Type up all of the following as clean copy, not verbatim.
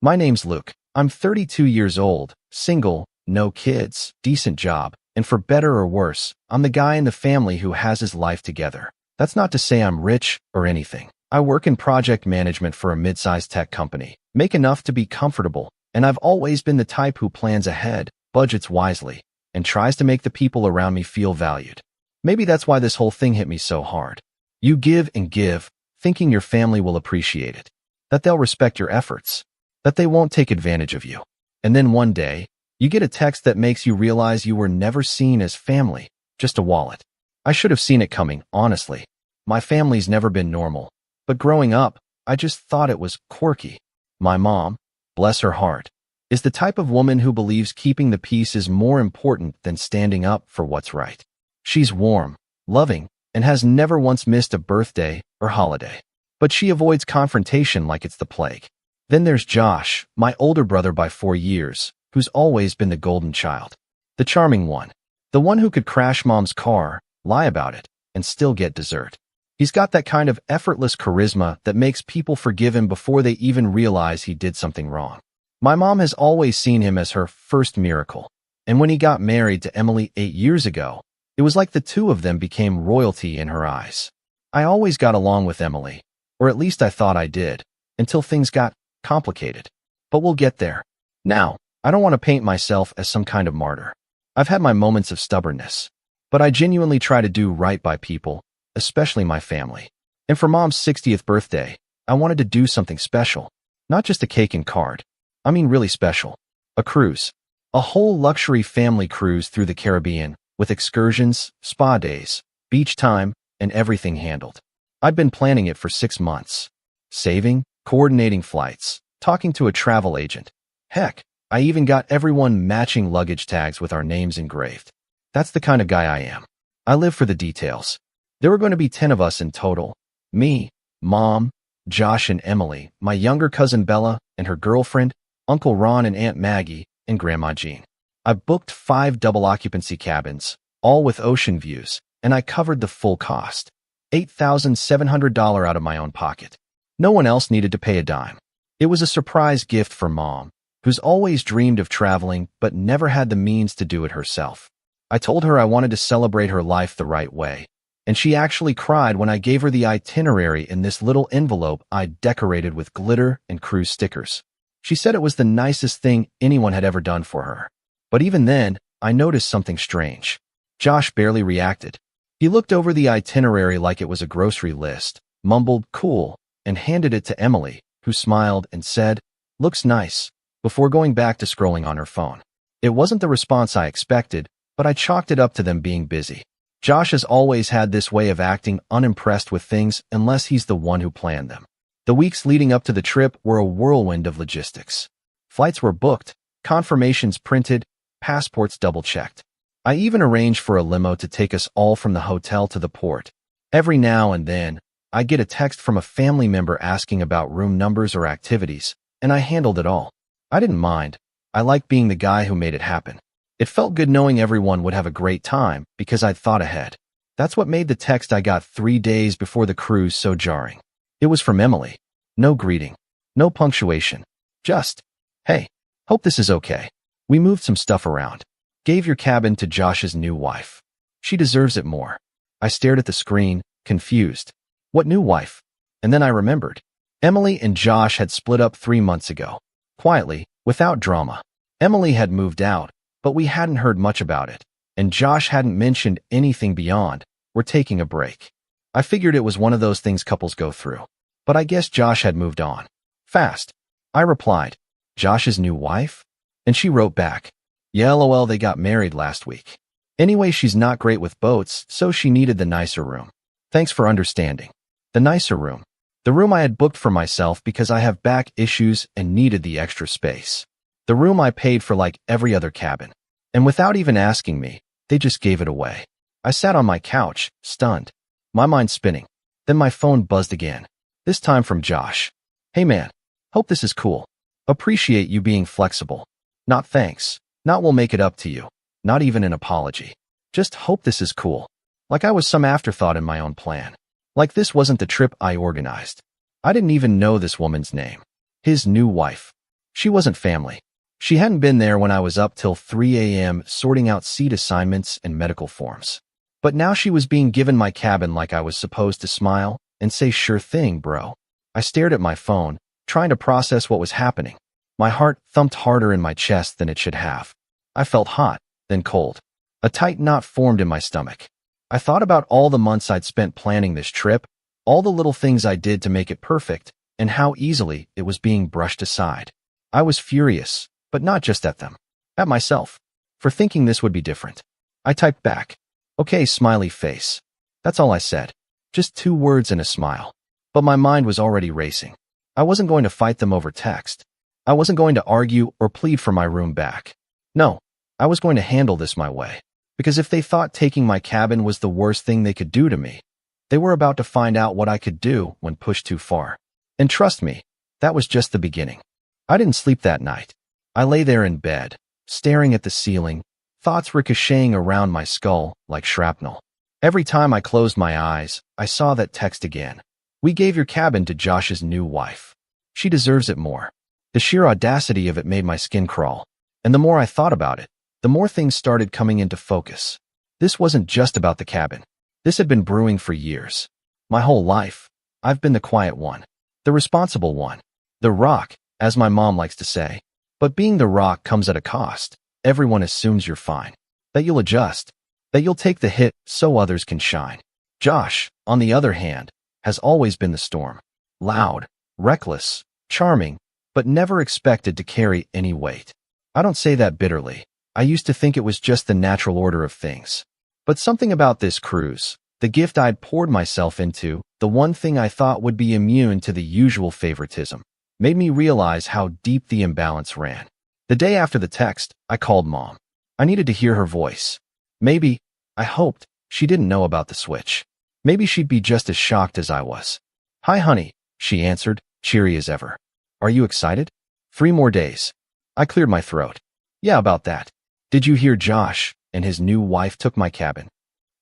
My name's Luke. I'm 32 years old, single, no kids, decent job, and for better or worse, I'm the guy in the family who has his life together. That's not to say I'm rich or anything. I work in project management for a mid-sized tech company, make enough to be comfortable, and I've always been the type who plans ahead, budgets wisely, and tries to make the people around me feel valued. Maybe that's why this whole thing hit me so hard. You give and give, thinking your family will appreciate it, that they'll respect your efforts, that they won't take advantage of you. And then one day, you get a text that makes you realize you were never seen as family, just a wallet. I should have seen it coming, honestly. My family's never been normal, but growing up, I just thought it was quirky. My mom, bless her heart, is the type of woman who believes keeping the peace is more important than standing up for what's right. She's warm, loving, and has never once missed a birthday or holiday. But she avoids confrontation like it's the plague. Then there's Josh, my older brother by 4 years, who's always been the golden child. The charming one. The one who could crash mom's car, lie about it, and still get dessert. He's got that kind of effortless charisma that makes people forgive him before they even realize he did something wrong. My mom has always seen him as her first miracle, and when he got married to Emily 8 years ago, it was like the two of them became royalty in her eyes. I always got along with Emily, or at least I thought I did, until things got complicated. But we'll get there. Now, I don't want to paint myself as some kind of martyr. I've had my moments of stubbornness, but I genuinely try to do right by people, especially my family. And for Mom's 60th birthday, I wanted to do something special. Not just a cake and card. I mean really special. A cruise. A whole luxury family cruise through the Caribbean, with excursions, spa days, beach time, and everything handled. I'd been planning it for 6 months. Saving, coordinating flights, talking to a travel agent. Heck, I even got everyone matching luggage tags with our names engraved. That's the kind of guy I am. I live for the details. There were going to be 10 of us in total. Me, Mom, Josh and Emily, my younger cousin Bella and her girlfriend, Uncle Ron and Aunt Maggie, and Grandma Jean. I booked 5 double occupancy cabins, all with ocean views, and I covered the full cost. $8,700 out of my own pocket. No one else needed to pay a dime. It was a surprise gift for Mom, who's always dreamed of traveling but never had the means to do it herself. I told her I wanted to celebrate her life the right way, and she actually cried when I gave her the itinerary in this little envelope I decorated with glitter and cruise stickers. She said it was the nicest thing anyone had ever done for her. But even then, I noticed something strange. Josh barely reacted. He looked over the itinerary like it was a grocery list, mumbled "cool," and handed it to Emily, who smiled and said, "Looks nice," before going back to scrolling on her phone. It wasn't the response I expected, but I chalked it up to them being busy. Josh has always had this way of acting unimpressed with things unless he's the one who planned them. The weeks leading up to the trip were a whirlwind of logistics. Flights were booked, confirmations printed, passports double-checked. I even arranged for a limo to take us all from the hotel to the port. Every now and then, I get a text from a family member asking about room numbers or activities, and I handled it all. I didn't mind. I liked being the guy who made it happen. It felt good knowing everyone would have a great time because I'd thought ahead. That's what made the text I got 3 days before the cruise so jarring. It was from Emily. No greeting. No punctuation. Just, "Hey, hope this is okay. We moved some stuff around. Gave your cabin to Josh's new wife. She deserves it more." I stared at the screen, confused. What new wife? And then I remembered. Emily and Josh had split up 3 months ago. Quietly, without drama. Emily had moved out, but we hadn't heard much about it, and Josh hadn't mentioned anything beyond, "We're taking a break." I figured it was one of those things couples go through. But I guess Josh had moved on. Fast. I replied, "Josh's new wife?" And she wrote back, "Yeah, lol, they got married last week. Anyway, she's not great with boats, so she needed the nicer room. Thanks for understanding." The nicer room. The room I had booked for myself because I have back issues and needed the extra space. The room I paid for like every other cabin. And without even asking me, they just gave it away. I sat on my couch, stunned. My mind spinning. Then my phone buzzed again. This time from Josh. "Hey man, hope this is cool. Appreciate you being flexible. Not thanks. Not we'll make it up to you. Not even an apology. Just hope this is cool." Like I was some afterthought in my own plan. Like this wasn't the trip I organized. I didn't even know this woman's name. His new wife. She wasn't family. She hadn't been there when I was up till 3 a.m. sorting out seat assignments and medical forms. But now she was being given my cabin like I was supposed to smile and say, "Sure thing, bro." I stared at my phone, trying to process what was happening. My heart thumped harder in my chest than it should have. I felt hot, then cold. A tight knot formed in my stomach. I thought about all the months I'd spent planning this trip, all the little things I did to make it perfect, and how easily it was being brushed aside. I was furious, but not just at them. At myself, for thinking this would be different. I typed back, "Okay, smiley face." That's all I said. Just 2 words and a smile. But my mind was already racing. I wasn't going to fight them over text. I wasn't going to argue or plead for my room back. No, I was going to handle this my way. Because if they thought taking my cabin was the worst thing they could do to me, they were about to find out what I could do when pushed too far. And trust me, that was just the beginning. I didn't sleep that night. I lay there in bed, staring at the ceiling, thoughts ricocheting around my skull like shrapnel. Every time I closed my eyes, I saw that text again. "We gave your cabin to Josh's new wife. She deserves it more." The sheer audacity of it made my skin crawl. And the more I thought about it, the more things started coming into focus. This wasn't just about the cabin. This had been brewing for years. My whole life, I've been the quiet one, the responsible one, the rock, as my mom likes to say. But being the rock comes at a cost. Everyone assumes you're fine, that you'll adjust, that you'll take the hit so others can shine. Josh, on the other hand, has always been the storm. Loud, reckless, charming, but never expected to carry any weight. I don't say that bitterly. I used to think it was just the natural order of things. But something about this cruise, the gift I'd poured myself into, the one thing I thought would be immune to the usual favoritism, made me realize how deep the imbalance ran. The day after the text, I called Mom. I needed to hear her voice. Maybe, I hoped, she didn't know about the switch. Maybe she'd be just as shocked as I was. "Hi, honey," she answered, cheery as ever. "Are you excited?" 3 more days. I cleared my throat. "Yeah, about that. Did you hear Josh and his new wife took my cabin?"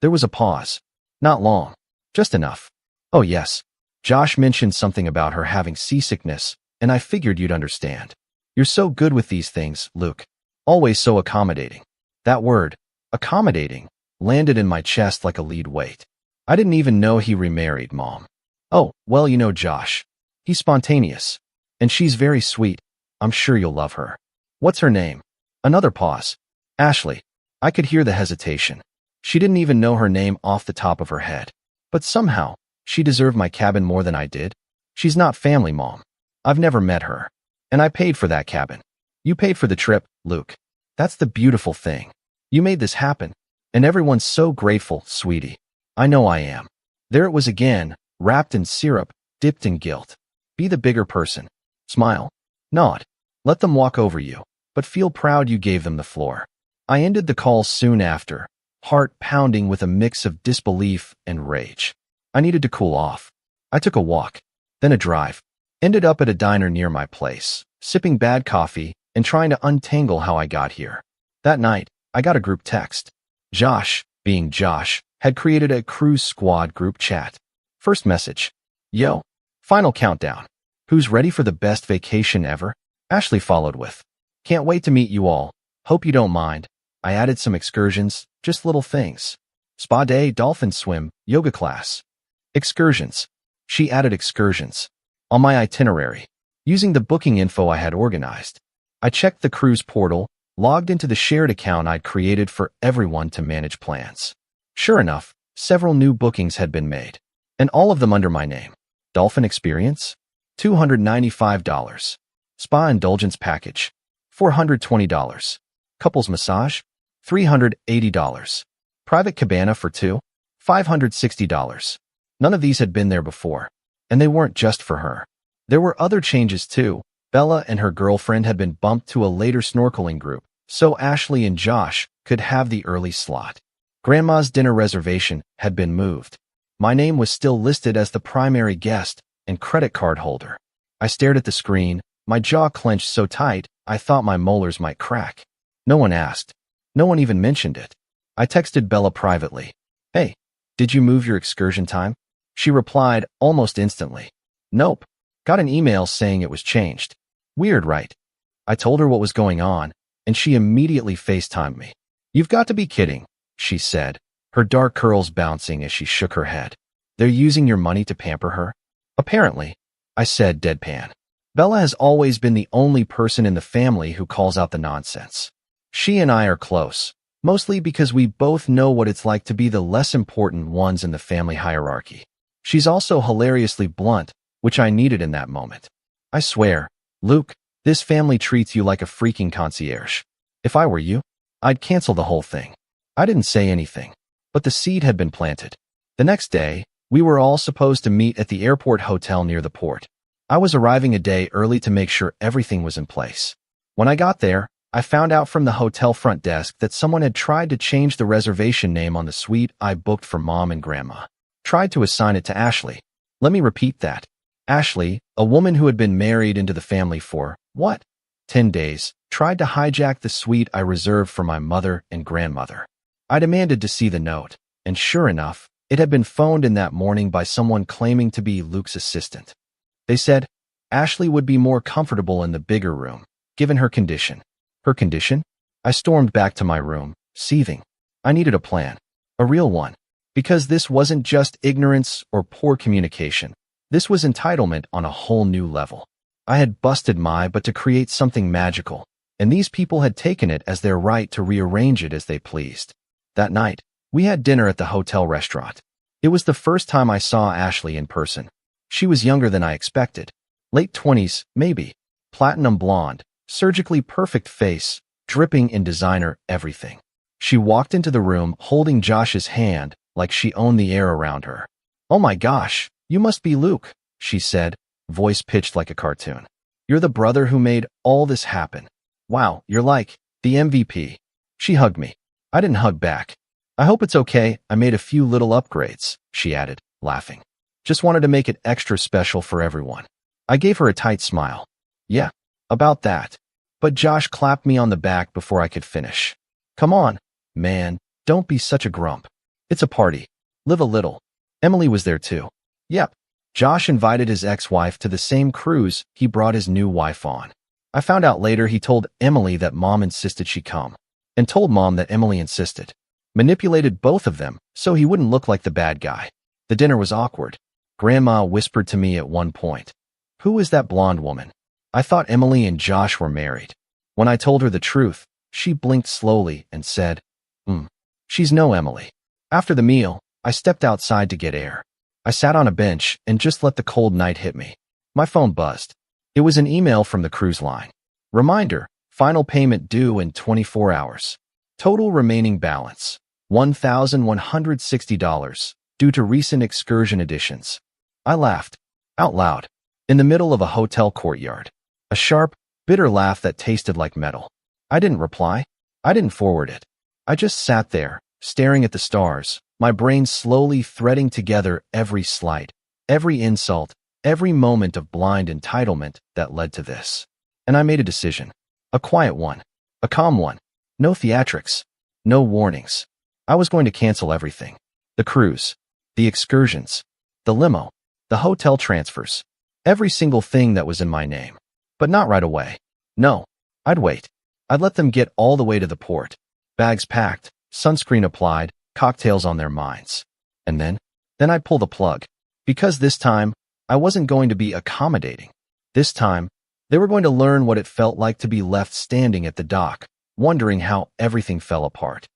There was a pause. Not long. Just enough. "Oh yes. Josh mentioned something about her having seasickness, and I figured you'd understand. You're so good with these things, Luke. Always so accommodating." That word, accommodating, landed in my chest like a lead weight. I didn't even know he remarried, Mom. "Oh, well, you know Josh. He's spontaneous. And she's very sweet. I'm sure you'll love her." "What's her name?" Another pause. "Ashley." I could hear the hesitation. She didn't even know her name off the top of her head. But somehow, she deserved my cabin more than I did. She's not family, Mom. I've never met her. And I paid for that cabin. You paid for the trip, Luke. That's the beautiful thing. You made this happen. And everyone's so grateful, sweetie. I know I am. There it was again, wrapped in syrup, dipped in guilt. Be the bigger person. Smile. Nod. Let them walk over you, but feel proud you gave them the floor. I ended the call soon after, heart pounding with a mix of disbelief and rage. I needed to cool off. I took a walk, then a drive. Ended up at a diner near my place, sipping bad coffee and trying to untangle how I got here. That night, I got a group text. Josh, being Josh, had created a cruise squad group chat. First message. "Yo. Final countdown. Who's ready for the best vacation ever?" Ashley followed with, "Can't wait to meet you all. Hope you don't mind." I added some excursions, just little things. Spa day, dolphin swim, yoga class. Excursions. She added excursions. On my itinerary, using the booking info I had organized. I checked the cruise portal, logged into the shared account I'd created for everyone to manage plans. Sure enough, several new bookings had been made, and all of them under my name. Dolphin experience? $295. Spa indulgence package? $420. Couples massage? $380. Private cabana for 2? $560. None of these had been there before, and they weren't just for her. There were other changes too. Bella and her girlfriend had been bumped to a later snorkeling group, so Ashley and Josh could have the early slot. Grandma's dinner reservation had been moved. My name was still listed as the primary guest and credit card holder. I stared at the screen, my jaw clenched so tight I thought my molars might crack. No one asked. No one even mentioned it. I texted Bella privately. "Hey, did you move your excursion time?" She replied almost instantly. "Nope. Got an email saying it was changed." Weird, right? I told her what was going on, and she immediately FaceTimed me. "You've got to be kidding," she said, her dark curls bouncing as she shook her head. "They're using your money to pamper her?" "Apparently," I said deadpan. Bella has always been the only person in the family who calls out the nonsense. She and I are close, mostly because we both know what it's like to be the less important ones in the family hierarchy. She's also hilariously blunt, which I needed in that moment. "I swear, Luke, this family treats you like a freaking concierge. If I were you, I'd cancel the whole thing." I didn't say anything, but the seed had been planted. The next day, we were all supposed to meet at the airport hotel near the port. I was arriving a day early to make sure everything was in place. When I got there, I found out from the hotel front desk that someone had tried to change the reservation name on the suite I booked for Mom and Grandma. Tried to assign it to Ashley. Let me repeat that. Ashley, a woman who had been married into the family for, 10 days, tried to hijack the suite I reserved for my mother and grandmother. I demanded to see the note, and sure enough, it had been phoned in that morning by someone claiming to be Luke's assistant. They said Ashley would be more comfortable in the bigger room, given her condition. Her condition? I stormed back to my room, seething. I needed a plan. A real one. Because this wasn't just ignorance or poor communication. This was entitlement on a whole new level. I had busted my butt to create something magical, and these people had taken it as their right to rearrange it as they pleased. That night, we had dinner at the hotel restaurant. It was the first time I saw Ashley in person. She was younger than I expected. Late 20s, maybe. Platinum blonde, surgically perfect face, dripping in designer everything. She walked into the room holding Josh's hand like she owned the air around her. "Oh my gosh, you must be Luke," she said, voice pitched like a cartoon. "You're the brother who made all this happen. Wow, you're like the MVP." She hugged me. I didn't hug back. "I hope it's okay, I made a few little upgrades," she added, laughing. "Just wanted to make it extra special for everyone." I gave her a tight smile. "Yeah, about that." But Josh clapped me on the back before I could finish. "Come on, man, don't be such a grump. It's a party. Live a little." Emily was there too. Yep. Josh invited his ex-wife to the same cruise he brought his new wife on. I found out later he told Emily that Mom insisted she come, and told Mom that Emily insisted. Manipulated both of them so he wouldn't look like the bad guy. The dinner was awkward. Grandma whispered to me at one point, "Who is that blonde woman?" I thought Emily and Josh were married. When I told her the truth, she blinked slowly and said, She's no Emily." After the meal, I stepped outside to get air. I sat on a bench and just let the cold night hit me. My phone buzzed. It was an email from the cruise line. Reminder, final payment due in 24 hours. Total remaining balance, $1,160, due to recent excursion additions. I laughed, out loud, in the middle of a hotel courtyard. A sharp, bitter laugh that tasted like metal. I didn't reply. I didn't forward it. I just sat there, staring at the stars, my brain slowly threading together every slight, every insult, every moment of blind entitlement that led to this. And I made a decision. A quiet one. A calm one. No theatrics. No warnings. I was going to cancel everything. The cruise. The excursions. The limo. The hotel transfers. Every single thing that was in my name. But not right away. No. I'd wait. I'd let them get all the way to the port. Bags packed, sunscreen applied, cocktails on their minds. And then I'd pull the plug. Because this time, I wasn't going to be accommodating. This time, they were going to learn what it felt like to be left standing at the dock, wondering how everything fell apart.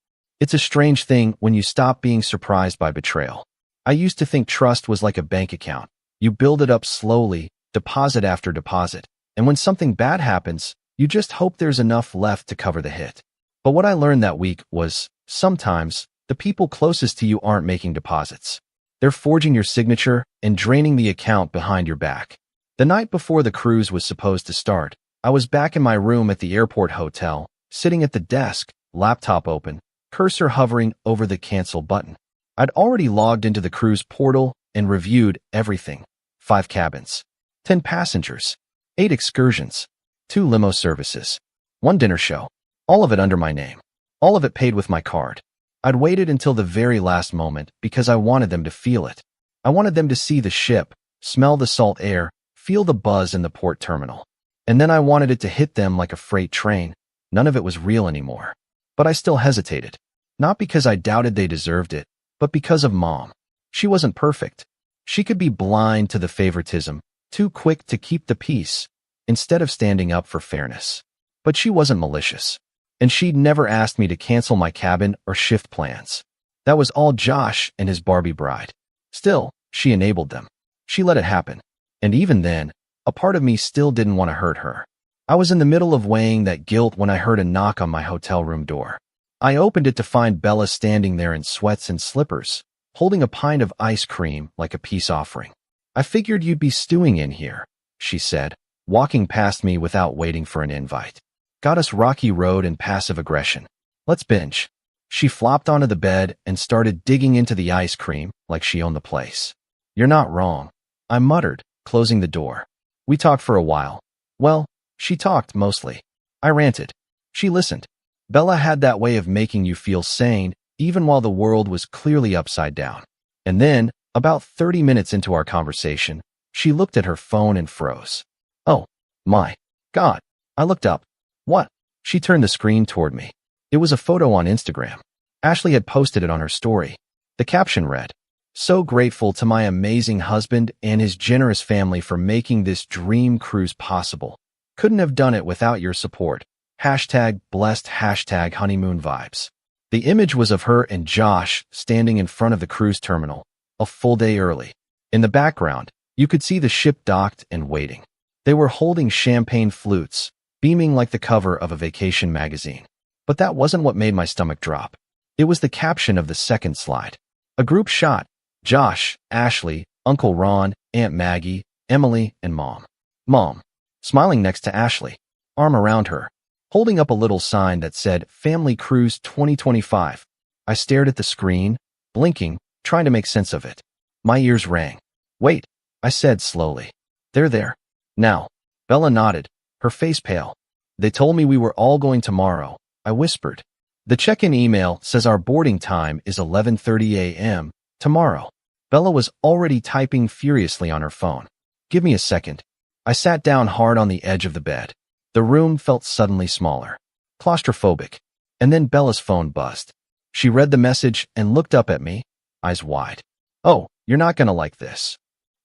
It's a strange thing when you stop being surprised by betrayal. I used to think trust was like a bank account. You build it up slowly, deposit after deposit, and when something bad happens, you just hope there's enough left to cover the hit. But what I learned that week was, sometimes, the people closest to you aren't making deposits. They're forging your signature and draining the account behind your back. The night before the cruise was supposed to start, I was back in my room at the airport hotel, sitting at the desk, laptop open, cursor hovering over the cancel button. I'd already logged into the cruise portal and reviewed everything. 5 cabins, 10 passengers, 8 excursions, 2 limo services, 1 dinner show, all of it under my name, all of it paid with my card. I'd waited until the very last moment because I wanted them to feel it. I wanted them to see the ship, smell the salt air, feel the buzz in the port terminal. And then I wanted it to hit them like a freight train. None of it was real anymore. But I still hesitated. Not because I doubted they deserved it, but because of Mom. She wasn't perfect. She could be blind to the favoritism, too quick to keep the peace, instead of standing up for fairness. But she wasn't malicious. And she'd never asked me to cancel my cabin or shift plans. That was all Josh and his Barbie bride. Still, she enabled them. She let it happen. And even then, a part of me still didn't want to hurt her. I was in the middle of weighing that guilt when I heard a knock on my hotel room door. I opened it to find Bella standing there in sweats and slippers, holding a pint of ice cream like a peace offering. "I figured you'd be stewing in here," she said, walking past me without waiting for an invite. "Got us Rocky Road and passive aggression. Let's binge." She flopped onto the bed and started digging into the ice cream like she owned the place. "You're not wrong," I muttered, closing the door. We talked for a while. Well, she talked mostly. I ranted. She listened. Bella had that way of making you feel sane, even while the world was clearly upside down. And then, about 30 minutes into our conversation, she looked at her phone and froze. "Oh, my God." I looked up. "What?" She turned the screen toward me. It was a photo on Instagram. Ashley had posted it on her story. The caption read, "So grateful to my amazing husband and his generous family for making this dream cruise possible. Couldn't have done it without your support. #blessed #honeymoon vibes." The image was of her and Josh standing in front of the cruise terminal, a full day early. In the background, you could see the ship docked and waiting. They were holding champagne flutes, beaming like the cover of a vacation magazine. But that wasn't what made my stomach drop. It was the caption of the second slide. A group shot: Josh, Ashley, Uncle Ron, Aunt Maggie, Emily, and Mom. Mom, smiling next to Ashley, arm around her, holding up a little sign that said Family Cruise 2025. I stared at the screen, blinking, trying to make sense of it. My ears rang. "Wait," I said slowly. "They're there now." Bella nodded, her face pale. "They told me we were all going tomorrow," I whispered. "The check-in email says our boarding time is 11:30 a.m. tomorrow." Bella was already typing furiously on her phone. "Give me a second." I sat down hard on the edge of the bed. The room felt suddenly smaller, claustrophobic. And then Bella's phone buzzed. She read the message and looked up at me, eyes wide. "Oh, you're not gonna like this."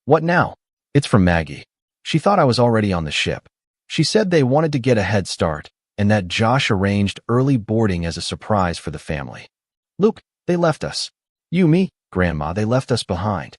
"What now?" "It's from Maggie. She thought I was already on the ship. She said they wanted to get a head start, and that Josh arranged early boarding as a surprise for the family. Luke, they left us. You, me, Grandma, they left us behind."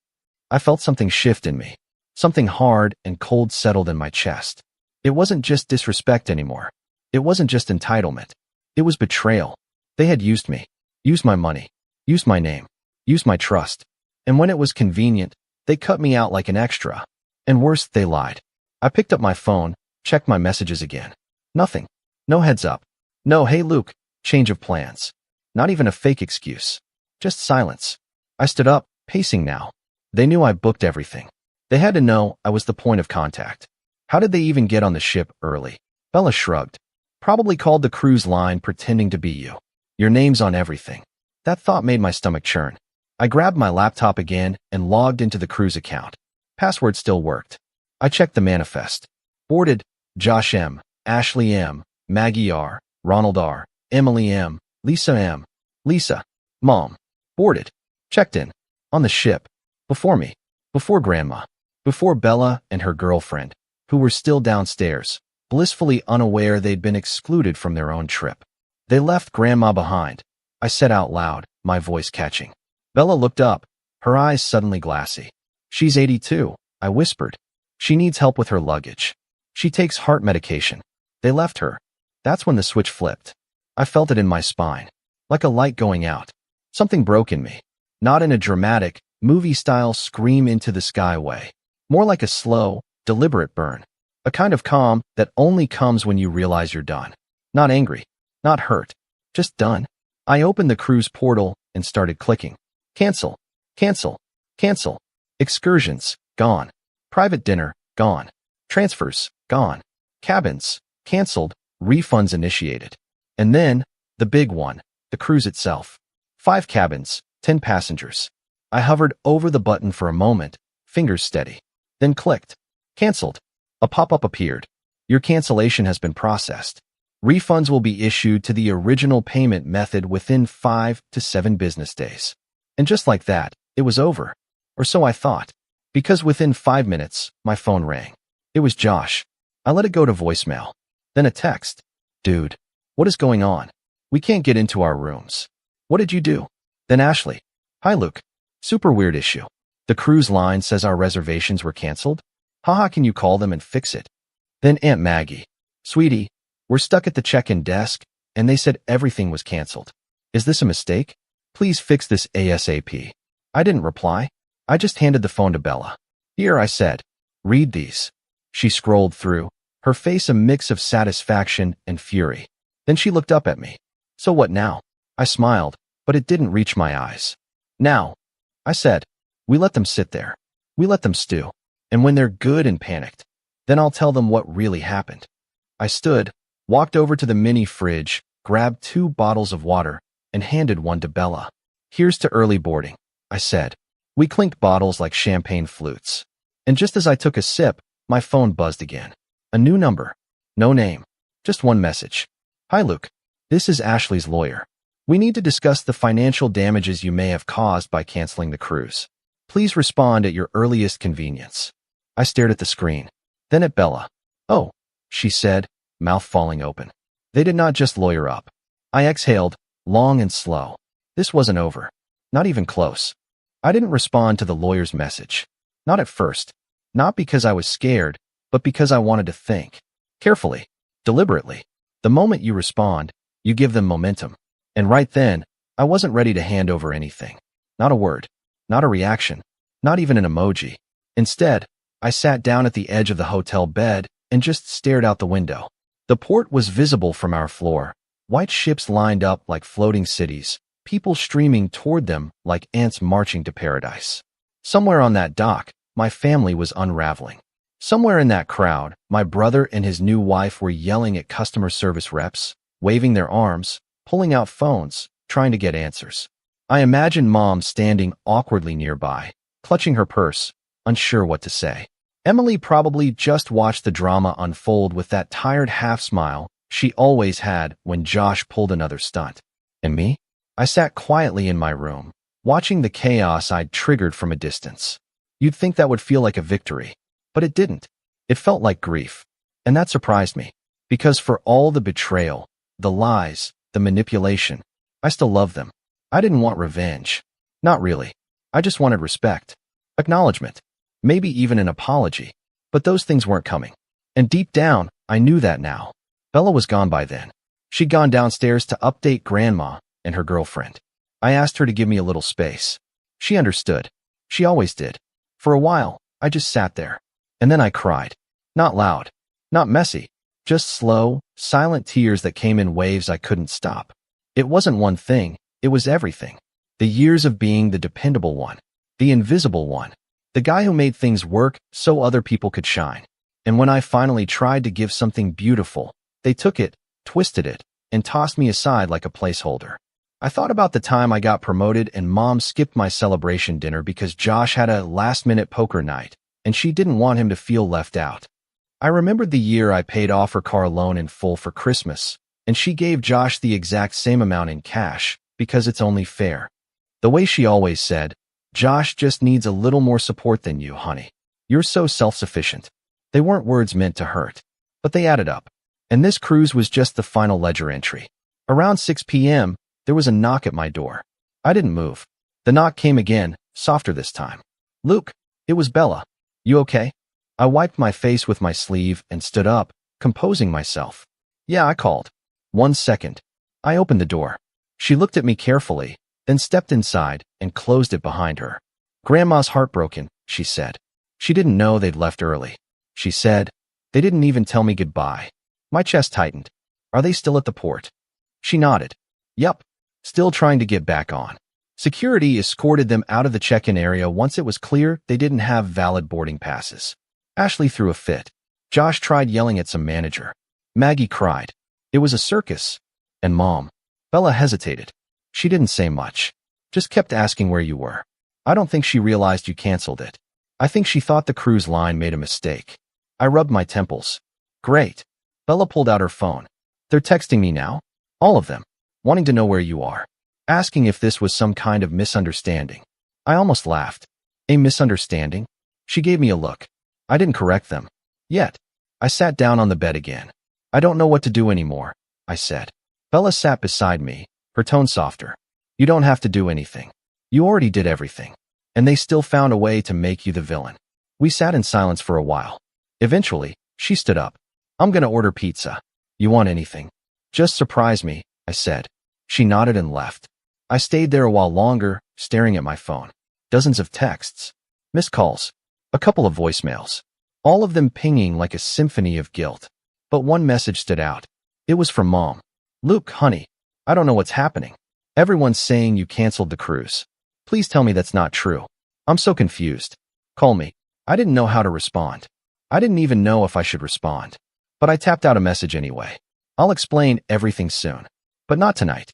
I felt something shift in me. Something hard and cold settled in my chest. It wasn't just disrespect anymore. It wasn't just entitlement. It was betrayal. They had used me, used my money, used my name, used my trust. And when it was convenient, they cut me out like an extra. And worse, they lied. I picked up my phone, checked my messages again. Nothing. No heads up. No, "Hey Luke, change of plans." Not even a fake excuse. Just silence. I stood up, pacing now. They knew I booked everything. They had to know I was the point of contact. How did they even get on the ship early? Bella shrugged. "Probably called the cruise line pretending to be you. Your name's on everything." That thought made my stomach churn. I grabbed my laptop again and logged into the cruise account. Password still worked. I checked the manifest. Boarded: Josh M., Ashley M., Maggie R., Ronald R., Emily M., Lisa M., Lisa. Mom. Boarded. Checked in. On the ship. Before me. Before Grandma. Before Bella and her girlfriend, who were still downstairs, blissfully unaware they'd been excluded from their own trip. They left Grandma behind, I said out loud, my voice catching. Bella looked up, her eyes suddenly glassy. "She's 82, I whispered. "She needs help with her luggage. She takes heart medication." They left her. That's when the switch flipped. I felt it in my spine, like a light going out. Something broke in me. Not in a dramatic, movie-style scream-into-the-sky way. More like a slow, deliberate burn. A kind of calm that only comes when you realize you're done. Not angry. Not hurt. Just done. I opened the cruise portal and started clicking. Cancel. Cancel. Cancel. Excursions. Gone. Private dinner. Gone. Transfers. Gone. Cabins. Canceled. Refunds initiated. And then, the big one, the cruise itself. 5 cabins, 10 passengers. I hovered over the button for a moment, fingers steady. Then clicked. Canceled. A pop-up appeared. Your cancellation has been processed. Refunds will be issued to the original payment method within 5 to 7 business days. And just like that, it was over. Or so I thought. Because within 5 minutes, my phone rang. It was Josh. I let it go to voicemail. Then a text. Dude, what is going on? We can't get into our rooms. What did you do? Then Ashley. Hi, Luke. Super weird issue. The cruise line says our reservations were canceled. Haha, can you call them and fix it? Then Aunt Maggie. Sweetie, we're stuck at the check-in desk, and they said everything was canceled. Is this a mistake? Please fix this ASAP. I didn't reply. I just handed the phone to Bella. Here, I said. Read these. She scrolled through, her face a mix of satisfaction and fury. Then she looked up at me. So what now? I smiled, but it didn't reach my eyes. Now, I said, we let them sit there. We let them stew. And when they're good and panicked, then I'll tell them what really happened. I stood, walked over to the mini fridge, grabbed 2 bottles of water, and handed one to Bella. Here's to early boarding, I said. We clinked bottles like champagne flutes. And just as I took a sip, my phone buzzed again. A new number. No name. Just one message. Hi, Luke. This is Ashley's lawyer. We need to discuss the financial damages you may have caused by canceling the cruise. Please respond at your earliest convenience. I stared at the screen, then at Bella. Oh, she said, mouth falling open. They did not just lawyer up. I exhaled, long and slow. This wasn't over. Not even close. I didn't respond to the lawyer's message. Not at first. Not because I was scared, but because I wanted to think. Carefully. Deliberately. The moment you respond, you give them momentum. And right then, I wasn't ready to hand over anything. Not a word. Not a reaction. Not even an emoji. Instead, I sat down at the edge of the hotel bed and just stared out the window. The port was visible from our floor. White ships lined up like floating cities, people streaming toward them like ants marching to paradise. Somewhere on that dock, my family was unraveling. Somewhere in that crowd, my brother and his new wife were yelling at customer service reps, waving their arms, pulling out phones, trying to get answers. I imagined Mom standing awkwardly nearby, clutching her purse, unsure what to say. Emily probably just watched the drama unfold with that tired half-smile she always had when Josh pulled another stunt. And me? I sat quietly in my room, watching the chaos I'd triggered from a distance. You'd think that would feel like a victory, but it didn't. It felt like grief. And that surprised me, because for all the betrayal, the lies, the manipulation, I still loved them. I didn't want revenge. Not really. I just wanted respect. Acknowledgement. Maybe even an apology. But those things weren't coming. And deep down, I knew that now. Bella was gone by then. She'd gone downstairs to update Grandma and her girlfriend. I asked her to give me a little space. She understood. She always did. For a while, I just sat there. And then I cried. Not loud. Not messy. Just slow, silent tears that came in waves I couldn't stop. It wasn't one thing. It was everything. The years of being the dependable one. The invisible one. The guy who made things work so other people could shine. And when I finally tried to give something beautiful, they took it, twisted it, and tossed me aside like a placeholder. I thought about the time I got promoted and Mom skipped my celebration dinner because Josh had a last-minute poker night, and she didn't want him to feel left out. I remembered the year I paid off her car loan in full for Christmas, and she gave Josh the exact same amount in cash, because it's only fair. The way she always said, Josh just needs a little more support than you, honey. You're so self-sufficient. They weren't words meant to hurt, but they added up. And this cruise was just the final ledger entry. Around 6 p.m., there was a knock at my door. I didn't move. The knock came again, softer this time. Luke, it was Bella. You okay? I wiped my face with my sleeve and stood up, composing myself. Yeah, I called. 1 second. I opened the door. She looked at me carefully, then stepped inside and closed it behind her. Grandma's heartbroken, she said. She didn't know they'd left early. She said, they didn't even tell me goodbye. My chest tightened. Are they still at the port? She nodded. Yup. Still trying to get back on. Security escorted them out of the check-in area once it was clear they didn't have valid boarding passes. Ashley threw a fit. Josh tried yelling at some manager. Maggie cried. It was a circus. And Mom. Bella hesitated. She didn't say much. Just kept asking where you were. I don't think she realized you canceled it. I think she thought the cruise line made a mistake. I rubbed my temples. Great. Bella pulled out her phone. They're texting me now? All of them. Wanting to know where you are. Asking if this was some kind of misunderstanding. I almost laughed. A misunderstanding? She gave me a look. I didn't correct them. Yet. I sat down on the bed again. I don't know what to do anymore, I said. Bella sat beside me, her tone softer. You don't have to do anything. You already did everything. And they still found a way to make you the villain. We sat in silence for a while. Eventually, she stood up. I'm gonna order pizza. You want anything? Just surprise me, I said. She nodded and left. I stayed there a while longer, staring at my phone. Dozens of texts. Missed calls. A couple of voicemails. All of them pinging like a symphony of guilt. But one message stood out. It was from Mom. Luke, honey, I don't know what's happening. Everyone's saying you canceled the cruise. Please tell me that's not true. I'm so confused. Call me. I didn't know how to respond. I didn't even know if I should respond. But I tapped out a message anyway. I'll explain everything soon. But not tonight.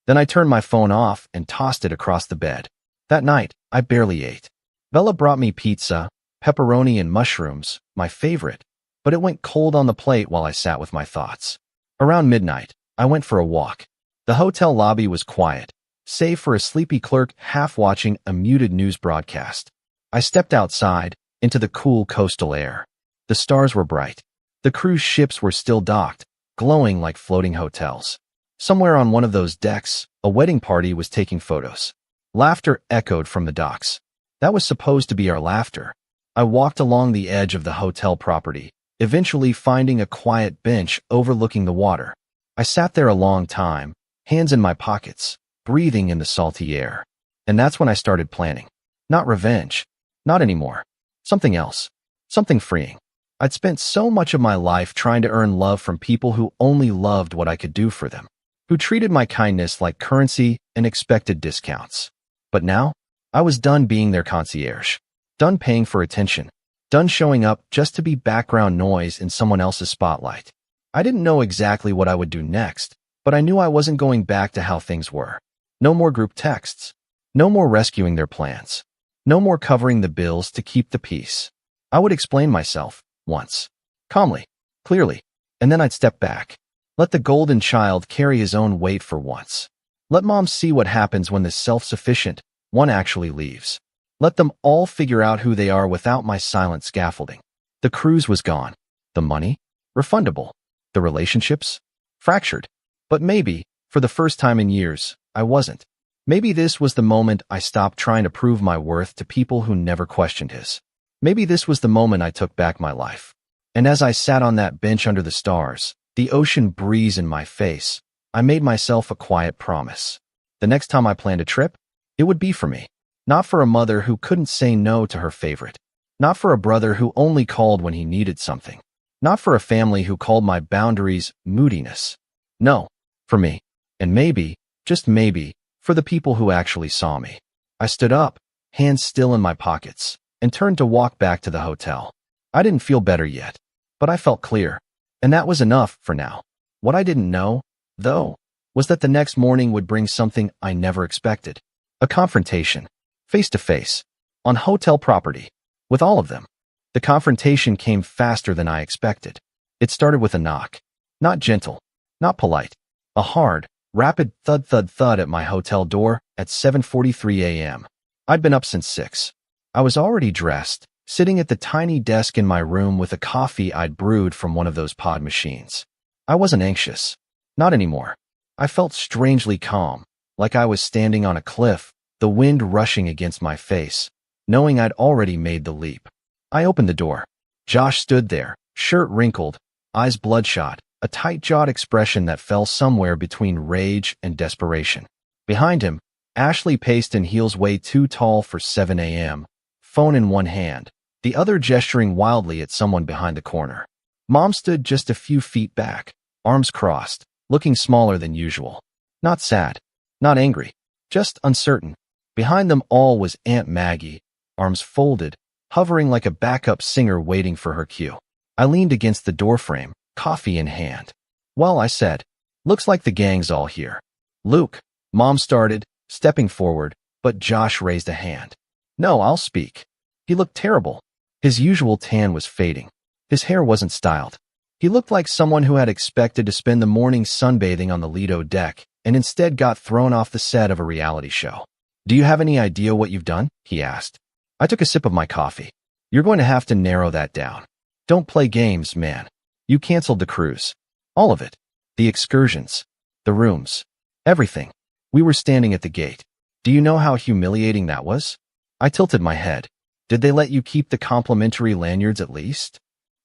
Then I turned my phone off and tossed it across the bed. That night, I barely ate. Bella brought me pizza, pepperoni and mushrooms, my favorite, but it went cold on the plate while I sat with my thoughts. Around midnight, I went for a walk. The hotel lobby was quiet, save for a sleepy clerk half watching a muted news broadcast. I stepped outside, into the cool coastal air. The stars were bright. The cruise ships were still docked, glowing like floating hotels. Somewhere on one of those decks, a wedding party was taking photos. Laughter echoed from the docks. That was supposed to be our laughter. I walked along the edge of the hotel property, eventually finding a quiet bench overlooking the water. I sat there a long time, hands in my pockets, breathing in the salty air. And that's when I started planning. Not revenge. Not anymore. Something else. Something freeing. I'd spent so much of my life trying to earn love from people who only loved what I could do for them, who treated my kindness like currency and expected discounts. But now, I was done being their concierge. Done paying for attention. Done showing up just to be background noise in someone else's spotlight. I didn't know exactly what I would do next, but I knew I wasn't going back to how things were. No more group texts. No more rescuing their plans. No more covering the bills to keep the peace. I would explain myself, once. Calmly. Clearly. And then I'd step back. Let the golden child carry his own weight for once. Let Mom see what happens when the self-sufficient one actually leaves. Let them all figure out who they are without my silent scaffolding. The cruise was gone. The money? Refundable. The relationships? Fractured. But maybe, for the first time in years, I wasn't. Maybe this was the moment I stopped trying to prove my worth to people who never questioned his. Maybe this was the moment I took back my life. And as I sat on that bench under the stars, the ocean breeze in my face, I made myself a quiet promise. The next time I planned a trip, it would be for me. Not for a mother who couldn't say no to her favorite. Not for a brother who only called when he needed something. Not for a family who called my boundaries moodiness. No, for me. And maybe, just maybe, for the people who actually saw me. I stood up, hands still in my pockets, and turned to walk back to the hotel. I didn't feel better yet, but I felt clear. And that was enough for now. What I didn't know, though, was that the next morning would bring something I never expected. A confrontation. Face to face. On hotel property. With all of them. The confrontation came faster than I expected. It started with a knock. Not gentle. Not polite. A hard, rapid thud thud thud at my hotel door at 7:43 a.m. I'd been up since 6. I was already dressed, sitting at the tiny desk in my room with a coffee I'd brewed from one of those pod machines. I wasn't anxious. Not anymore. I felt strangely calm, like I was standing on a cliff, the wind rushing against my face, knowing I'd already made the leap. I opened the door. Josh stood there, shirt wrinkled, eyes bloodshot, a tight-jawed expression that fell somewhere between rage and desperation. Behind him, Ashley paced in heels way too tall for 7 a.m., phone in one hand, the other gesturing wildly at someone behind the corner. Mom stood just a few feet back, arms crossed, looking smaller than usual. Not sad, not angry, just uncertain. Behind them all was Aunt Maggie, arms folded, hovering like a backup singer waiting for her cue. I leaned against the doorframe, coffee in hand. Well, I said, looks like the gang's all here. Luke, Mom started, stepping forward, but Josh raised a hand. No, I'll speak. He looked terrible. His usual tan was fading. His hair wasn't styled. He looked like someone who had expected to spend the morning sunbathing on the Lido deck and instead got thrown off the set of a reality show. "Do you have any idea what you've done?" he asked. I took a sip of my coffee. "You're going to have to narrow that down. Don't play games, man. You canceled the cruise. All of it. The excursions. The rooms. Everything. We were standing at the gate. Do you know how humiliating that was?" I tilted my head. "Did they let you keep the complimentary lanyards at least?"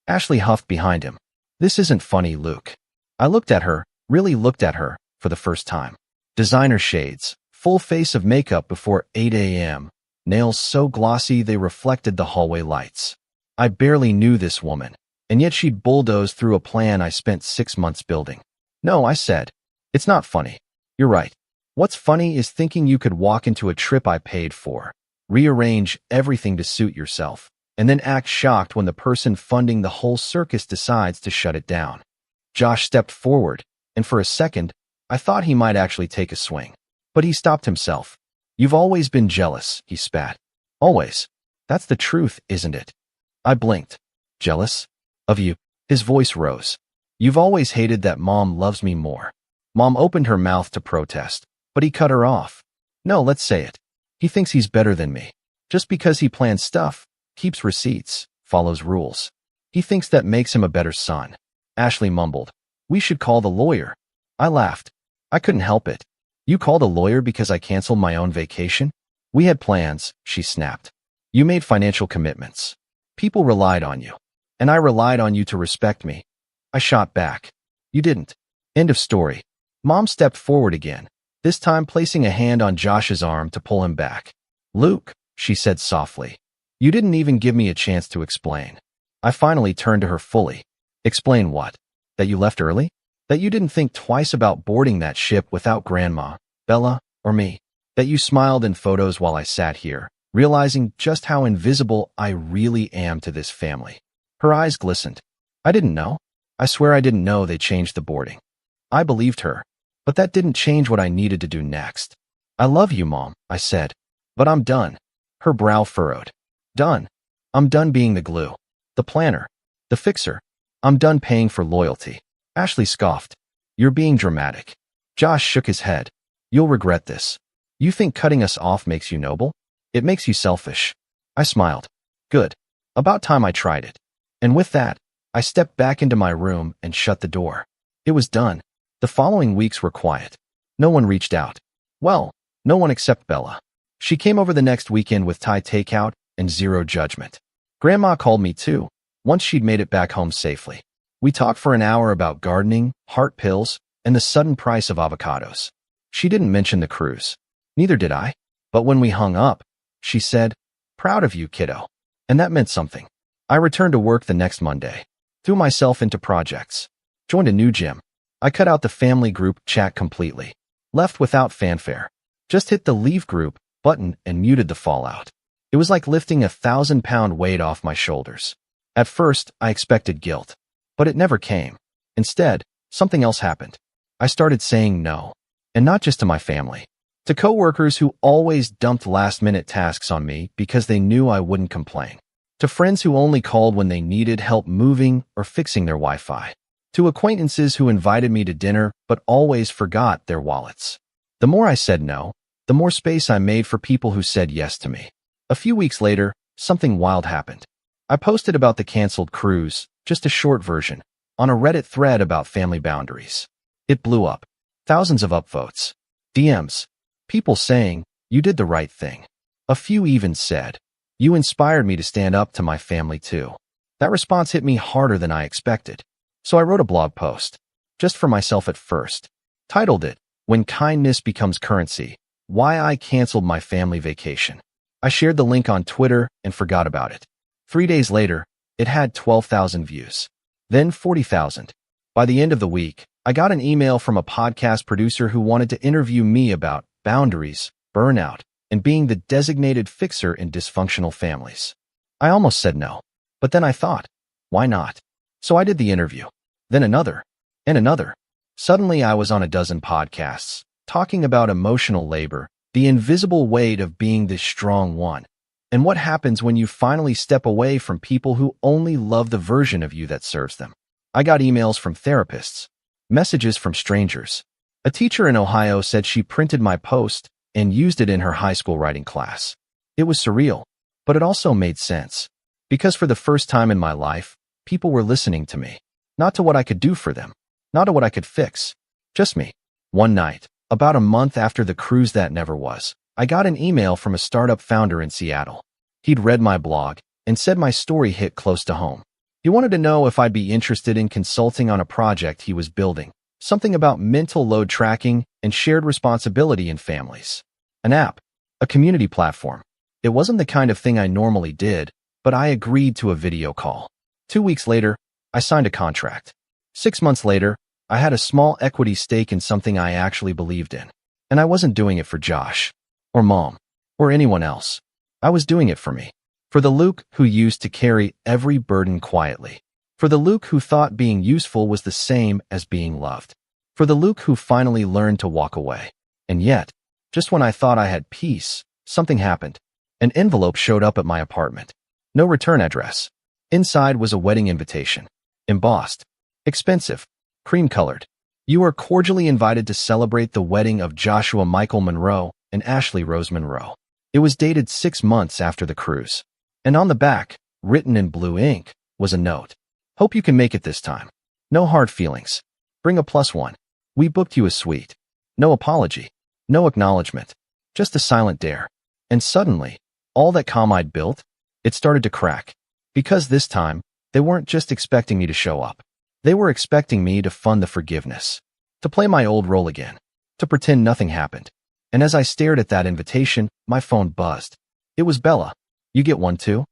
Ashley huffed behind him. "This isn't funny, Luke." I looked at her, really looked at her, for the first time. Designer shades, full face of makeup before 8 a.m., nails so glossy they reflected the hallway lights. I barely knew this woman, and yet she'd bulldozed through a plan I spent 6 months building. "No," I said. "It's not funny. You're right. What's funny is thinking you could walk into a trip I paid for, rearrange everything to suit yourself, and then act shocked when the person funding the whole circus decides to shut it down." Josh stepped forward, and for a second, I thought he might actually take a swing. But he stopped himself. "You've always been jealous," he spat. "Always. That's the truth, isn't it?" I blinked. "Jealous? Of you?" His voice rose. "You've always hated that Mom loves me more." Mom opened her mouth to protest, but he cut her off. "No, let's say it. He thinks he's better than me. Just because he plans stuff, keeps receipts, follows rules. He thinks that makes him a better son." Ashley mumbled. "We should call the lawyer." I laughed. I couldn't help it. "You called a lawyer because I canceled my own vacation?" "We had plans," she snapped. "You made financial commitments. People relied on you. And I relied on you to respect me." I shot back. "You didn't." End of story. Mom stepped forward again, this time placing a hand on Josh's arm to pull him back. "Luke," she said softly, "you didn't even give me a chance to explain." I finally turned to her fully. "Explain what? That you left early? That you didn't think twice about boarding that ship without Grandma, Bella, or me? That you smiled in photos while I sat here, realizing just how invisible I really am to this family?" Her eyes glistened. "I didn't know. I swear I didn't know they changed the boarding." I believed her, but that didn't change what I needed to do next. "I love you, Mom," I said, "but I'm done." Her brow furrowed. "Done. I'm done being the glue, the planner, the fixer. I'm done paying for loyalty." Ashley scoffed. "You're being dramatic." Josh shook his head. "You'll regret this. You think cutting us off makes you noble? It makes you selfish." I smiled. "Good. About time I tried it." And with that, I stepped back into my room and shut the door. It was done. The following weeks were quiet. No one reached out. Well, no one except Bella. She came over the next weekend with Thai takeout and zero judgment. Grandma called me too, once she'd made it back home safely. We talked for an hour about gardening, heart pills, and the sudden price of avocados. She didn't mention the cruise. Neither did I. But when we hung up, she said, "Proud of you, kiddo." And that meant something. I returned to work the next Monday. Threw myself into projects. Joined a new gym. I cut out the family group chat completely. Left without fanfare. Just hit the leave group button and muted the fallout. It was like lifting a 1,000-pound weight off my shoulders. At first, I expected guilt. But it never came. Instead, something else happened. I started saying no. And not just to my family. To coworkers who always dumped last-minute tasks on me because they knew I wouldn't complain. To friends who only called when they needed help moving or fixing their Wi-Fi. To acquaintances who invited me to dinner but always forgot their wallets. The more I said no, the more space I made for people who said yes to me. A few weeks later, something wild happened. I posted about the canceled cruise, just a short version, on a Reddit thread about family boundaries. It blew up. Thousands of upvotes. DMs. People saying, "You did the right thing." A few even said, "You inspired me to stand up to my family too." That response hit me harder than I expected. So I wrote a blog post, just for myself at first. Titled it, "When Kindness Becomes Currency, Why I Canceled My Family Vacation." I shared the link on Twitter and forgot about it. 3 days later, it had 12,000 views. Then 40,000. By the end of the week, I got an email from a podcast producer who wanted to interview me about boundaries, burnout, and being the designated fixer in dysfunctional families. I almost said no. But then I thought, why not? So I did the interview. Then another. And another. Suddenly I was on a dozen podcasts, talking about emotional labor, the invisible weight of being this strong one, and what happens when you finally step away from people who only love the version of you that serves them. I got emails from therapists, messages from strangers. A teacher in Ohio said she printed my post and used it in her high school writing class. It was surreal, but it also made sense. Because for the first time in my life, people were listening to me. Not to what I could do for them, not to what I could fix, just me. One night, about a month after the cruise that never was, I got an email from a startup founder in Seattle. He'd read my blog and said my story hit close to home. He wanted to know if I'd be interested in consulting on a project he was building, something about mental load tracking and shared responsibility in families. An app, a community platform. It wasn't the kind of thing I normally did, but I agreed to a video call. 2 weeks later, I signed a contract. 6 months later, I had a small equity stake in something I actually believed in. And I wasn't doing it for Josh, or Mom, or anyone else. I was doing it for me. For the Luke who used to carry every burden quietly. For the Luke who thought being useful was the same as being loved. For the Luke who finally learned to walk away. And yet, just when I thought I had peace, something happened. An envelope showed up at my apartment. No return address. Inside was a wedding invitation. Embossed. Expensive. Cream-colored. You are cordially invited to celebrate the wedding of Joshua Michael Monroe and Ashley Rose Monroe. It was dated 6 months after the cruise. And on the back, written in blue ink, was a note. Hope you can make it this time. No hard feelings. Bring a +1. We booked you a suite. No apology. No acknowledgement. Just a silent dare. And suddenly, all that calm I'd built, it started to crack. Because this time, they weren't just expecting me to show up. They were expecting me to fund the forgiveness. To play my old role again. To pretend nothing happened. And as I stared at that invitation, my phone buzzed. It was Bella. You get one too?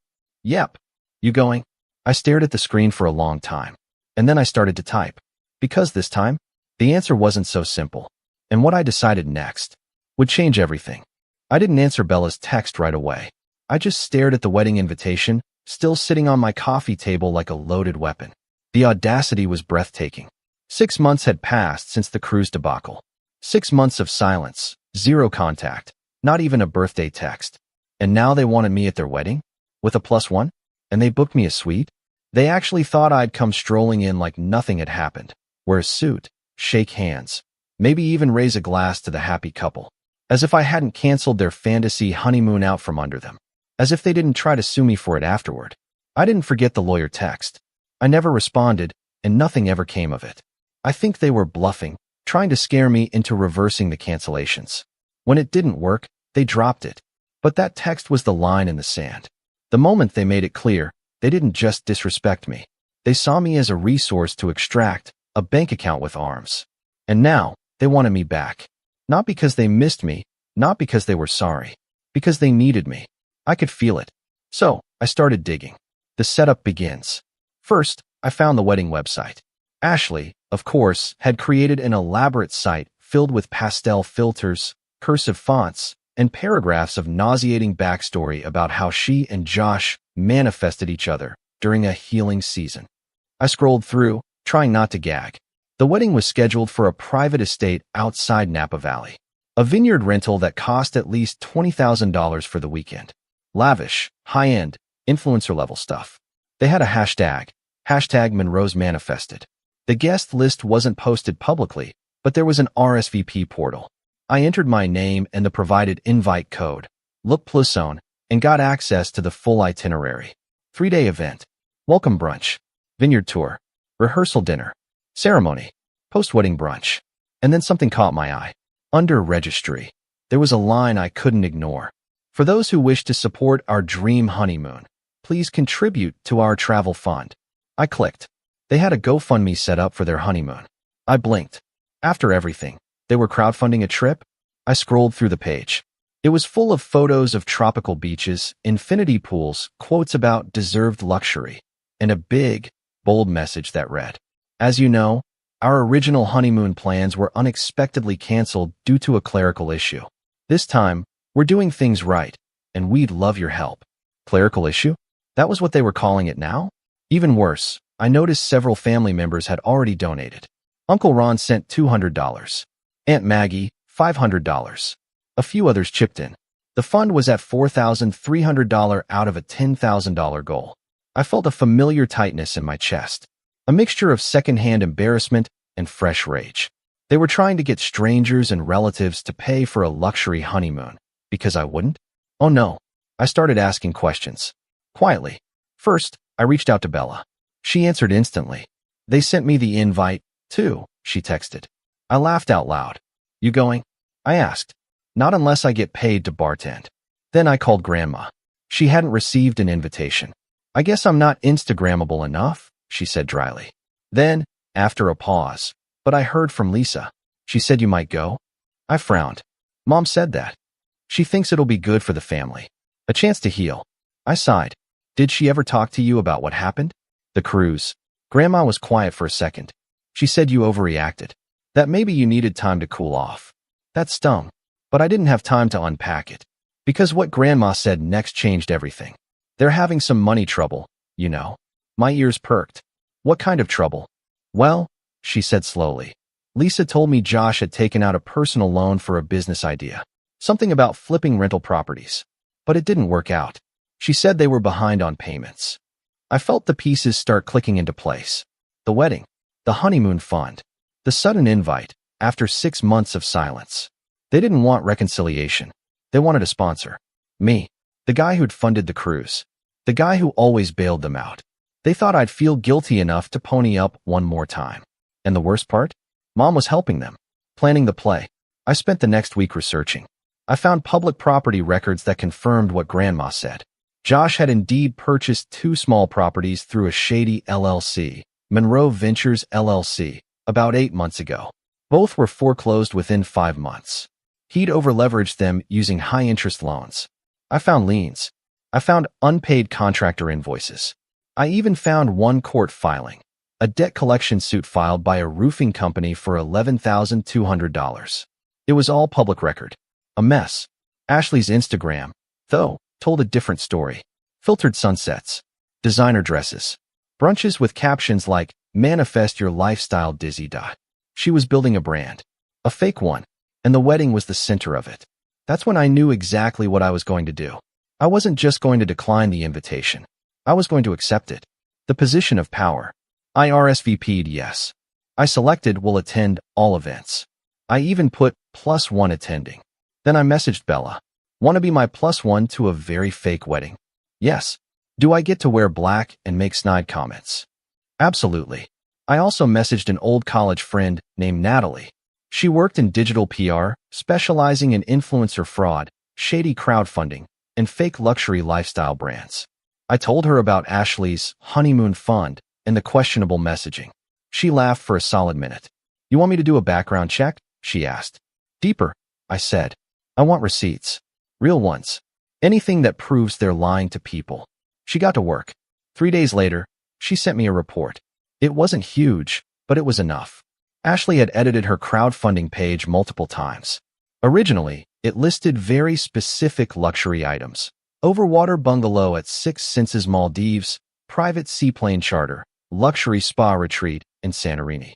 Yep. You going? I stared at the screen for a long time. And then I started to type. Because this time, the answer wasn't so simple. And what I decided next would change everything. I didn't answer Bella's text right away. I just stared at the wedding invitation, still sitting on my coffee table like a loaded weapon. The audacity was breathtaking. 6 months had passed since the cruise debacle. 6 months of silence, zero contact, not even a birthday text. And now they wanted me at their wedding? With a +1? And they booked me a suite? They actually thought I'd come strolling in like nothing had happened. Wear a suit, shake hands, maybe even raise a glass to the happy couple. As if I hadn't canceled their fantasy honeymoon out from under them. As if they didn't try to sue me for it afterward. I didn't forget the lawyer text. I never responded, and nothing ever came of it. I think they were bluffing, trying to scare me into reversing the cancellations. When it didn't work, they dropped it. But that text was the line in the sand. The moment they made it clear, they didn't just disrespect me. They saw me as a resource to extract a bank account with arms. And now, they wanted me back. Not because they missed me, not because they were sorry. Because they needed me. I could feel it. So, I started digging. The setup begins. First, I found the wedding website. Ashley, of course, had created an elaborate site filled with pastel filters, cursive fonts, and paragraphs of nauseating backstory about how she and Josh manifested each other during a healing season. I scrolled through, trying not to gag. The wedding was scheduled for a private estate outside Napa Valley. A vineyard rental that cost at least $20,000 for the weekend. Lavish, high-end, influencer-level stuff. They had a hashtag Monroe's Manifested. The guest list wasn't posted publicly, but there was an RSVP portal. I entered my name and the provided invite code, looked Plusone, and got access to the full itinerary. 3-day event. Welcome brunch. Vineyard tour. Rehearsal dinner. Ceremony. Post-wedding brunch. And then something caught my eye. Under registry, there was a line I couldn't ignore. For those who wish to support our dream honeymoon, please contribute to our travel fund. I clicked. They had a GoFundMe set up for their honeymoon. I blinked. After everything, they were crowdfunding a trip? I scrolled through the page. It was full of photos of tropical beaches, infinity pools, quotes about deserved luxury, and a big, bold message that read, "As you know, our original honeymoon plans were unexpectedly canceled due to a clerical issue. This time, we're doing things right, and we'd love your help." Clerical issue? That was what they were calling it now? Even worse, I noticed several family members had already donated. Uncle Ron sent $200. Aunt Maggie, $500. A few others chipped in. The fund was at $4,300 out of a $10,000 goal. I felt a familiar tightness in my chest. A mixture of secondhand embarrassment and fresh rage. They were trying to get strangers and relatives to pay for a luxury honeymoon. Because I wouldn't? Oh no. I started asking questions. Quietly. First, I reached out to Bella. She answered instantly. They sent me the invite, too, she texted. I laughed out loud. You going? I asked. Not unless I get paid to bartend. Then I called Grandma. She hadn't received an invitation. I guess I'm not Instagrammable enough, she said dryly. Then, after a pause, but I heard from Lisa. She said you might go? I frowned. Mom said that. She thinks it'll be good for the family. A chance to heal. I sighed. Did she ever talk to you about what happened? The cruise. Grandma was quiet for a second. She said you overreacted. That maybe you needed time to cool off. That stung. But I didn't have time to unpack it. Because what Grandma said next changed everything. They're having some money trouble, you know. My ears perked. What kind of trouble? Well, she said slowly. Lisa told me Josh had taken out a personal loan for a business idea. Something about flipping rental properties. But it didn't work out. She said they were behind on payments. I felt the pieces start clicking into place. The wedding. The honeymoon fund. The sudden invite, after 6 months of silence. They didn't want reconciliation. They wanted a sponsor. Me. The guy who'd funded the cruise. The guy who always bailed them out. They thought I'd feel guilty enough to pony up one more time. And the worst part? Mom was helping them. Planning the play. I spent the next week researching. I found public property records that confirmed what Grandma said. Josh had indeed purchased 2 small properties through a shady LLC, Monroe Ventures LLC, about 8 months ago. Both were foreclosed within 5 months. He'd overleveraged them using high-interest loans. I found liens. I found unpaid contractor invoices. I even found one court filing, a debt collection suit filed by a roofing company for $11,200. It was all public record. A mess. Ashley's Instagram, though, told a different story. Filtered sunsets. Designer dresses. Brunches with captions like, manifest your lifestyle dizzy. She was building a brand. A fake one. And the wedding was the center of it. That's when I knew exactly what I was going to do. I wasn't just going to decline the invitation. I was going to accept it. The position of power. I RSVP'd yes. I selected will attend all events. I even put +1 attending. Then I messaged Bella. Want to be my +1 to a very fake wedding? Yes. Do I get to wear black and make snide comments? Absolutely. I also messaged an old college friend named Natalie. She worked in digital PR, specializing in influencer fraud, shady crowdfunding, and fake luxury lifestyle brands. I told her about Ashley's honeymoon fund and the questionable messaging. She laughed for a solid minute. You want me to do a background check? She asked. Deeper, I said. I want receipts. Real ones. Anything that proves they're lying to people. She got to work. 3 days later, she sent me a report. It wasn't huge, but it was enough. Ashley had edited her crowdfunding page multiple times. Originally, it listed very specific luxury items. Overwater bungalow at 6 Senses Maldives, private seaplane charter, luxury spa retreat in Santorini.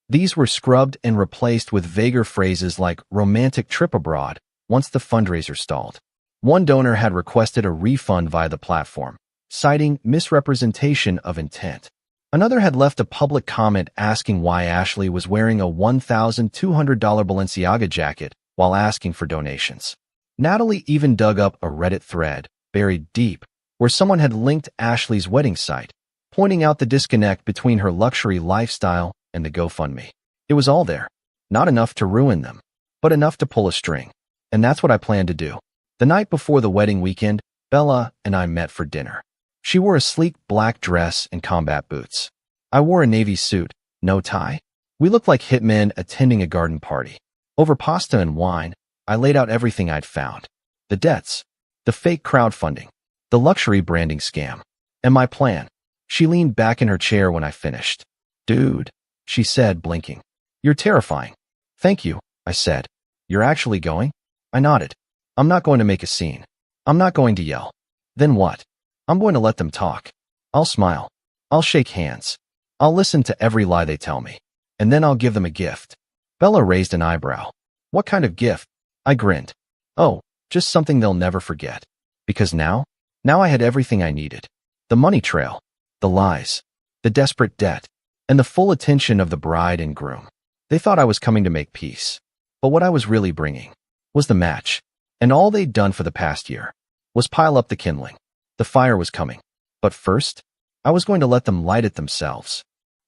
These were scrubbed and replaced with vaguer phrases like romantic trip abroad once the fundraiser stalled. One donor had requested a refund via the platform, citing misrepresentation of intent. Another had left a public comment asking why Ashley was wearing a $1,200 Balenciaga jacket while asking for donations. Natalie even dug up a Reddit thread, buried deep, where someone had linked Ashley's wedding site, pointing out the disconnect between her luxury lifestyle and the GoFundMe. It was all there. Not enough to ruin them, but enough to pull a string. And that's what I planned to do. The night before the wedding weekend, Bella and I met for dinner. She wore a sleek black dress and combat boots. I wore a navy suit, no tie. We looked like hitmen attending a garden party. Over pasta and wine, I laid out everything I'd found. The debts, the fake crowdfunding, the luxury branding scam, and my plan. She leaned back in her chair when I finished. Dude, she said, blinking. You're terrifying. Thank you, I said. You're actually going? I nodded. I'm not going to make a scene. I'm not going to yell. Then what? I'm going to let them talk. I'll smile. I'll shake hands. I'll listen to every lie they tell me. And then I'll give them a gift. Bella raised an eyebrow. What kind of gift? I grinned. Oh, just something they'll never forget. Because now I had everything I needed. The money trail. The lies. The desperate debt. and the full attention of the bride and groom. They thought I was coming to make peace. But what I was really bringing was the match. And all they'd done for the past year was pile up the kindling. The fire was coming. But first, I was going to let them light it themselves.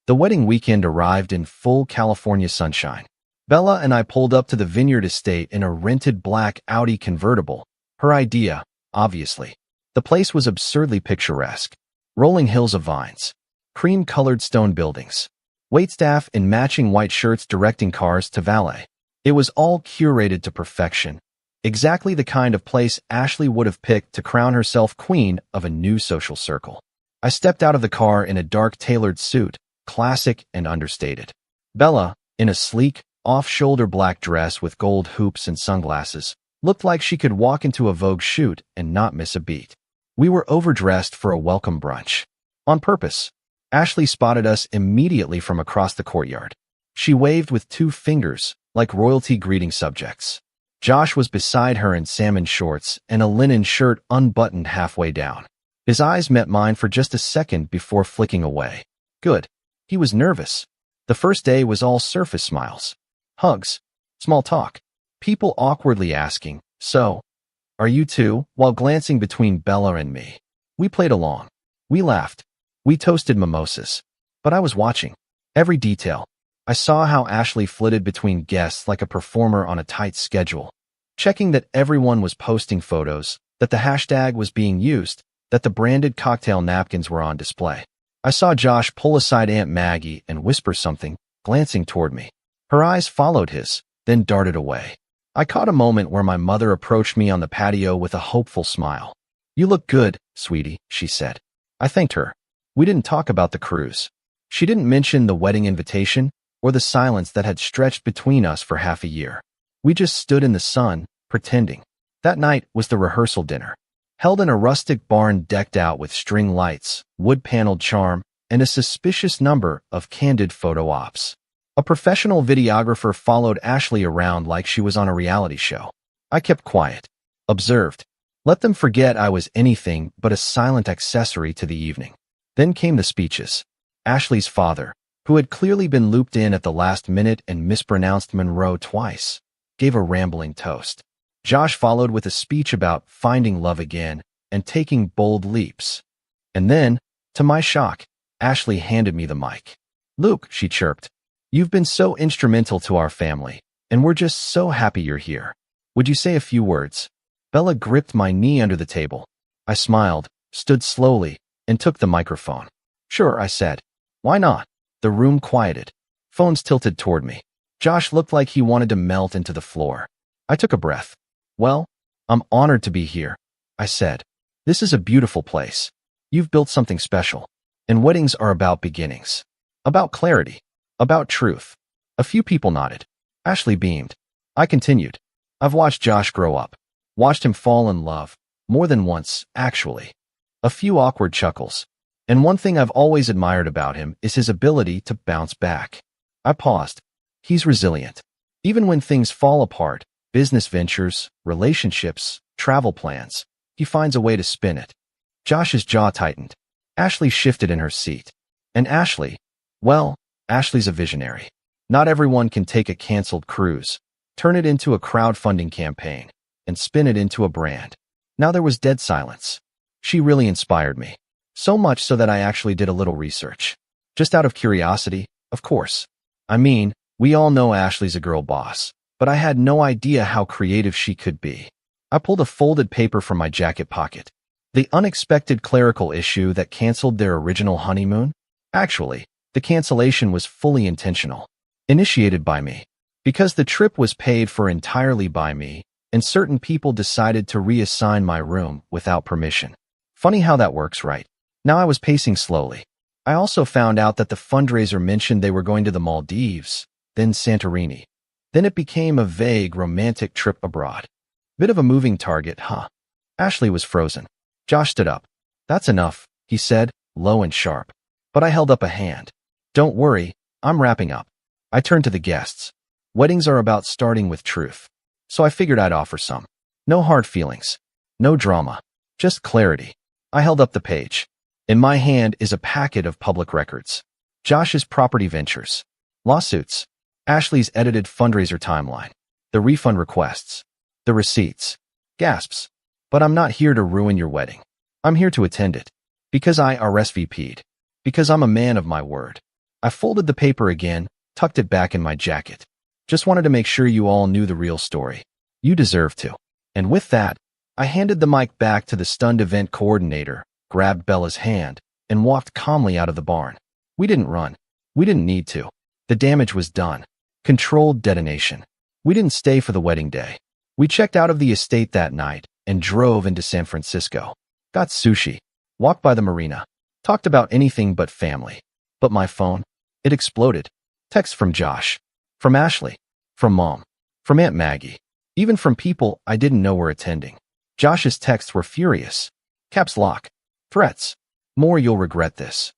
The wedding weekend arrived in full California sunshine. Bella and I pulled up to the Vineyard Estate in a rented black Audi convertible. Her idea, obviously. The place was absurdly picturesque. Rolling hills of vines. Cream-colored stone buildings. Waitstaff in matching white shirts directing cars to valet. It was all curated to perfection. Exactly the kind of place Ashley would have picked to crown herself queen of a new social circle. I stepped out of the car in a dark tailored suit, classic and understated. Bella, in a sleek, off-shoulder black dress with gold hoops and sunglasses, looked like she could walk into a Vogue shoot and not miss a beat. We were overdressed for a welcome brunch. On purpose. Ashley spotted us immediately from across the courtyard. She waved with 2 fingers, like royalty greeting subjects. Josh was beside her in salmon shorts and a linen shirt unbuttoned halfway down. His eyes met mine for just a second before flicking away. Good. He was nervous. The first day was all surface smiles. Hugs. Small talk. People awkwardly asking, "So, are you two?" while glancing between Bella and me. We played along. We laughed. We toasted mimosas. But I was watching. Every detail. I saw how Ashley flitted between guests like a performer on a tight schedule, checking that everyone was posting photos, that the hashtag was being used, that the branded cocktail napkins were on display. I saw Josh pull aside Aunt Maggie and whisper something, glancing toward me. Her eyes followed his, then darted away. I caught a moment where my mother approached me on the patio with a hopeful smile. "You look good, sweetie," she said. I thanked her. We didn't talk about the cruise. She didn't mention the wedding invitation or the silence that had stretched between us for half a year. We just stood in the sun, pretending. That night was the rehearsal dinner, held in a rustic barn decked out with string lights, wood-paneled charm, and a suspicious number of candid photo ops. A professional videographer followed Ashley around like she was on a reality show. I kept quiet, observed, let them forget I was anything but a silent accessory to the evening. Then came the speeches. Ashley's father, who had clearly been looped in at the last minute and mispronounced Monroe twice, gave a rambling toast. Josh followed with a speech about finding love again and taking bold leaps. And then, to my shock, Ashley handed me the mic. "Luke," she chirped, "you've been so instrumental to our family, and we're just so happy you're here. Would you say a few words?" Bella gripped my knee under the table. I smiled, stood slowly, and took the microphone. "Sure," I said. "Why not?" The room quieted. Phones tilted toward me. Josh looked like he wanted to melt into the floor. I took a breath. "Well, I'm honored to be here," I said. "This is a beautiful place. You've built something special. And weddings are about beginnings. About clarity. About truth." A few people nodded. Ashley beamed. I continued. "I've watched Josh grow up. Watched him fall in love. More than once, actually." A few awkward chuckles. "And one thing I've always admired about him is his ability to bounce back." I paused. "He's resilient. Even when things fall apart, business ventures, relationships, travel plans, he finds a way to spin it." Josh's jaw tightened. Ashley shifted in her seat. And Ashley, well, Ashley's a visionary. Not everyone can take a canceled cruise, turn it into a crowdfunding campaign, and spin it into a brand. Now there was dead silence. She really inspired me. So much so that I actually did a little research. Just out of curiosity, of course. I mean, we all know Ashley's a girl boss, but I had no idea how creative she could be. I pulled a folded paper from my jacket pocket. The unexpected clerical issue that canceled their original honeymoon? Actually, the cancellation was fully intentional. Initiated by me. Because the trip was paid for entirely by me, and certain people decided to reassign my room without permission. Funny how that works, right? Now I was pacing slowly. I also found out that the fundraiser mentioned they were going to the Maldives, then Santorini. Then it became a vague, romantic trip abroad. Bit of a moving target, huh? Ashley was frozen. Josh stood up. "That's enough," he said, low and sharp. But I held up a hand. "Don't worry, I'm wrapping up." I turned to the guests. Weddings are about starting with truth. So I figured I'd offer some. No hard feelings. No drama. Just clarity. I held up the page. In my hand is a packet of public records. Josh's property ventures. Lawsuits. Ashley's edited fundraiser timeline. The refund requests. The receipts. Gasps. But I'm not here to ruin your wedding. I'm here to attend it. Because I RSVP'd. Because I'm a man of my word. I folded the paper again, tucked it back in my jacket. Just wanted to make sure you all knew the real story. You deserve to. And with that, I handed the mic back to the stunned event coordinator, grabbed Bella's hand, and walked calmly out of the barn. We didn't run. We didn't need to. The damage was done. Controlled detonation. We didn't stay for the wedding day. We checked out of the estate that night and drove into San Francisco. Got sushi. Walked by the marina. Talked about anything but family. But my phone, it exploded. Texts from Josh. From Ashley. From Mom. From Aunt Maggie. Even from people I didn't know were attending. Josh's texts were furious. Caps lock. Threats. More you'll regret this.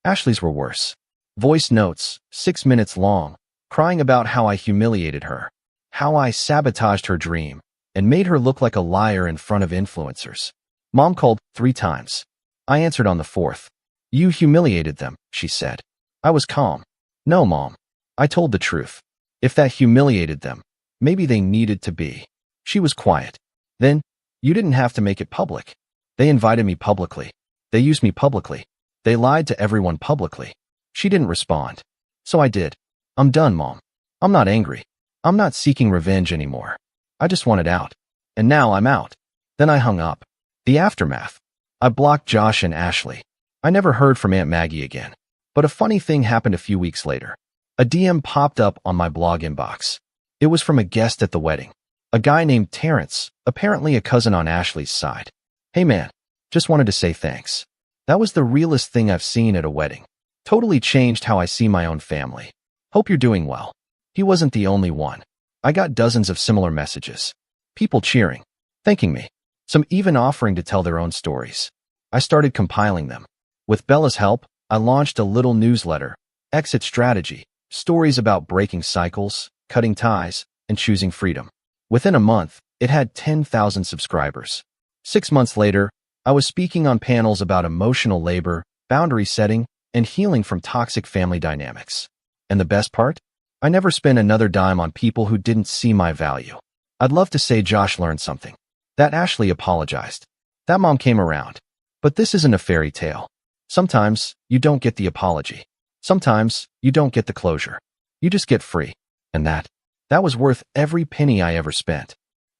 Ashley's were worse. Voice notes, 6 minutes long, crying about how I humiliated her, how I sabotaged her dream, and made her look like a liar in front of influencers. Mom called 3 times. I answered on the 4th. You humiliated them, she said. I was calm. No, Mom. I told the truth. If that humiliated them, maybe they needed to be. She was quiet. Then, you didn't have to make it public. They invited me publicly. They used me publicly. They lied to everyone publicly. She didn't respond. So I did. I'm done, Mom. I'm not angry. I'm not seeking revenge anymore. I just wanted out. And now I'm out. Then I hung up. The aftermath. I blocked Josh and Ashley. I never heard from Aunt Maggie again. But a funny thing happened a few weeks later. A DM popped up on my blog inbox. It was from a guest at the wedding. A guy named Terrence, apparently a cousin on Ashley's side. Hey man, just wanted to say thanks. That was the realest thing I've seen at a wedding. Totally changed how I see my own family. Hope you're doing well. He wasn't the only one. I got dozens of similar messages. People cheering, thanking me. Some even offering to tell their own stories. I started compiling them. With Bella's help, I launched a little newsletter, Exit Strategy, stories about breaking cycles, cutting ties, and choosing freedom. Within a month, it had 10,000 subscribers. 6 months later, I was speaking on panels about emotional labor, boundary setting, and healing from toxic family dynamics. And the best part? I never spent another dime on people who didn't see my value. I'd love to say Josh learned something. That Ashley apologized. That Mom came around. But this isn't a fairy tale. Sometimes, you don't get the apology. Sometimes, you don't get the closure. You just get free. And that was worth every penny I ever spent.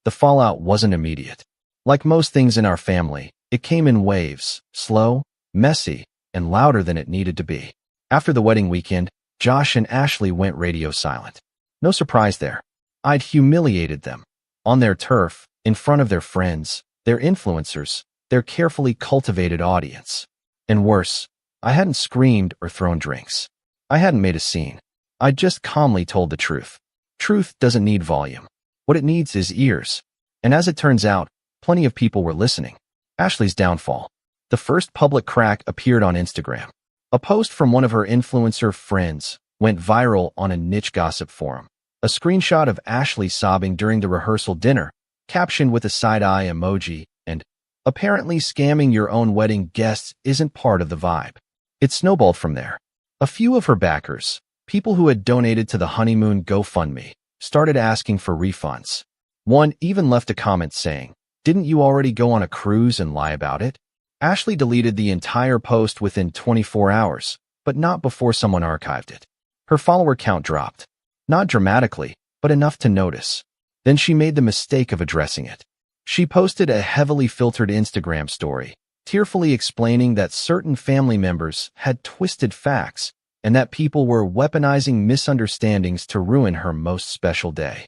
The fallout wasn't immediate. Like most things in our family, it came in waves, slow, messy, and louder than it needed to be. After the wedding weekend, Josh and Ashley went radio silent. No surprise there. I'd humiliated them. On their turf, in front of their friends, their influencers, their carefully cultivated audience. And worse, I hadn't screamed or thrown drinks. I hadn't made a scene. I just calmly told the truth. Truth doesn't need volume. What it needs is ears. And as it turns out, plenty of people were listening. Ashley's downfall. The first public crack appeared on Instagram. A post from one of her influencer friends went viral on a niche gossip forum. A screenshot of Ashley sobbing during the rehearsal dinner, captioned with a side-eye emoji, and apparently scamming your own wedding guests isn't part of the vibe. It snowballed from there. A few of her backers, people who had donated to the honeymoon GoFundMe, started asking for refunds. One even left a comment saying, "Didn't you already go on a cruise and lie about it?" Ashley deleted the entire post within 24 hours, but not before someone archived it. Her follower count dropped. Not dramatically, but enough to notice. Then she made the mistake of addressing it. She posted a heavily filtered Instagram story, tearfully explaining that certain family members had twisted facts and that people were weaponizing misunderstandings to ruin her most special day.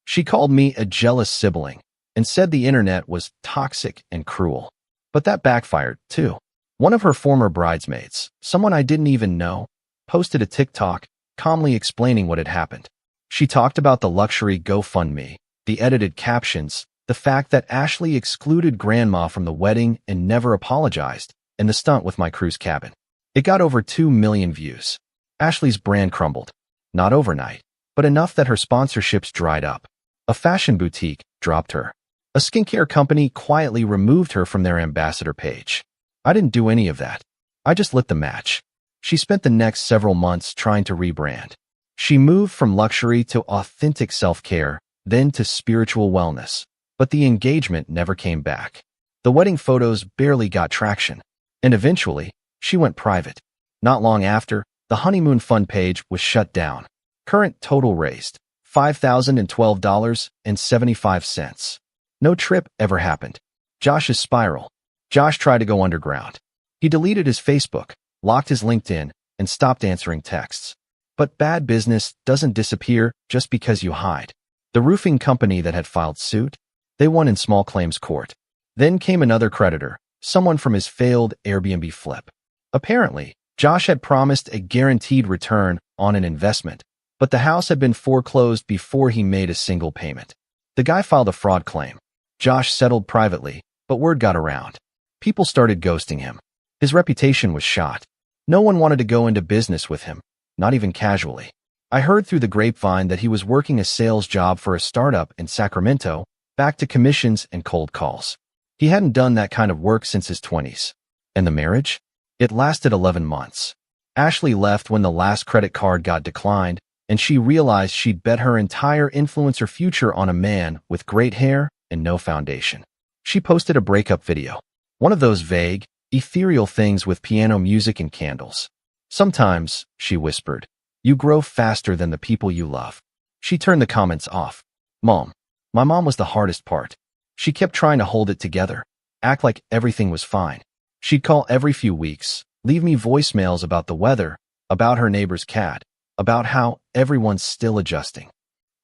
She called me a jealous sibling and said the internet was toxic and cruel. But that backfired, too. One of her former bridesmaids, someone I didn't even know, posted a TikTok calmly explaining what had happened. She talked about the luxury GoFundMe, the edited captions, the fact that Ashley excluded Grandma from the wedding and never apologized, and the stunt with my cruise cabin. It got over 2 million views. Ashley's brand crumbled. Not overnight, but enough that her sponsorships dried up. A fashion boutique dropped her. A skincare company quietly removed her from their ambassador page. I didn't do any of that. I just lit the match. She spent the next several months trying to rebrand. She moved from luxury to authentic self-care, then to spiritual wellness. But the engagement never came back. The wedding photos barely got traction. And eventually, she went private. Not long after, the honeymoon fund page was shut down. Current total raised $5,012.75. No trip ever happened. Josh's spiral. Josh tried to go underground. He deleted his Facebook, locked his LinkedIn, and stopped answering texts. But bad business doesn't disappear just because you hide. The roofing company that had filed suit, they won in small claims court. Then came another creditor, someone from his failed Airbnb flip. Apparently, Josh had promised a guaranteed return on an investment, but the house had been foreclosed before he made a single payment. The guy filed a fraud claim. Josh settled privately, but word got around. People started ghosting him. His reputation was shot. No one wanted to go into business with him, not even casually. I heard through the grapevine that he was working a sales job for a startup in Sacramento, back to commissions and cold calls. He hadn't done that kind of work since his 20s. And the marriage? It lasted 11 months. Ashley left when the last credit card got declined, and she realized she'd bet her entire influencer future on a man with great hair and no foundation. She posted a breakup video. One of those vague, ethereal things with piano music and candles. Sometimes, she whispered, you grow faster than the people you love. She turned the comments off. My mom was the hardest part. She kept trying to hold it together, act like everything was fine. She'd call every few weeks, leave me voicemails about the weather, about her neighbor's cat, about how everyone's still adjusting.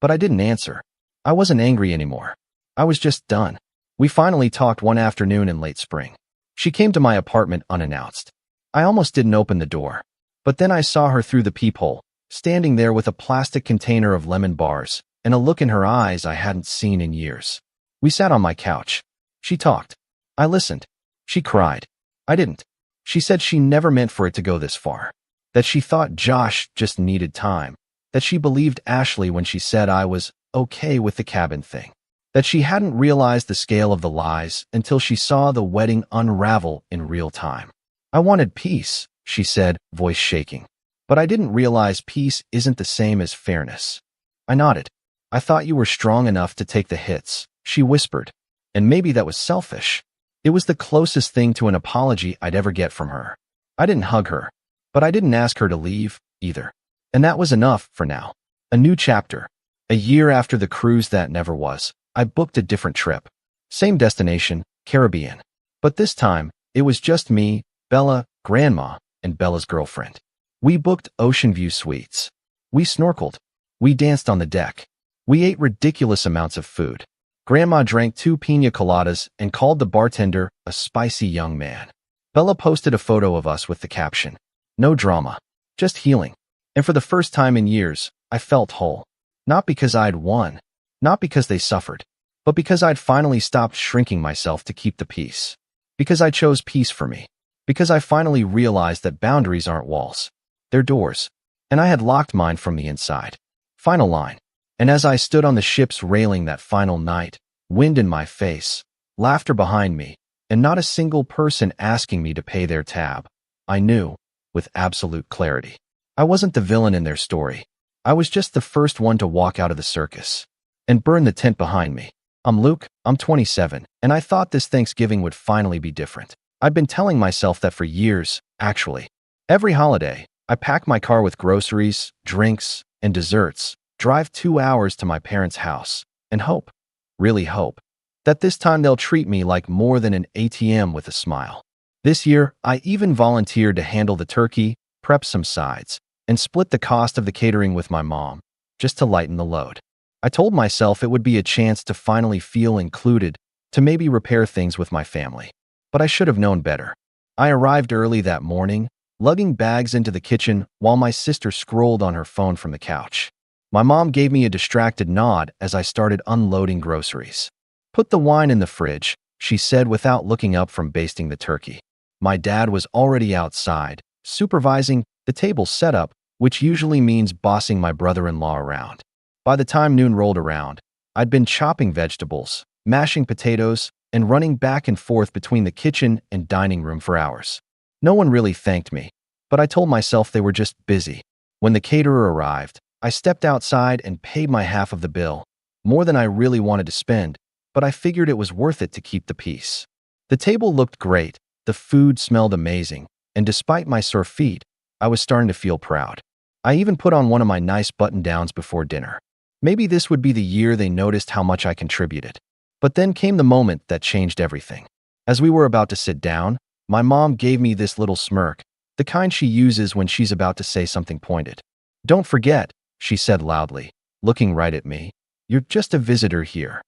But I didn't answer. I wasn't angry anymore. I was just done. We finally talked one afternoon in late spring. She came to my apartment unannounced. I almost didn't open the door. But then I saw her through the peephole, standing there with a plastic container of lemon bars and a look in her eyes I hadn't seen in years. We sat on my couch. She talked. I listened. She cried. I didn't. She said she never meant for it to go this far. That she thought Josh just needed time. That she believed Ashley when she said I was okay with the cabin thing. That she hadn't realized the scale of the lies until she saw the wedding unravel in real time. I wanted peace, she said, voice shaking. But I didn't realize peace isn't the same as fairness. I nodded. I thought you were strong enough to take the hits, she whispered. And maybe that was selfish. It was the closest thing to an apology I'd ever get from her. I didn't hug her, but I didn't ask her to leave, either. And that was enough for now. A new chapter. A year after the cruise that never was, I booked a different trip. Same destination, Caribbean. But this time, it was just me, Bella, Grandma, and Bella's girlfriend. We booked ocean view suites. We snorkeled. We danced on the deck. We ate ridiculous amounts of food. Grandma drank 2 piña coladas and called the bartender a spicy young man. Bella posted a photo of us with the caption, "No drama, just healing." And for the first time in years, I felt whole. Not because I'd won, not because they suffered, but because I'd finally stopped shrinking myself to keep the peace. Because I chose peace for me. Because I finally realized that boundaries aren't walls. They're doors. And I had locked mine from the inside. Final line. And as I stood on the ship's railing that final night, wind in my face, laughter behind me, and not a single person asking me to pay their tab, I knew, with absolute clarity, I wasn't the villain in their story. I was just the first one to walk out of the circus and burn the tent behind me. I'm Luke, I'm 27, and I thought this Thanksgiving would finally be different. I'd been telling myself that for years, actually. Every holiday, I pack my car with groceries, drinks, and desserts, drive 2 hours to my parents' house, and hope, really hope, that this time they'll treat me like more than an ATM with a smile. This year, I even volunteered to handle the turkey, prep some sides, and split the cost of the catering with my mom, just to lighten the load. I told myself it would be a chance to finally feel included, to maybe repair things with my family. But I should have known better. I arrived early that morning, lugging bags into the kitchen while my sister scrolled on her phone from the couch. My mom gave me a distracted nod as I started unloading groceries. "Put the wine in the fridge," she said without looking up from basting the turkey. My dad was already outside, supervising the table setup, which usually means bossing my brother-in-law around. By the time noon rolled around, I'd been chopping vegetables, mashing potatoes, and running back and forth between the kitchen and dining room for hours. No one really thanked me. but I told myself they were just busy. When the caterer arrived, I stepped outside and paid my half of the bill, more than I really wanted to spend, but I figured it was worth it to keep the peace. The table looked great, the food smelled amazing, and despite my sore feet, I was starting to feel proud. I even put on one of my nice button-downs before dinner. Maybe this would be the year they noticed how much I contributed. But then came the moment that changed everything. As we were about to sit down, my mom gave me this little smirk, the kind she uses when she's about to say something pointed. "Don't forget," she said loudly, looking right at me, "you're just a visitor here."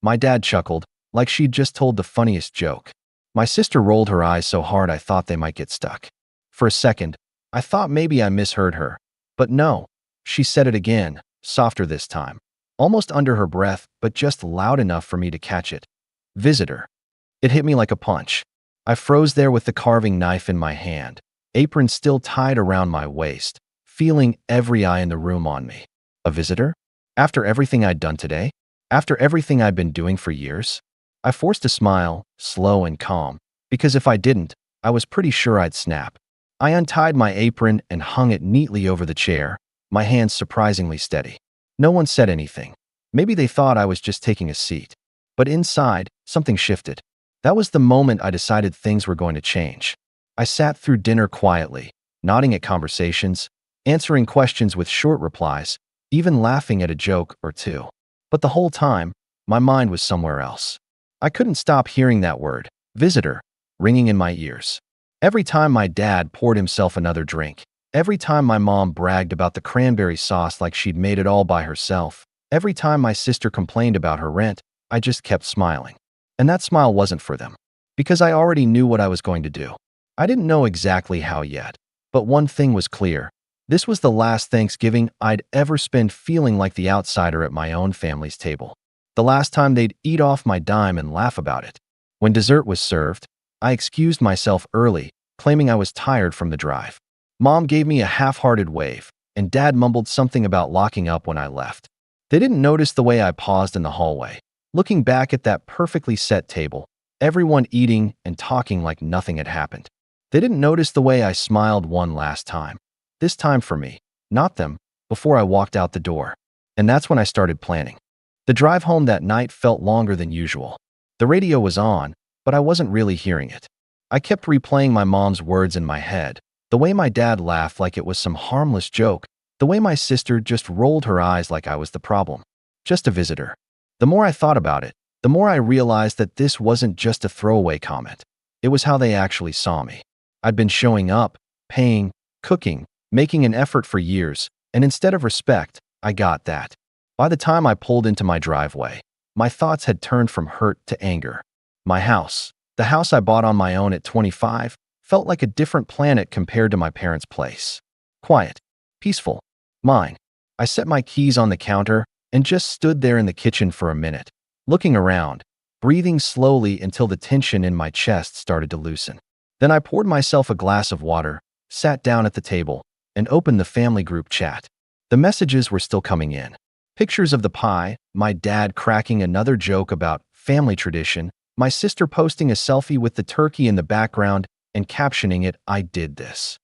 My dad chuckled, like she'd just told the funniest joke. My sister rolled her eyes so hard I thought they might get stuck. For a second, I thought maybe I misheard her. But no, she said it again, softer this time, almost under her breath, but just loud enough for me to catch it. "Visitor." It hit me like a punch. I froze there with the carving knife in my hand, apron still tied around my waist, feeling every eye in the room on me. A visitor? After everything I'd done today? After everything I'd been doing for years? I forced a smile, slow and calm, because if I didn't, I was pretty sure I'd snap. I untied my apron and hung it neatly over the chair, my hands surprisingly steady. No one said anything. Maybe they thought I was just taking a seat. But inside, something shifted. That was the moment I decided things were going to change. I sat through dinner quietly, nodding at conversations, answering questions with short replies, even laughing at a joke or two. But the whole time, my mind was somewhere else. I couldn't stop hearing that word, visitor, ringing in my ears. Every time my dad poured himself another drink, every time my mom bragged about the cranberry sauce like she'd made it all by herself, every time my sister complained about her rent, I just kept smiling. And that smile wasn't for them, because I already knew what I was going to do. I didn't know exactly how yet, but one thing was clear. This was the last Thanksgiving I'd ever spend feeling like the outsider at my own family's table. The last time they'd eat off my dime and laugh about it. When dessert was served, I excused myself early, claiming I was tired from the drive. Mom gave me a half-hearted wave, and Dad mumbled something about locking up when I left. They didn't notice the way I paused in the hallway, looking back at that perfectly set table, everyone eating and talking like nothing had happened. They didn't notice the way I smiled one last time. This time for me, not them, before I walked out the door. And that's when I started planning. The drive home that night felt longer than usual. The radio was on, but I wasn't really hearing it. I kept replaying my mom's words in my head, the way my dad laughed like it was some harmless joke, the way my sister just rolled her eyes like I was the problem. Just a visitor. The more I thought about it, the more I realized that this wasn't just a throwaway comment. It was how they actually saw me. I'd been showing up, paying, cooking, making an effort for years, and instead of respect, I got that. By the time I pulled into my driveway, my thoughts had turned from hurt to anger. My house, the house I bought on my own at 25, felt like a different planet compared to my parents' place. Quiet, peaceful, mine. I set my keys on the counter and just stood there in the kitchen for a minute, looking around, breathing slowly until the tension in my chest started to loosen. Then I poured myself a glass of water, sat down at the table, and opened the family group chat. The messages were still coming in. Pictures of the pie, my dad cracking another joke about family tradition, my sister posting a selfie with the turkey in the background and captioning it, "I did this."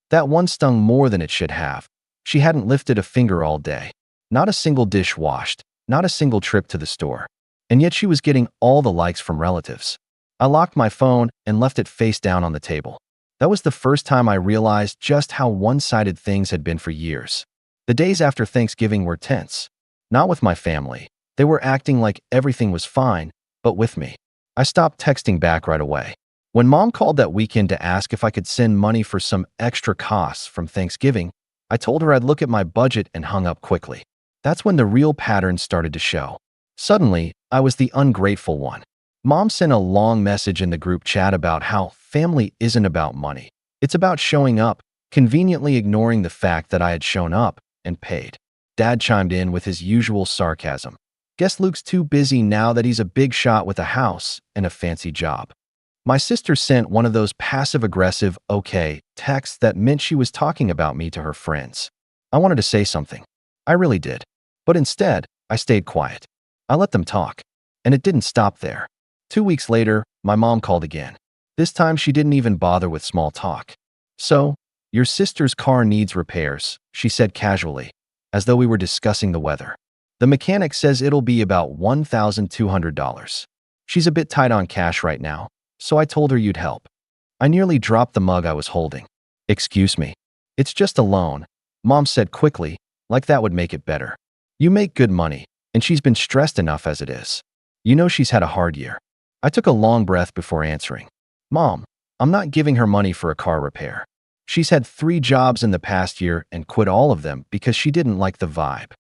That one stung more than it should have. She hadn't lifted a finger all day. Not a single dish washed, not a single trip to the store. And yet she was getting all the likes from relatives. I locked my phone and left it face down on the table. That was the first time I realized just how one-sided things had been for years. The days after Thanksgiving were tense. Not with my family. They were acting like everything was fine, but with me. I stopped texting back right away. When Mom called that weekend to ask if I could send money for some extra costs from Thanksgiving, I told her I'd look at my budget and hung up quickly. That's when the real pattern started to show. Suddenly, I was the ungrateful one. Mom sent a long message in the group chat about how family isn't about money. It's about showing up, conveniently ignoring the fact that I had shown up and paid. Dad chimed in with his usual sarcasm. Guess Luke's too busy now that he's a big shot with a house and a fancy job. My sister sent one of those passive-aggressive okay texts that meant she was talking about me to her friends. I wanted to say something. I really did. But instead, I stayed quiet. I let them talk. And it didn't stop there. 2 weeks later, my mom called again. This time she didn't even bother with small talk. "So, Your sister's car needs repairs, she said casually, as though we were discussing the weather. The mechanic says it'll be about $1,200. She's a bit tight on cash right now, so I told her you'd help. I nearly dropped the mug I was holding. Excuse me. It's just a loan, Mom said quickly, like that would make it better. You make good money, and she's been stressed enough as it is. You know she's had a hard year. I took a long breath before answering. Mom, I'm not giving her money for a car repair. She's had 3 jobs in the past year and quit all of them because she didn't like the vibe.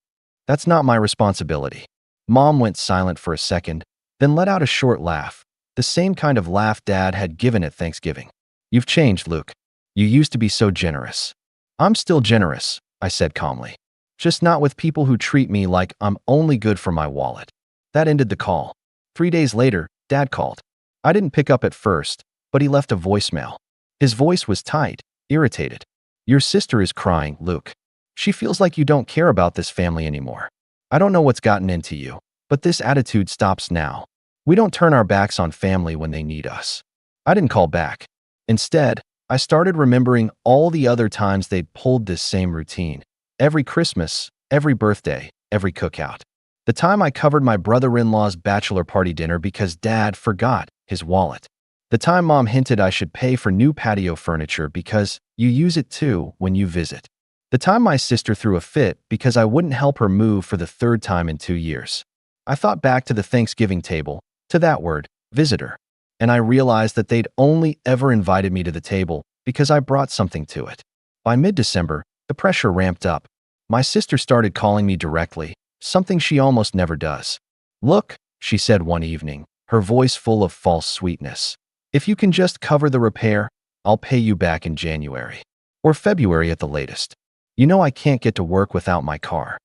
That's not my responsibility. Mom went silent for a second, then let out a short laugh, the same kind of laugh Dad had given at Thanksgiving. You've changed, Luke. You used to be so generous. I'm still generous, I said calmly. Just not with people who treat me like I'm only good for my wallet. That ended the call. 3 days later, Dad called. I didn't pick up at first, but he left a voicemail. His voice was tight, irritated. Your sister is crying, Luke. She feels like you don't care about this family anymore. I don't know what's gotten into you, but this attitude stops now. We don't turn our backs on family when they need us. I didn't call back. Instead, I started remembering all the other times they'd pulled this same routine. Every Christmas, every birthday, every cookout. The time I covered my brother-in-law's bachelor party dinner because Dad forgot his wallet. The time Mom hinted I should pay for new patio furniture because you use it too when you visit. The time my sister threw a fit because I wouldn't help her move for the 3rd time in 2 years. I thought back to the Thanksgiving table, to that word, visitor, and I realized that they'd only ever invited me to the table because I brought something to it. By mid-December, the pressure ramped up. My sister started calling me directly, something she almost never does. Look, she said one evening, her voice full of false sweetness. If you can just cover the repair, I'll pay you back in January. Or February at the latest. You know I can't get to work without my car.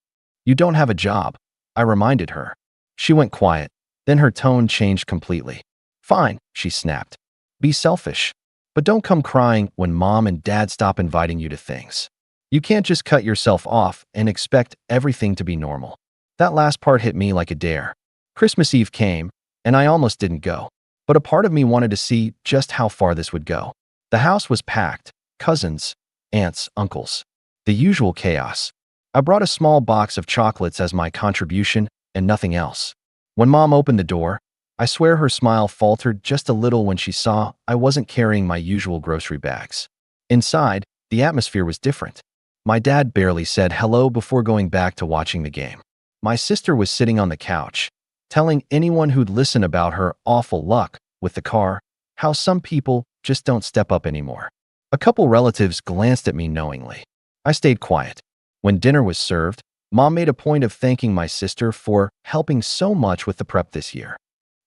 You don't have a job, I reminded her. She went quiet, then her tone changed completely. Fine, she snapped. Be selfish. But don't come crying when Mom and Dad stop inviting you to things. You can't just cut yourself off and expect everything to be normal. That last part hit me like a dare. Christmas Eve came, and I almost didn't go. But a part of me wanted to see just how far this would go. The house was packed. Cousins, aunts, uncles. The usual chaos. I brought a small box of chocolates as my contribution and nothing else. When Mom opened the door, I swear her smile faltered just a little when she saw I wasn't carrying my usual grocery bags. Inside, the atmosphere was different. My dad barely said hello before going back to watching the game. My sister was sitting on the couch, telling anyone who'd listen about her awful luck with the car, how some people just don't step up anymore. A couple relatives glanced at me knowingly. I stayed quiet. When dinner was served, Mom made a point of thanking my sister for helping so much with the prep this year.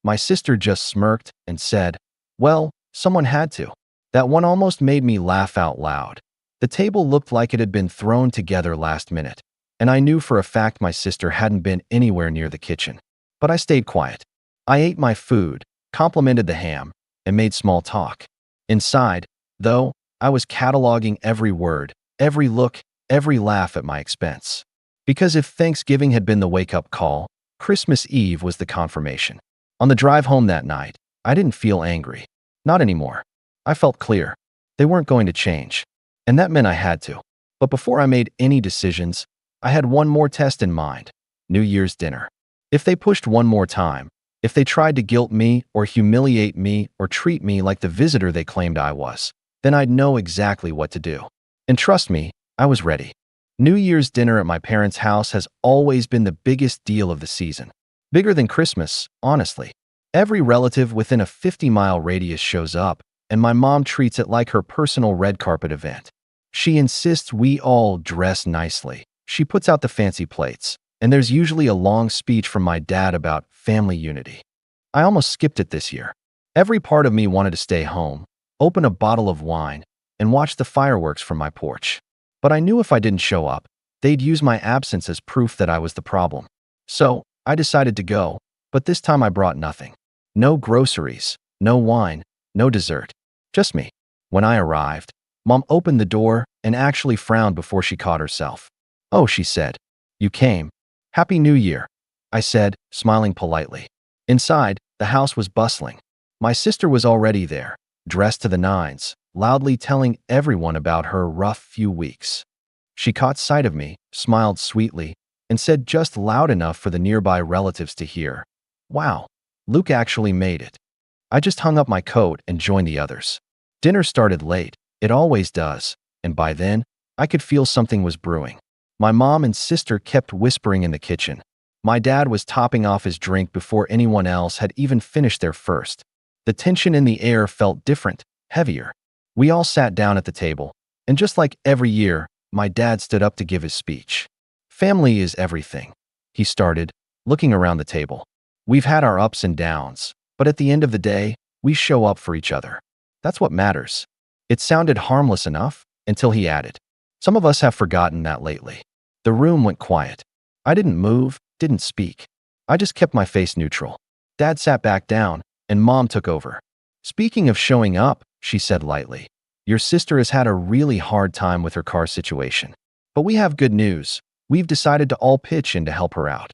My sister just smirked and said, well, someone had to. That one almost made me laugh out loud. The table looked like it had been thrown together last minute, and I knew for a fact my sister hadn't been anywhere near the kitchen. But I stayed quiet. I ate my food, complimented the ham, and made small talk. Inside, though, I was cataloging every word, every look, every laugh at my expense. Because if Thanksgiving had been the wake-up call, Christmas Eve was the confirmation. On the drive home that night, I didn't feel angry. Not anymore. I felt clear. They weren't going to change. And that meant I had to. But before I made any decisions, I had one more test in mind. New Year's dinner. If they pushed one more time, if they tried to guilt me or humiliate me or treat me like the visitor they claimed I was, then I'd know exactly what to do. And trust me, I was ready. New Year's dinner at my parents' house has always been the biggest deal of the season. Bigger than Christmas, honestly. Every relative within a 50-mile radius shows up, and my mom treats it like her personal red carpet event. She insists we all dress nicely. She puts out the fancy plates, and there's usually a long speech from my dad about family unity. I almost skipped it this year. Every part of me wanted to stay home, open a bottle of wine, and watch the fireworks from my porch. But I knew if I didn't show up, they'd use my absence as proof that I was the problem. So, I decided to go, but this time I brought nothing. No groceries, no wine, no dessert. Just me. When I arrived, Mom opened the door and actually frowned before she caught herself. Oh, she said. You came. Happy New Year, I said, smiling politely. Inside, the house was bustling. My sister was already there, dressed to the nines, loudly telling everyone about her rough few weeks. She caught sight of me, smiled sweetly, and said just loud enough for the nearby relatives to hear, "Wow, Luke actually made it." I just hung up my coat and joined the others. Dinner started late, it always does, and by then, I could feel something was brewing. My mom and sister kept whispering in the kitchen. My dad was topping off his drink before anyone else had even finished their first. The tension in the air felt different, heavier. We all sat down at the table, and just like every year, my dad stood up to give his speech. "Family is everything," he started, looking around the table. "We've had our ups and downs, but at the end of the day, we show up for each other. That's what matters." It sounded harmless enough until he added, "Some of us have forgotten that lately." The room went quiet. I didn't move, didn't speak. I just kept my face neutral. Dad sat back down, and Mom took over. "Speaking of showing up," she said lightly, "your sister has had a really hard time with her car situation. But we have good news. We've decided to all pitch in to help her out."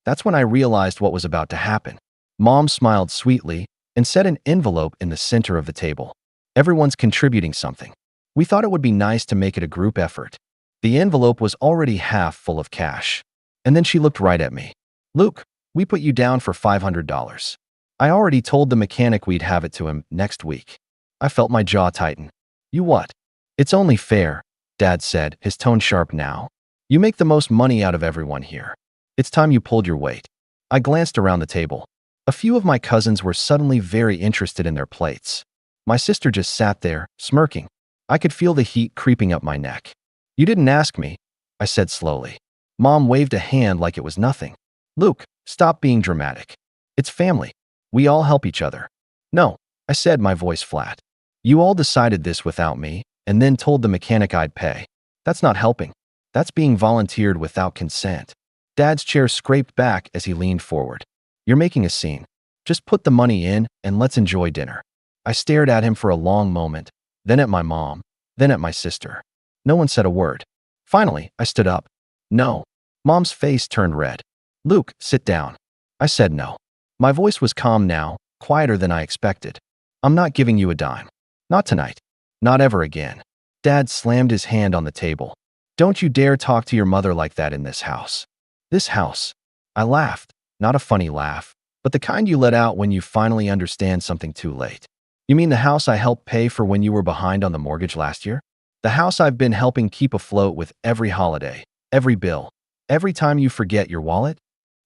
That's when I realized what was about to happen. Mom smiled sweetly and set an envelope in the center of the table. "Everyone's contributing something. We thought it would be nice to make it a group effort." The envelope was already half full of cash. And then she looked right at me. "Luke, we put you down for $500. I already told the mechanic we'd have it to him next week." I felt my jaw tighten. "You what?" "It's only fair," Dad said, his tone sharp now. "You make the most money out of everyone here. It's time you pulled your weight." I glanced around the table. A few of my cousins were suddenly very interested in their plates. My sister just sat there, smirking. I could feel the heat creeping up my neck. "You didn't ask me," I said slowly. Mom waved a hand like it was nothing. "Luke, stop being dramatic. It's family. We all help each other." "No," I said, my voice flat. "You all decided this without me, and then told the mechanic I'd pay. That's not helping. That's being volunteered without consent." Dad's chair scraped back as he leaned forward. "You're making a scene. Just put the money in and let's enjoy dinner." I stared at him for a long moment, then at my mom, then at my sister. No one said a word. Finally, I stood up. "No." Mom's face turned red. "Luke, sit down." I said no. My voice was calm now, quieter than I expected. "I'm not giving you a dime. Not tonight. Not ever again." Dad slammed his hand on the table. "Don't you dare talk to your mother like that in this house." "This house." I laughed, not a funny laugh, but the kind you let out when you finally understand something too late. "You mean the house I helped pay for when you were behind on the mortgage last year? The house I've been helping keep afloat with every holiday, every bill, every time you forget your wallet?"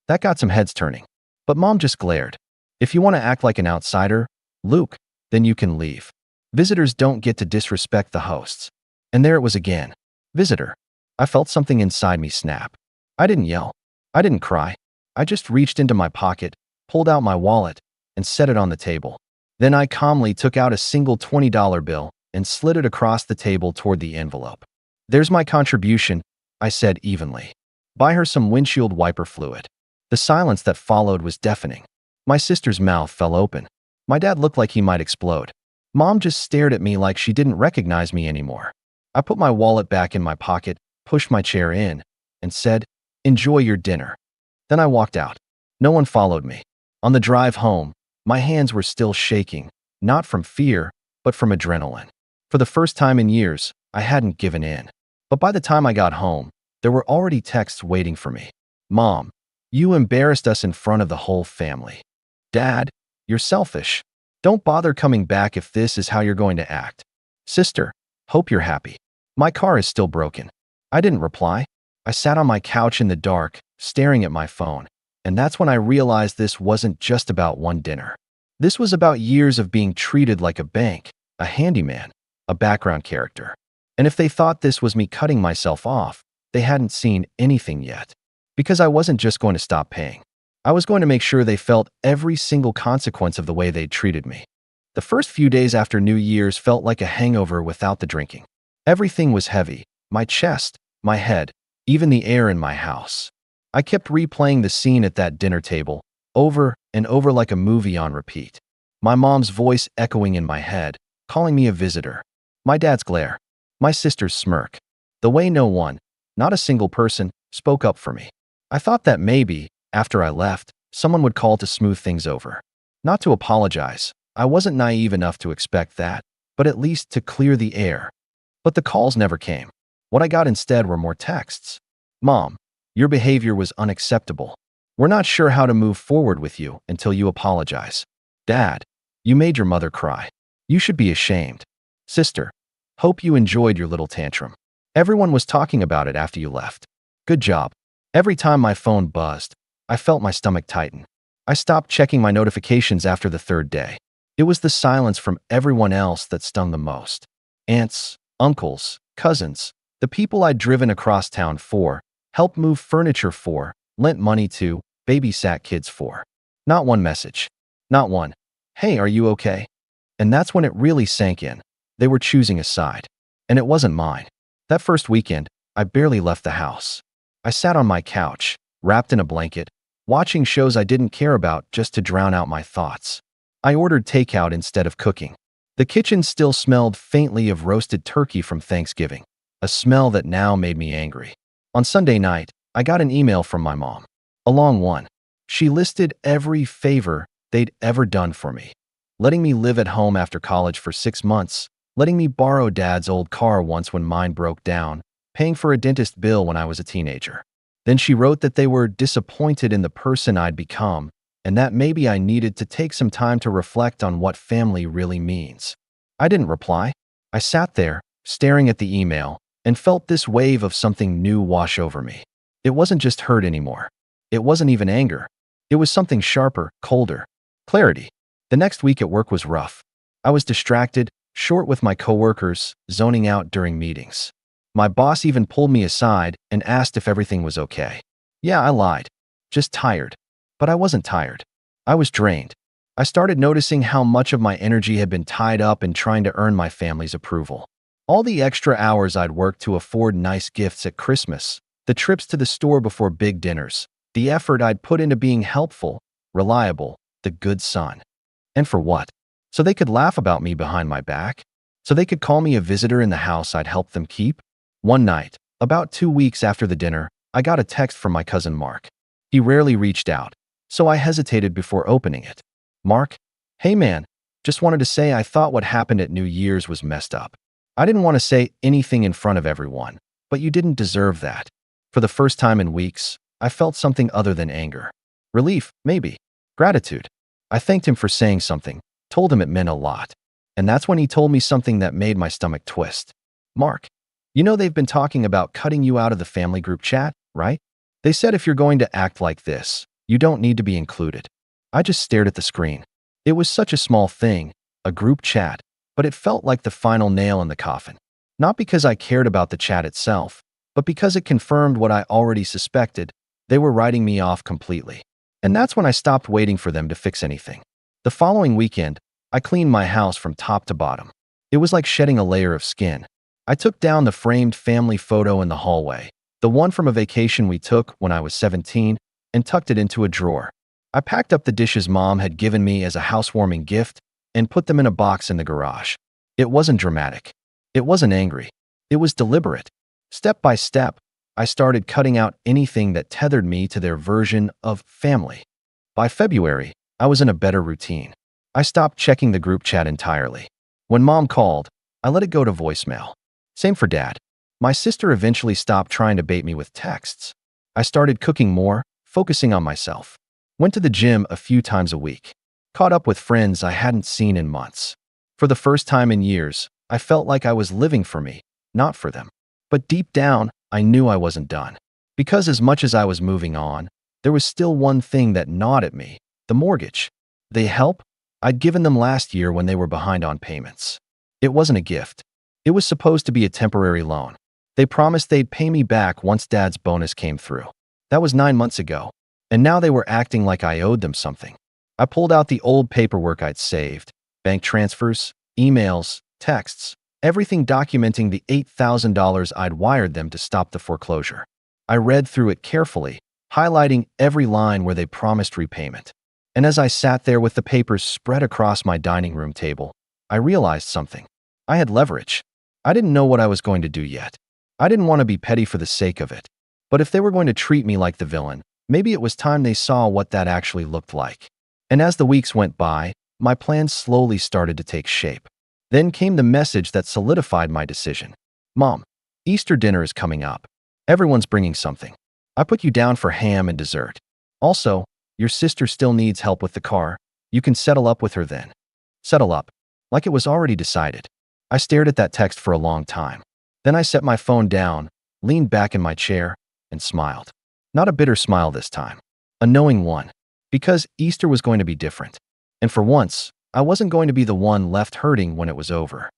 That got some heads turning. But Mom just glared. "If you want to act like an outsider, Luke, then you can leave. Visitors don't get to disrespect the hosts." And there it was again. Visitor. I felt something inside me snap. I didn't yell. I didn't cry. I just reached into my pocket, pulled out my wallet, and set it on the table. Then I calmly took out a single $20 bill and slid it across the table toward the envelope. "There's my contribution," I said evenly. "Buy her some windshield wiper fluid." The silence that followed was deafening. My sister's mouth fell open. My dad looked like he might explode. Mom just stared at me like she didn't recognize me anymore. I put my wallet back in my pocket, pushed my chair in, and said, "Enjoy your dinner." Then I walked out. No one followed me. On the drive home, my hands were still shaking, not from fear, but from adrenaline. For the first time in years, I hadn't given in. But by the time I got home, there were already texts waiting for me. "Mom, you embarrassed us in front of the whole family." "Dad, you're selfish. Don't bother coming back if this is how you're going to act." "Sister, hope you're happy. My car is still broken." I didn't reply. I sat on my couch in the dark, staring at my phone. And that's when I realized this wasn't just about one dinner. This was about years of being treated like a bank, a handyman, a background character. And if they thought this was me cutting myself off, they hadn't seen anything yet. Because I wasn't just going to stop paying. I was going to make sure they felt every single consequence of the way they'd treated me. The first few days after New Year's felt like a hangover without the drinking. Everything was heavy. My chest, my head, even the air in my house. I kept replaying the scene at that dinner table, over and over like a movie on repeat. My mom's voice echoing in my head, calling me a visitor. My dad's glare. My sister's smirk. The way no one, not a single person, spoke up for me. I thought that maybe, after I left, someone would call to smooth things over. Not to apologize. I wasn't naive enough to expect that. but at least to clear the air. But the calls never came. What I got instead were more texts. Mom, your behavior was unacceptable. We're not sure how to move forward with you until you apologize. Dad, you made your mother cry. You should be ashamed. Sister, hope you enjoyed your little tantrum. Everyone was talking about it after you left. Good job. Every time my phone buzzed, I felt my stomach tighten. I stopped checking my notifications after the third day. It was the silence from everyone else that stung the most. Aunts, uncles, cousins, the people I'd driven across town for, helped move furniture for, lent money to, babysat kids for. Not one message. Not one, "Hey, are you okay?" And that's when it really sank in. They were choosing a side. And it wasn't mine. That first weekend, I barely left the house. I sat on my couch, wrapped in a blanket, watching shows I didn't care about just to drown out my thoughts. I ordered takeout instead of cooking. The kitchen still smelled faintly of roasted turkey from Thanksgiving, a smell that now made me angry. On Sunday night, I got an email from my mom. A long one. She listed every favor they'd ever done for me. Letting me live at home after college for 6 months, letting me borrow Dad's old car once when mine broke down, paying for a dentist bill when I was a teenager. Then she wrote that they were disappointed in the person I'd become, and that maybe I needed to take some time to reflect on what family really means. I didn't reply. I sat there, staring at the email, and felt this wave of something new wash over me. It wasn't just hurt anymore. It wasn't even anger. It was something sharper, colder. Clarity. The next week at work was rough. I was distracted, short with my coworkers, zoning out during meetings. My boss even pulled me aside and asked if everything was okay. Yeah, I lied. Just tired. But I wasn't tired. I was drained. I started noticing how much of my energy had been tied up in trying to earn my family's approval. All the extra hours I'd worked to afford nice gifts at Christmas, the trips to the store before big dinners, the effort I'd put into being helpful, reliable, the good son. And for what? So they could laugh about me behind my back? So they could call me a visitor in the house I'd helped them keep? One night, about 2 weeks after the dinner, I got a text from my cousin Mark. He rarely reached out, so I hesitated before opening it. Mark, hey man, just wanted to say I thought what happened at New Year's was messed up. I didn't want to say anything in front of everyone, but you didn't deserve that. For the first time in weeks, I felt something other than anger. Relief, maybe. Gratitude. I thanked him for saying something, told him it meant a lot. And that's when he told me something that made my stomach twist. Mark, you know they've been talking about cutting you out of the family group chat, right? They said if you're going to act like this, you don't need to be included. I just stared at the screen. It was such a small thing, a group chat, but it felt like the final nail in the coffin. Not because I cared about the chat itself, but because it confirmed what I already suspected. They were writing me off completely. And that's when I stopped waiting for them to fix anything. The following weekend, I cleaned my house from top to bottom. It was like shedding a layer of skin. I took down the framed family photo in the hallway, the one from a vacation we took when I was 17, and tucked it into a drawer. I packed up the dishes Mom had given me as a housewarming gift and put them in a box in the garage. It wasn't dramatic. It wasn't angry. It was deliberate. Step by step, I started cutting out anything that tethered me to their version of family. By February, I was in a better routine. I stopped checking the group chat entirely. When Mom called, I let it go to voicemail. Same for Dad. My sister eventually stopped trying to bait me with texts. I started cooking more, focusing on myself. Went to the gym a few times a week. Caught up with friends I hadn't seen in months. For the first time in years, I felt like I was living for me, not for them. But deep down, I knew I wasn't done. Because as much as I was moving on, there was still one thing that gnawed at me: the mortgage. The help I'd given them last year when they were behind on payments. It wasn't a gift. It was supposed to be a temporary loan. They promised they'd pay me back once Dad's bonus came through. That was 9 months ago, and now they were acting like I owed them something. I pulled out the old paperwork I'd saved, bank transfers, emails, texts, everything documenting the $8,000 I'd wired them to stop the foreclosure. I read through it carefully, highlighting every line where they promised repayment. And as I sat there with the papers spread across my dining room table, I realized something. I had leverage. I didn't know what I was going to do yet. I didn't want to be petty for the sake of it. But if they were going to treat me like the villain, maybe it was time they saw what that actually looked like. And as the weeks went by, my plan slowly started to take shape. Then came the message that solidified my decision. Mom, Easter dinner is coming up. Everyone's bringing something. I put you down for ham and dessert. Also, your sister still needs help with the car. You can settle up with her then. Settle up. Like it was already decided. I stared at that text for a long time. Then I set my phone down, leaned back in my chair, and smiled. Not a bitter smile this time. A knowing one. Because Easter was going to be different. And for once, I wasn't going to be the one left hurting when it was over.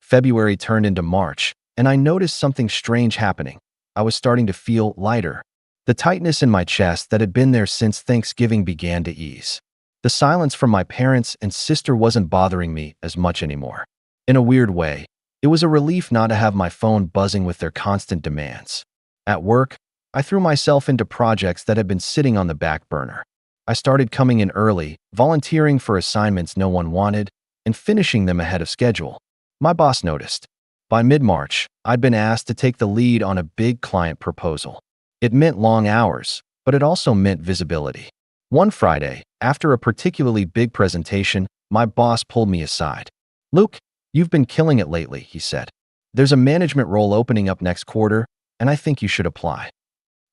February turned into March, and I noticed something strange happening. I was starting to feel lighter. The tightness in my chest that had been there since Thanksgiving began to ease. The silence from my parents and sister wasn't bothering me as much anymore. In a weird way, it was a relief not to have my phone buzzing with their constant demands. At work, I threw myself into projects that had been sitting on the back burner. I started coming in early, volunteering for assignments no one wanted, and finishing them ahead of schedule. My boss noticed. By mid-March, I'd been asked to take the lead on a big client proposal. It meant long hours, but it also meant visibility. One Friday, after a particularly big presentation, my boss pulled me aside. "Luke, you've been killing it lately," he said. "There's a management role opening up next quarter, and I think you should apply."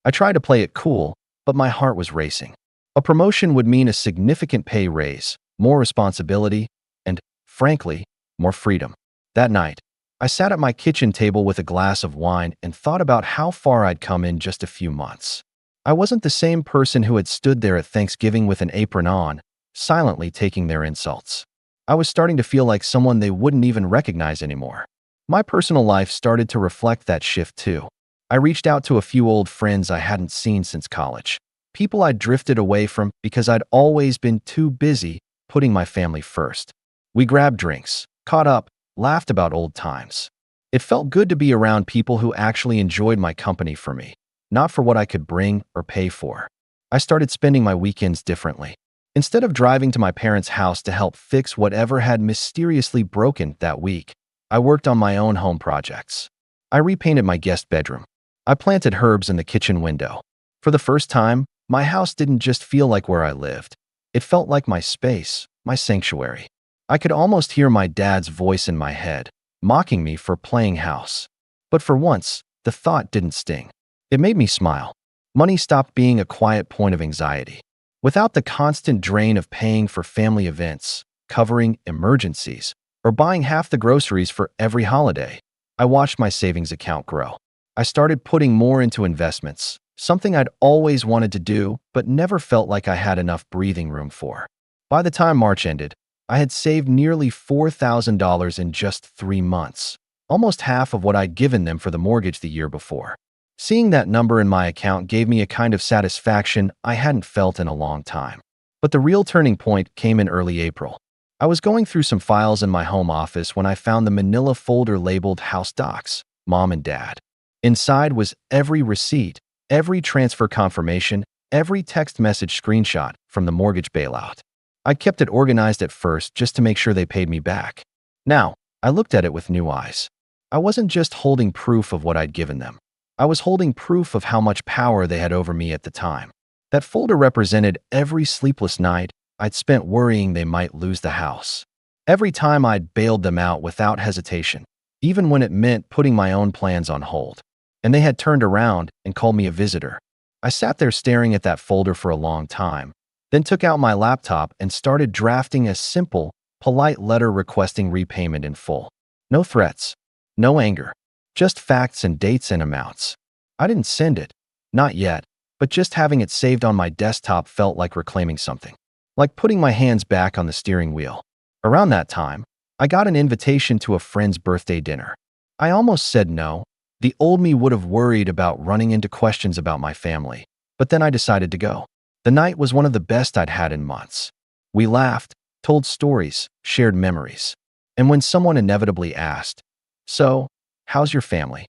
I tried to play it cool, but my heart was racing. A promotion would mean a significant pay raise, more responsibility, and, frankly, more freedom. That night, I sat at my kitchen table with a glass of wine and thought about how far I'd come in just a few months. I wasn't the same person who had stood there at Thanksgiving with an apron on, silently taking their insults. I was starting to feel like someone they wouldn't even recognize anymore. My personal life started to reflect that shift too. I reached out to a few old friends I hadn't seen since college. People I'd drifted away from because I'd always been too busy putting my family first. We grabbed drinks, caught up, laughed about old times. It felt good to be around people who actually enjoyed my company for me, not for what I could bring or pay for. I started spending my weekends differently. Instead of driving to my parents' house to help fix whatever had mysteriously broken that week, I worked on my own home projects. I repainted my guest bedroom. I planted herbs in the kitchen window. For the first time, my house didn't just feel like where I lived. It felt like my space, my sanctuary. I could almost hear my dad's voice in my head, mocking me for playing house. But for once, the thought didn't sting. It made me smile. Money stopped being a quiet point of anxiety. Without the constant drain of paying for family events, covering emergencies, or buying half the groceries for every holiday, I watched my savings account grow. I started putting more into investments, something I'd always wanted to do but never felt like I had enough breathing room for. By the time March ended, I had saved nearly $4,000 in just 3 months, almost half of what I'd given them for the mortgage the year before. Seeing that number in my account gave me a kind of satisfaction I hadn't felt in a long time. But the real turning point came in early April. I was going through some files in my home office when I found the manila folder labeled House Docs, Mom and Dad. Inside was every receipt, every transfer confirmation, every text message screenshot from the mortgage bailout. I kept it organized at first just to make sure they paid me back. Now, I looked at it with new eyes. I wasn't just holding proof of what I'd given them. I was holding proof of how much power they had over me at the time. That folder represented every sleepless night I'd spent worrying they might lose the house. Every time I'd bailed them out without hesitation, even when it meant putting my own plans on hold. And they had turned around and called me a visitor. I sat there staring at that folder for a long time, then took out my laptop and started drafting a simple, polite letter requesting repayment in full. No threats, no anger, just facts and dates and amounts. I didn't send it, not yet, but just having it saved on my desktop felt like reclaiming something, like putting my hands back on the steering wheel. Around that time, I got an invitation to a friend's birthday dinner. I almost said no. The old me would have worried about running into questions about my family, but then I decided to go. The night was one of the best I'd had in months. We laughed, told stories, shared memories. And when someone inevitably asked, "So, how's your family?"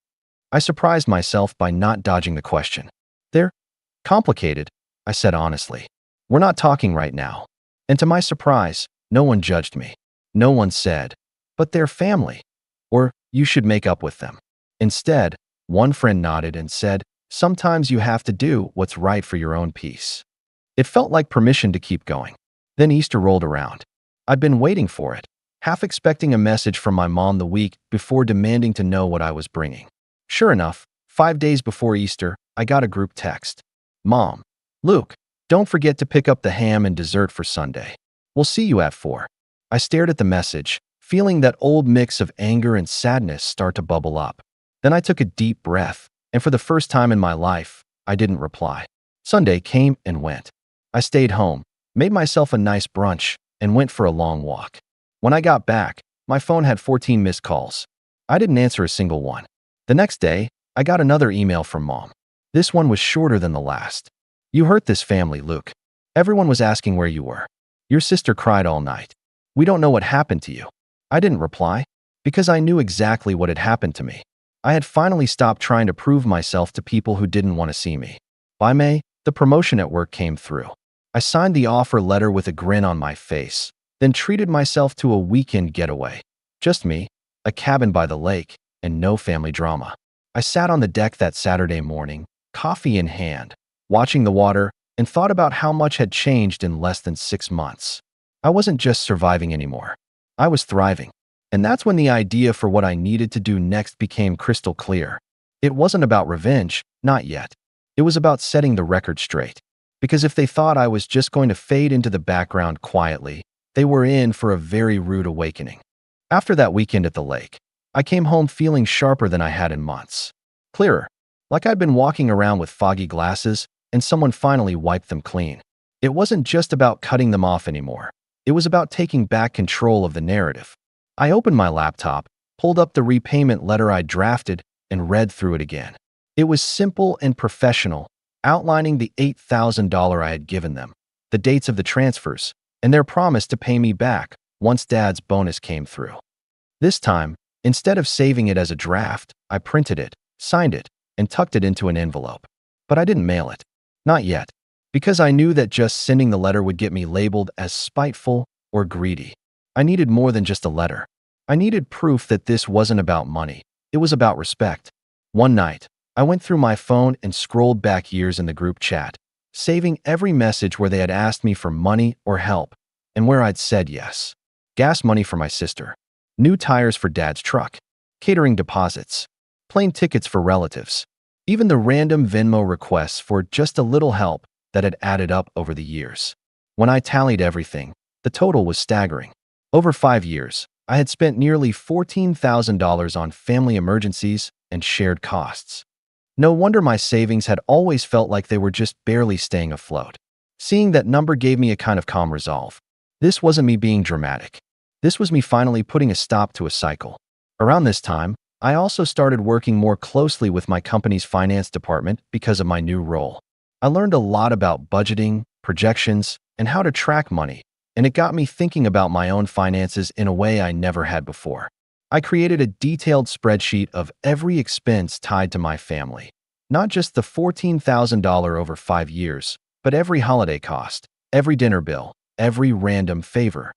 I surprised myself by not dodging the question. "They're complicated," I said honestly. "We're not talking right now." And to my surprise, no one judged me. No one said, "But they're family," or "You should make up with them." Instead, one friend nodded and said, "Sometimes you have to do what's right for your own peace." It felt like permission to keep going. Then Easter rolled around. I'd been waiting for it, half expecting a message from my mom the week before demanding to know what I was bringing. Sure enough, 5 days before Easter, I got a group text. Mom, Luke, don't forget to pick up the ham and dessert for Sunday. We'll see you at 4. I stared at the message, feeling that old mix of anger and sadness start to bubble up. Then I took a deep breath, and for the first time in my life, I didn't reply. Sunday came and went. I stayed home, made myself a nice brunch, and went for a long walk. When I got back, my phone had 14 missed calls. I didn't answer a single one. The next day, I got another email from Mom. This one was shorter than the last. You hurt this family, Luke. Everyone was asking where you were. Your sister cried all night. We don't know what happened to you. I didn't reply, because I knew exactly what had happened to me. I had finally stopped trying to prove myself to people who didn't want to see me. By May, the promotion at work came through. I signed the offer letter with a grin on my face, then treated myself to a weekend getaway. Just me, a cabin by the lake, and no family drama. I sat on the deck that Saturday morning, coffee in hand, watching the water, and thought about how much had changed in less than 6 months. I wasn't just surviving anymore. I was thriving. And that's when the idea for what I needed to do next became crystal clear. It wasn't about revenge, not yet. It was about setting the record straight. Because if they thought I was just going to fade into the background quietly, they were in for a very rude awakening. After that weekend at the lake, I came home feeling sharper than I had in months. Clearer, like I'd been walking around with foggy glasses and someone finally wiped them clean. It wasn't just about cutting them off anymore. It was about taking back control of the narrative. I opened my laptop, pulled up the repayment letter I'd drafted, and read through it again. It was simple and professional, outlining the $8,000 I had given them, the dates of the transfers, and their promise to pay me back once Dad's bonus came through. This time, instead of saving it as a draft, I printed it, signed it, and tucked it into an envelope. But I didn't mail it. Not yet, because I knew that just sending the letter would get me labeled as spiteful or greedy. I needed more than just a letter. I needed proof that this wasn't about money. It was about respect. One night, I went through my phone and scrolled back years in the group chat, saving every message where they had asked me for money or help, and where I'd said yes. Gas money for my sister, new tires for Dad's truck, catering deposits, plane tickets for relatives, even the random Venmo requests for just a little help that had added up over the years. When I tallied everything, the total was staggering. Over 5 years, I had spent nearly $14,000 on family emergencies and shared costs. No wonder my savings had always felt like they were just barely staying afloat. Seeing that number gave me a kind of calm resolve. This wasn't me being dramatic. This was me finally putting a stop to a cycle. Around this time, I also started working more closely with my company's finance department because of my new role. I learned a lot about budgeting, projections, and how to track money, and it got me thinking about my own finances in a way I never had before. I created a detailed spreadsheet of every expense tied to my family, not just the $14,000 over 5 years, but every holiday cost, every dinner bill, every random favor.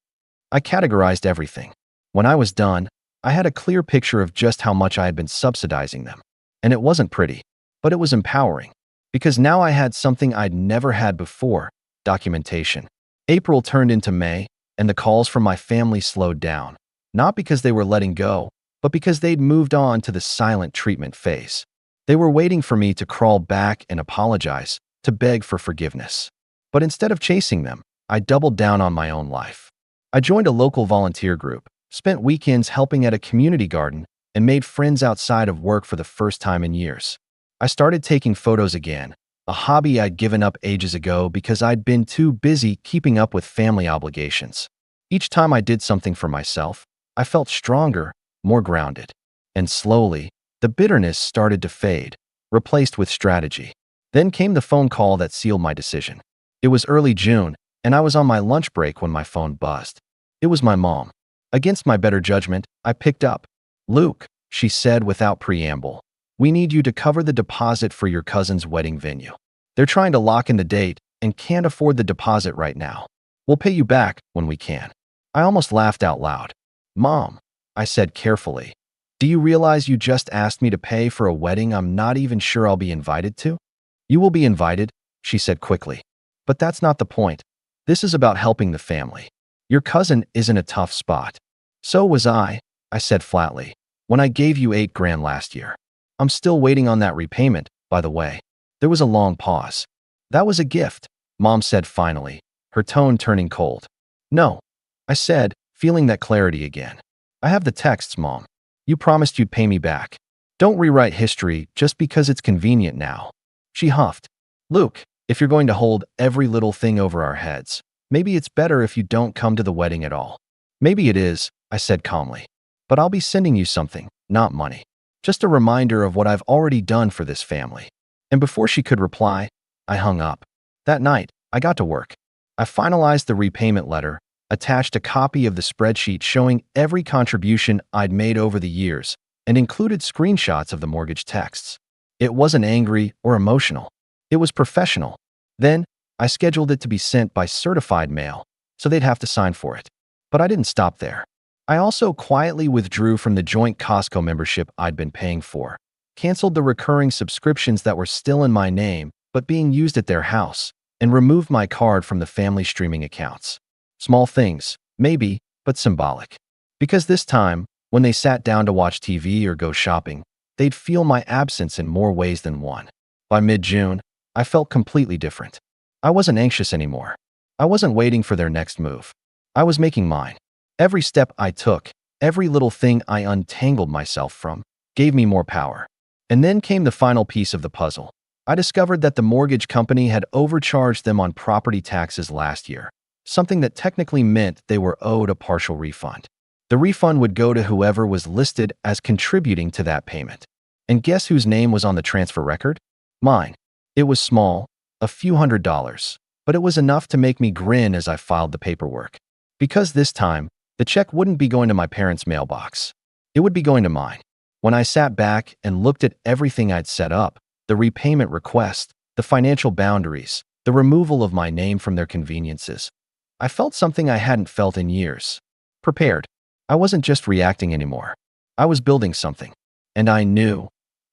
I categorized everything. When I was done, I had a clear picture of just how much I had been subsidizing them. And it wasn't pretty, but it was empowering, because now I had something I'd never had before: documentation. April turned into May, and the calls from my family slowed down, not because they were letting go, but because they'd moved on to the silent treatment phase. They were waiting for me to crawl back and apologize, to beg for forgiveness. But instead of chasing them, I doubled down on my own life. I joined a local volunteer group, spent weekends helping at a community garden, and made friends outside of work for the first time in years. I started taking photos again, a hobby I'd given up ages ago because I'd been too busy keeping up with family obligations. Each time I did something for myself, I felt stronger, more grounded. And slowly, the bitterness started to fade, replaced with strategy. Then came the phone call that sealed my decision. It was early June, and I was on my lunch break when my phone buzzed. It was my mom. Against my better judgment, I picked up. "Luke," she said without preamble, "we need you to cover the deposit for your cousin's wedding venue. They're trying to lock in the date and can't afford the deposit right now. We'll pay you back when we can." I almost laughed out loud. "Mom," I said carefully, "do you realize you just asked me to pay for a wedding I'm not even sure I'll be invited to?" "You will be invited," she said quickly. "But that's not the point. This is about helping the family. Your cousin is in a tough spot. So was I said flatly, when I gave you 8 grand last year. I'm still waiting on that repayment, by the way. There was a long pause. That was a gift, Mom said finally, her tone turning cold. No, I said, feeling that clarity again. I have the texts, Mom. You promised you'd pay me back. Don't rewrite history just because it's convenient now. She huffed. Luke, if you're going to hold every little thing over our heads, maybe it's better if you don't come to the wedding at all. Maybe it is, I said calmly. But I'll be sending you something, not money. Just a reminder of what I've already done for this family. And before she could reply, I hung up. That night, I got to work. I finalized the repayment letter, attached a copy of the spreadsheet showing every contribution I'd made over the years, and included screenshots of the mortgage texts. It wasn't angry or emotional. It was professional. Then, I scheduled it to be sent by certified mail, so they'd have to sign for it. But I didn't stop there. I also quietly withdrew from the joint Costco membership I'd been paying for, canceled the recurring subscriptions that were still in my name but being used at their house, and removed my card from the family streaming accounts. Small things, maybe, but symbolic. Because this time, when they sat down to watch TV or go shopping, they'd feel my absence in more ways than one. By mid-June, I felt completely different. I wasn't anxious anymore. I wasn't waiting for their next move. I was making mine. Every step I took, every little thing I untangled myself from, gave me more power. And then came the final piece of the puzzle. I discovered that the mortgage company had overcharged them on property taxes last year, something that technically meant they were owed a partial refund. The refund would go to whoever was listed as contributing to that payment. And guess whose name was on the transfer record? Mine. It was small, a few $100s, but it was enough to make me grin as I filed the paperwork. Because this time, the check wouldn't be going to my parents' mailbox. It would be going to mine. When I sat back and looked at everything I'd set up, the repayment request, the financial boundaries, the removal of my name from their conveniences, I felt something I hadn't felt in years. Prepared. I wasn't just reacting anymore. I was building something. And I knew,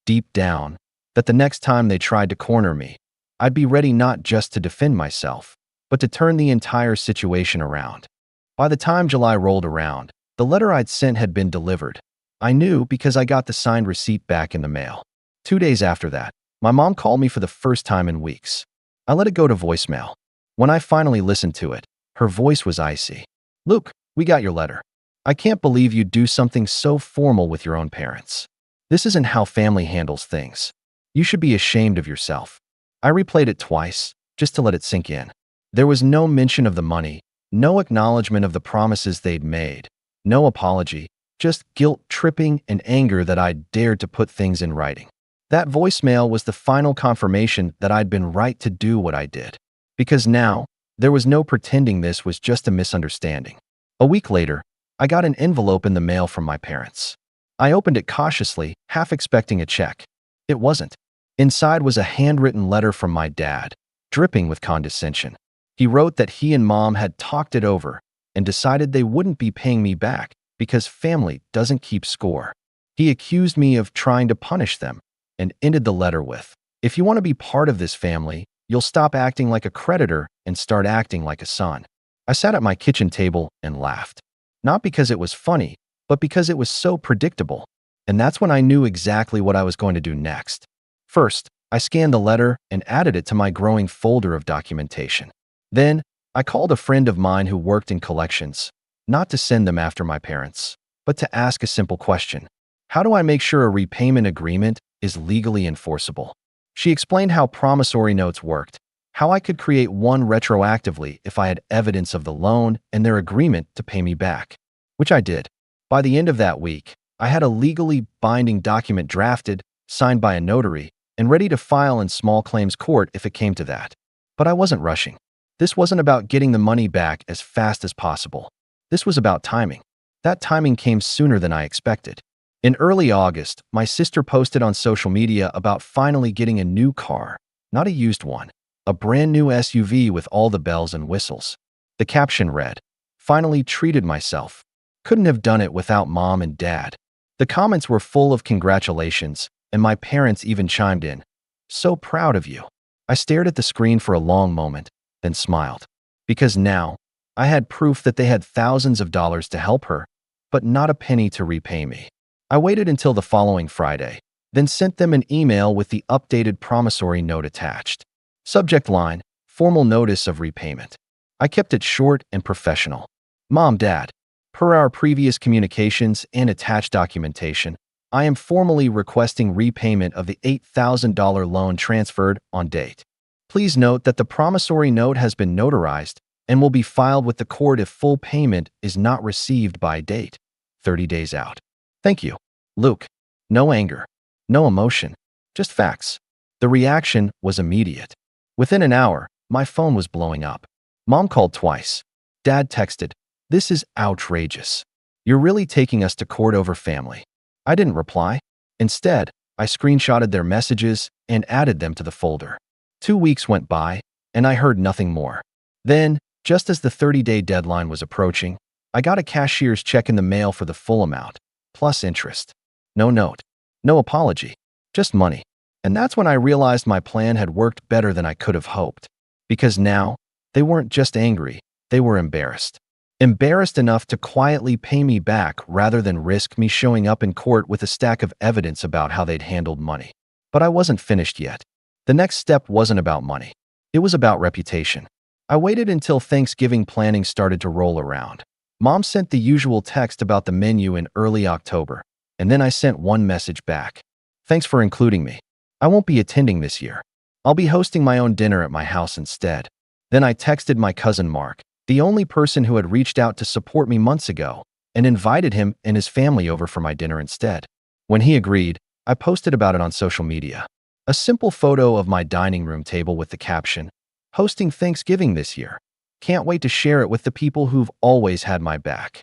deep down, that the next time they tried to corner me, I'd be ready not just to defend myself, but to turn the entire situation around. By the time July rolled around, the letter I'd sent had been delivered. I knew because I got the signed receipt back in the mail. 2 days after that, my mom called me for the first time in weeks. I let it go to voicemail. When I finally listened to it, her voice was icy. Luke, we got your letter. I can't believe you'd do something so formal with your own parents. This isn't how family handles things. You should be ashamed of yourself. I replayed it twice, just to let it sink in. There was no mention of the money, no acknowledgement of the promises they'd made, no apology, just guilt-tripping and anger that I'd dared to put things in writing. That voicemail was the final confirmation that I'd been right to do what I did. Because now, there was no pretending this was just a misunderstanding. A week later, I got an envelope in the mail from my parents. I opened it cautiously, half expecting a check. It wasn't. Inside was a handwritten letter from my dad, dripping with condescension. He wrote that he and Mom had talked it over and decided they wouldn't be paying me back because family doesn't keep score. He accused me of trying to punish them and ended the letter with, "If you want to be part of this family, you'll stop acting like a creditor and start acting like a son." I sat at my kitchen table and laughed. Not because it was funny, but because it was so predictable. And that's when I knew exactly what I was going to do next. First, I scanned the letter and added it to my growing folder of documentation. Then, I called a friend of mine who worked in collections, not to send them after my parents, but to ask a simple question. How do I make sure a repayment agreement is legally enforceable? She explained how promissory notes worked, how I could create one retroactively if I had evidence of the loan and their agreement to pay me back, which I did. By the end of that week, I had a legally binding document drafted, signed by a notary, and ready to file in small claims court if it came to that. But I wasn't rushing. This wasn't about getting the money back as fast as possible. This was about timing. That timing came sooner than I expected. In early August, my sister posted on social media about finally getting a new car, not a used one, a brand new SUV with all the bells and whistles. The caption read, "Finally treated myself. Couldn't have done it without Mom and Dad." The comments were full of congratulations, and my parents even chimed in, "So proud of you." I stared at the screen for a long moment, then smiled. Because now, I had proof that they had thousands of dollars to help her, but not a penny to repay me. I waited until the following Friday, then sent them an email with the updated promissory note attached. Subject line, formal notice of repayment. I kept it short and professional. Mom, Dad, per our previous communications and attached documentation, I am formally requesting repayment of the $8,000 loan transferred on date. Please note that the promissory note has been notarized and will be filed with the court if full payment is not received by date, 30 days out. Thank you. Luke. No anger. No emotion. Just facts. The reaction was immediate. Within an hour, my phone was blowing up. Mom called twice. Dad texted, "This is outrageous. You're really taking us to court over family." I didn't reply. Instead, I screenshotted their messages and added them to the folder. 2 weeks went by, and I heard nothing more. Then, just as the 30-day deadline was approaching, I got a cashier's check in the mail for the full amount, plus interest. No note. No apology. Just money. And that's when I realized my plan had worked better than I could have hoped. Because now, they weren't just angry, they were embarrassed. Embarrassed enough to quietly pay me back rather than risk me showing up in court with a stack of evidence about how they'd handled money. But I wasn't finished yet. The next step wasn't about money. It was about reputation. I waited until Thanksgiving planning started to roll around. Mom sent the usual text about the menu in early October, and then I sent one message back. "Thanks for including me. I won't be attending this year. I'll be hosting my own dinner at my house instead." Then I texted my cousin Mark, the only person who had reached out to support me months ago, and invited him and his family over for my dinner instead. When he agreed, I posted about it on social media. A simple photo of my dining room table with the caption, "Hosting Thanksgiving this year. Can't wait to share it with the people who've always had my back."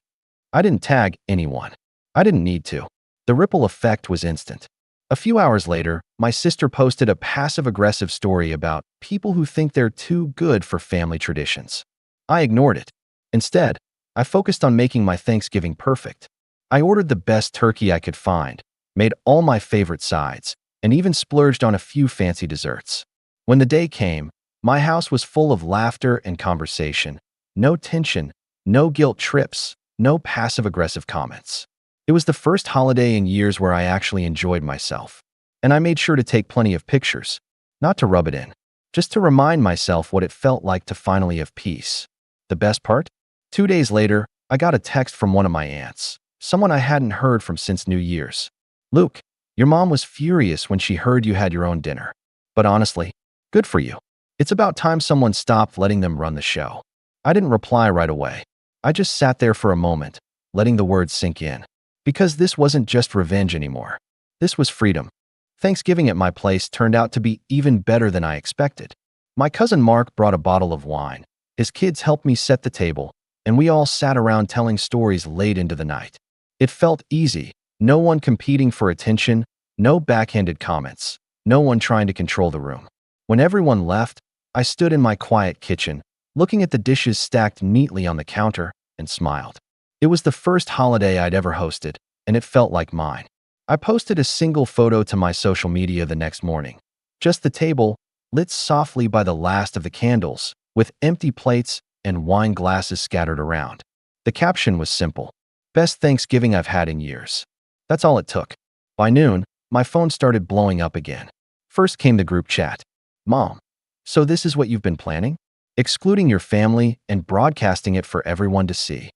I didn't tag anyone. I didn't need to. The ripple effect was instant. A few hours later, my sister posted a passive-aggressive story about people who think they're too good for family traditions. I ignored it. Instead, I focused on making my Thanksgiving perfect. I ordered the best turkey I could find, made all my favorite sides, and even splurged on a few fancy desserts. When the day came, my house was full of laughter and conversation. No tension, no guilt trips, no passive-aggressive comments. It was the first holiday in years where I actually enjoyed myself. And I made sure to take plenty of pictures, not to rub it in, just to remind myself what it felt like to finally have peace. The best part? 2 days later, I got a text from one of my aunts, someone I hadn't heard from since New Year's. "Luke, your mom was furious when she heard you had your own dinner. But honestly, good for you. It's about time someone stopped letting them run the show." I didn't reply right away. I just sat there for a moment, letting the words sink in. Because this wasn't just revenge anymore. This was freedom. Thanksgiving at my place turned out to be even better than I expected. My cousin Mark brought a bottle of wine. His kids helped me set the table, and we all sat around telling stories late into the night. It felt easy. No one competing for attention, no backhanded comments, no one trying to control the room. When everyone left, I stood in my quiet kitchen, looking at the dishes stacked neatly on the counter, and smiled. It was the first holiday I'd ever hosted, and it felt like mine. I posted a single photo to my social media the next morning. Just the table, lit softly by the last of the candles, with empty plates and wine glasses scattered around. The caption was simple: "Best Thanksgiving I've had in years." That's all it took. By noon, my phone started blowing up again. First came the group chat. "Mom, so this is what you've been planning? Excluding your family and broadcasting it for everyone to see."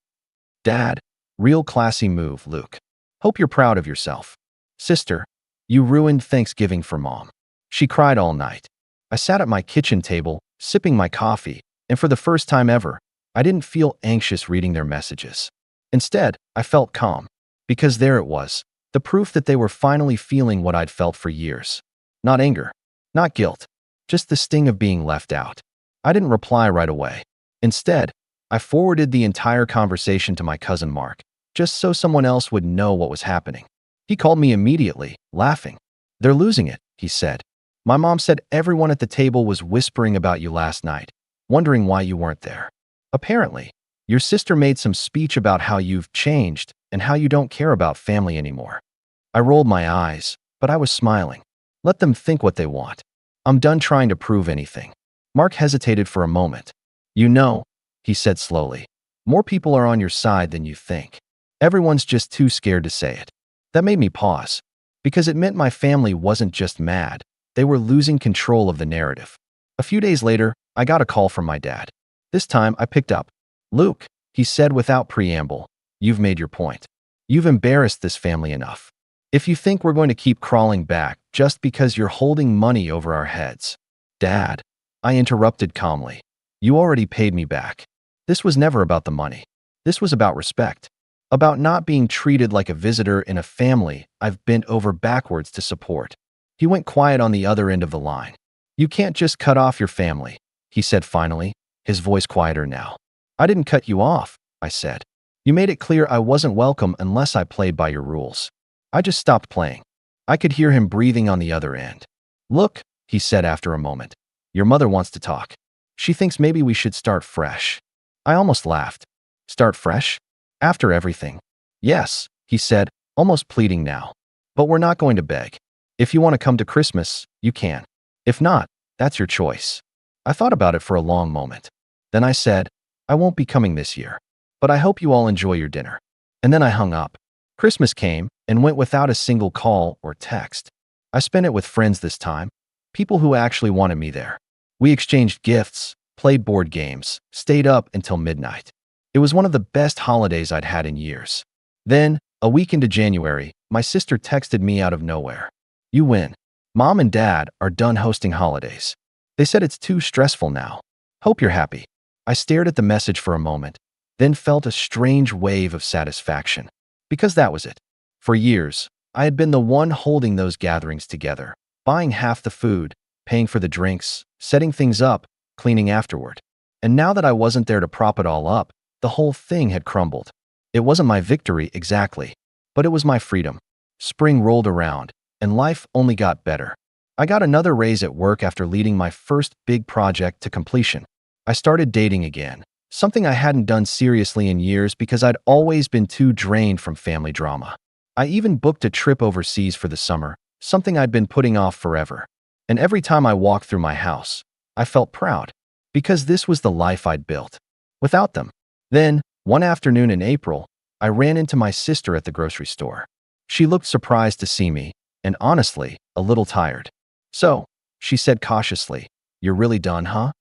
"Dad, real classy move, Luke. Hope you're proud of yourself." "Sister, you ruined Thanksgiving for Mom. She cried all night." I sat at my kitchen table, sipping my coffee, and for the first time ever, I didn't feel anxious reading their messages. Instead, I felt calm. Because there it was, the proof that they were finally feeling what I'd felt for years. Not anger, not guilt, just the sting of being left out. I didn't reply right away. Instead, I forwarded the entire conversation to my cousin Mark, just so someone else would know what was happening. He called me immediately, laughing. "They're losing it," he said. "My mom said everyone at the table was whispering about you last night, wondering why you weren't there. Apparently, your sister made some speech about how you've changed and how you don't care about family anymore." I rolled my eyes, but I was smiling. Let them think what they want. I'm done trying to prove anything. Mark hesitated for a moment. "You know," he said slowly, "more people are on your side than you think." Everyone's just too scared to say it. That made me pause, because it meant my family wasn't just mad, they were losing control of the narrative. A few days later, I got a call from my dad. This time, I picked up. "Luke," he said without preamble, "you've made your point. You've embarrassed this family enough. If you think we're going to keep crawling back just because you're holding money over our heads." "Dad," I interrupted calmly, "you already paid me back. This was never about the money. This was about respect. About not being treated like a visitor in a family I've bent over backwards to support." He went quiet on the other end of the line. "You can't just cut off your family," he said finally, his voice quieter now. "I didn't cut you off," I said. "You made it clear I wasn't welcome unless I played by your rules. I just stopped playing." I could hear him breathing on the other end. "Look," he said after a moment, "your mother wants to talk. She thinks maybe we should start fresh." I almost laughed. "Start fresh? After everything?" "Yes," he said, almost pleading now. "But we're not going to beg. If you want to come to Christmas, you can. If not, that's your choice." I thought about it for a long moment. Then I said, "I won't be coming this year, but I hope you all enjoy your dinner." And then I hung up. Christmas came and went without a single call or text. I spent it with friends this time, people who actually wanted me there. We exchanged gifts, played board games, stayed up until midnight. It was one of the best holidays I'd had in years. Then, a week into January, my sister texted me out of nowhere. "You win. Mom and Dad are done hosting holidays. They said it's too stressful now. Hope you're happy." I stared at the message for a moment, then felt a strange wave of satisfaction. Because that was it. For years, I had been the one holding those gatherings together, buying half the food, paying for the drinks, setting things up, cleaning afterward. And now that I wasn't there to prop it all up, the whole thing had crumbled. It wasn't my victory exactly, but it was my freedom. Spring rolled around, and life only got better. I got another raise at work after leading my first big project to completion. I started dating again, something I hadn't done seriously in years because I'd always been too drained from family drama. I even booked a trip overseas for the summer, something I'd been putting off forever. And every time I walked through my house, I felt proud, because this was the life I'd built. Without them. Then, one afternoon in April, I ran into my sister at the grocery store. She looked surprised to see me, and honestly, a little tired. "So," she said cautiously, "you're really done, huh?"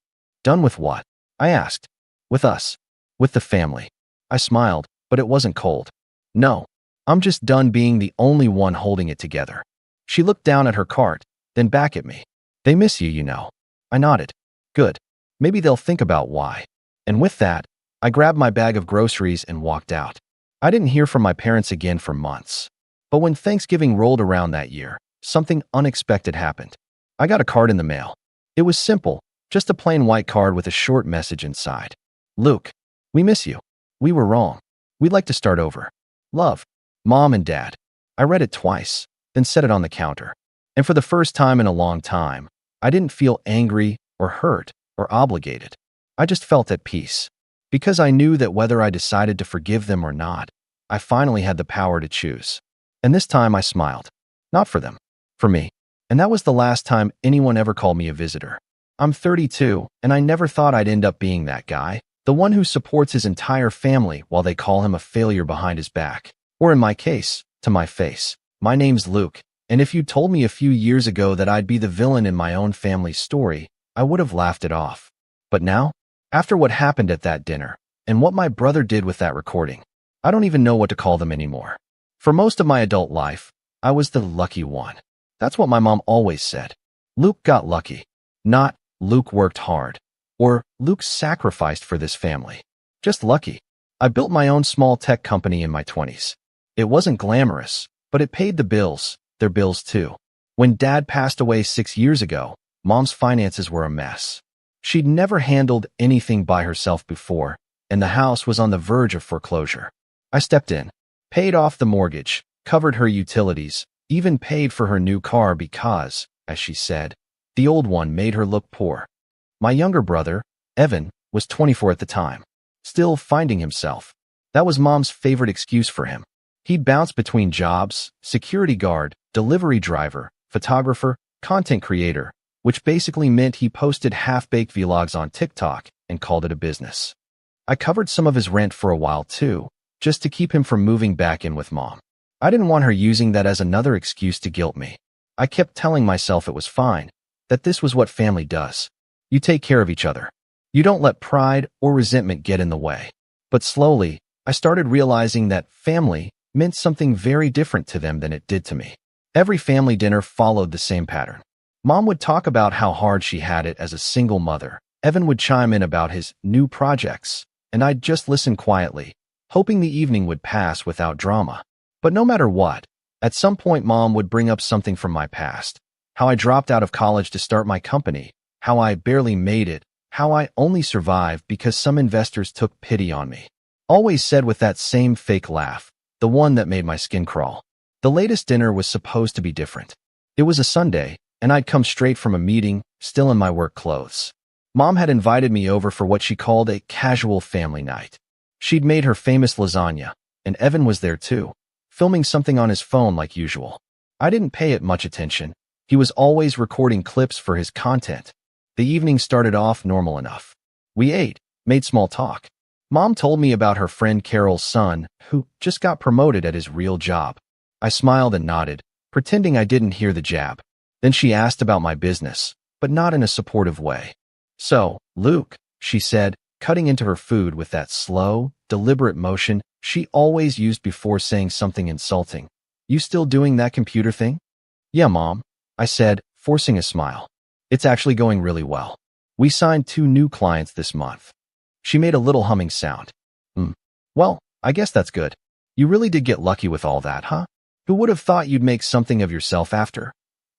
"Done with what?" I asked. "With us. With the family." I smiled, but it wasn't cold. "No, I'm just done being the only one holding it together." She looked down at her cart, then back at me. "They miss you, you know." I nodded. "Good. Maybe they'll think about why." And with that, I grabbed my bag of groceries and walked out. I didn't hear from my parents again for months. But when Thanksgiving rolled around that year, something unexpected happened. I got a card in the mail. It was simple, just a plain white card with a short message inside. "Luke, we miss you. We were wrong. We'd like to start over. Love, Mom and Dad." I read it twice, then set it on the counter. And for the first time in a long time, I didn't feel angry or hurt or obligated. I just felt at peace. Because I knew that whether I decided to forgive them or not, I finally had the power to choose. And this time I smiled. Not for them. For me. And that was the last time anyone ever called me a visitor. I'm 32, and I never thought I'd end up being that guy, the one who supports his entire family while they call him a failure behind his back. Or in my case, to my face. My name's Luke, and if you told me a few years ago that I'd be the villain in my own family's story, I would have laughed it off. But now, after what happened at that dinner, and what my brother did with that recording, I don't even know what to call them anymore. For most of my adult life, I was the lucky one. That's what my mom always said. Luke got lucky. Not, Luke worked hard. Or, Luke sacrificed for this family. Just lucky. I built my own small tech company in my 20s. It wasn't glamorous, but it paid the bills, their bills too. When Dad passed away 6 years ago, Mom's finances were a mess. She'd never handled anything by herself before, and the house was on the verge of foreclosure. I stepped in, paid off the mortgage, covered her utilities, even paid for her new car because, as she said, the old one made her look poor. My younger brother, Evan, was 24 at the time, still finding himself. That was Mom's favorite excuse for him. He'd bounce between jobs, security guard, delivery driver, photographer, content creator, which basically meant he posted half-baked vlogs on TikTok and called it a business. I covered some of his rent for a while too, just to keep him from moving back in with Mom. I didn't want her using that as another excuse to guilt me. I kept telling myself it was fine, that this was what family does. You take care of each other. You don't let pride or resentment get in the way. But slowly, I started realizing that family meant something very different to them than it did to me. Every family dinner followed the same pattern. Mom would talk about how hard she had it as a single mother. Evan would chime in about his new projects, and I'd just listen quietly, hoping the evening would pass without drama. But no matter what, at some point Mom would bring up something from my past. How I dropped out of college to start my company, how I barely made it, how I only survived because some investors took pity on me. Always said with that same fake laugh, the one that made my skin crawl. The latest dinner was supposed to be different. It was a Sunday, and I'd come straight from a meeting, still in my work clothes. Mom had invited me over for what she called a casual family night. She'd made her famous lasagna, and Evan was there too, filming something on his phone like usual. I didn't pay it much attention. He was always recording clips for his content. The evening started off normal enough. We ate, made small talk. Mom told me about her friend Carol's son, who just got promoted at his real job. I smiled and nodded, pretending I didn't hear the jab. Then she asked about my business, but not in a supportive way. So, Luke, she said, cutting into her food with that slow, deliberate motion she always used before saying something insulting. You still doing that computer thing? Yeah, Mom, I said, forcing a smile. It's actually going really well. We signed 2 new clients this month. She made a little humming sound. Well, I guess that's good. You really did get lucky with all that, huh? Who would have thought you'd make something of yourself after?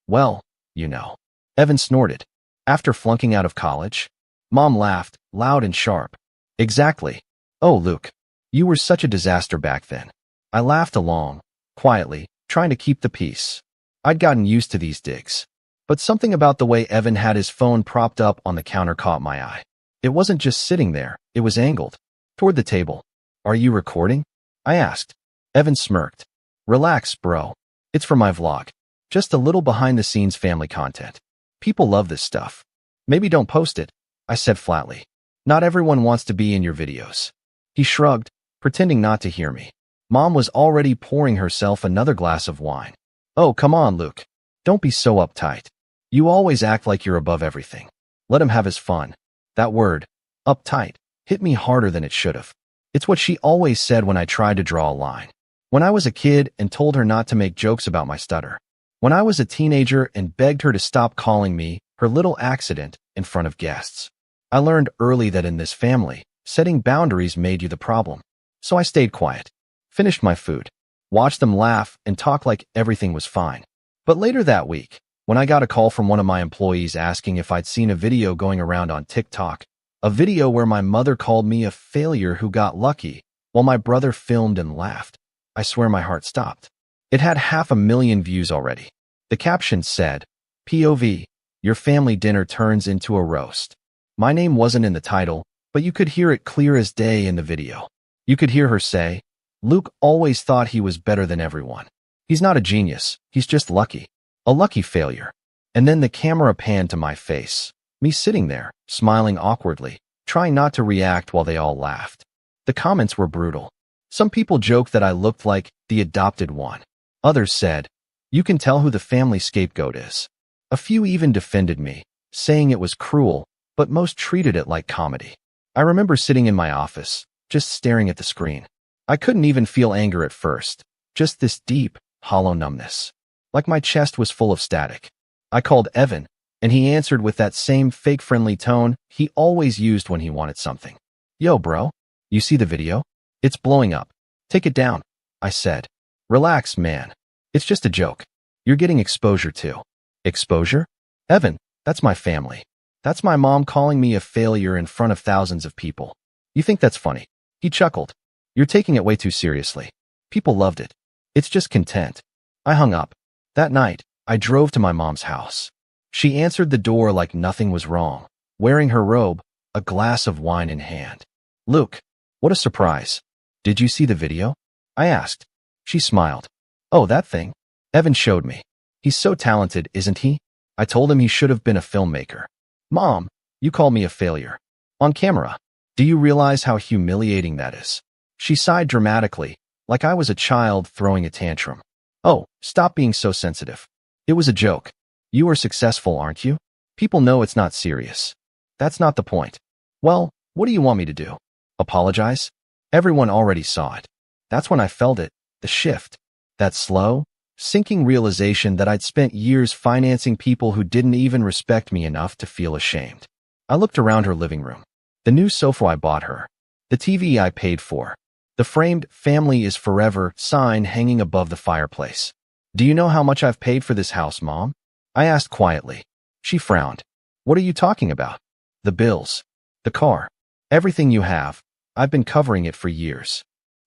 Well, you know. Evan snorted. After flunking out of college? Mom laughed, loud and sharp. Exactly. Oh, Luke, you were such a disaster back then. I laughed along, quietly, trying to keep the peace. I'd gotten used to these digs. But something about the way Evan had his phone propped up on the counter caught my eye. It wasn't just sitting there, it was angled toward the table. Are you recording? I asked. Evan smirked. Relax, bro. It's for my vlog. Just a little behind-the-scenes family content. People love this stuff. Maybe don't post it, I said flatly. Not everyone wants to be in your videos. He shrugged, pretending not to hear me. Mom was already pouring herself another glass of wine. Oh, come on, Luke. Don't be so uptight. You always act like you're above everything. Let him have his fun. That word, uptight, hit me harder than it should have. It's what she always said when I tried to draw a line. When I was a kid and told her not to make jokes about my stutter. When I was a teenager and begged her to stop calling me her little accident in front of guests. I learned early that in this family, setting boundaries made you the problem. So I stayed quiet, finished my food, watched them laugh and talk like everything was fine. But later that week, when I got a call from one of my employees asking if I'd seen a video going around on TikTok, a video where my mother called me a failure who got lucky while my brother filmed and laughed, I swear my heart stopped. It had 500,000 views already. The caption said, POV, your family dinner turns into a roast. My name wasn't in the title, but you could hear it clear as day in the video. You could hear her say, Luke always thought he was better than everyone. He's not a genius, he's just lucky. A lucky failure. And then the camera panned to my face, me sitting there, smiling awkwardly, trying not to react while they all laughed. The comments were brutal. Some people joked that I looked like the adopted one. Others said, you can tell who the family scapegoat is. A few even defended me, saying it was cruel, but most treated it like comedy. I remember sitting in my office, just staring at the screen. I couldn't even feel anger at first, just this deep, hollow numbness. Like my chest was full of static. I called Evan, and he answered with that same fake-friendly tone he always used when he wanted something. Yo, bro, you see the video? It's blowing up. Take it down, I said. Relax, man. It's just a joke. You're getting exposure too. Exposure? Evan, that's my family. That's my mom calling me a failure in front of thousands of people. You think that's funny? He chuckled. You're taking it way too seriously. People loved it. It's just content. I hung up. That night, I drove to my mom's house. She answered the door like nothing was wrong, wearing her robe, a glass of wine in hand. Luke, what a surprise. Did you see the video? I asked. She smiled. Oh, that thing? Evan showed me. He's so talented, isn't he? I told him he should have been a filmmaker. Mom, you call me a failure. On camera. Do you realize how humiliating that is? She sighed dramatically, like I was a child throwing a tantrum. Oh, stop being so sensitive. It was a joke. You are successful, aren't you? People know it's not serious. That's not the point. Well, what do you want me to do? Apologize? Everyone already saw it. That's when I felt it, the shift. That slow, sinking realization that I'd spent years financing people who didn't even respect me enough to feel ashamed. I looked around her living room. The new sofa I bought her. The TV I paid for. The framed "Family is Forever" sign hanging above the fireplace. Do you know how much I've paid for this house, Mom? I asked quietly. She frowned. What are you talking about? The bills. The car. Everything you have. I've been covering it for years.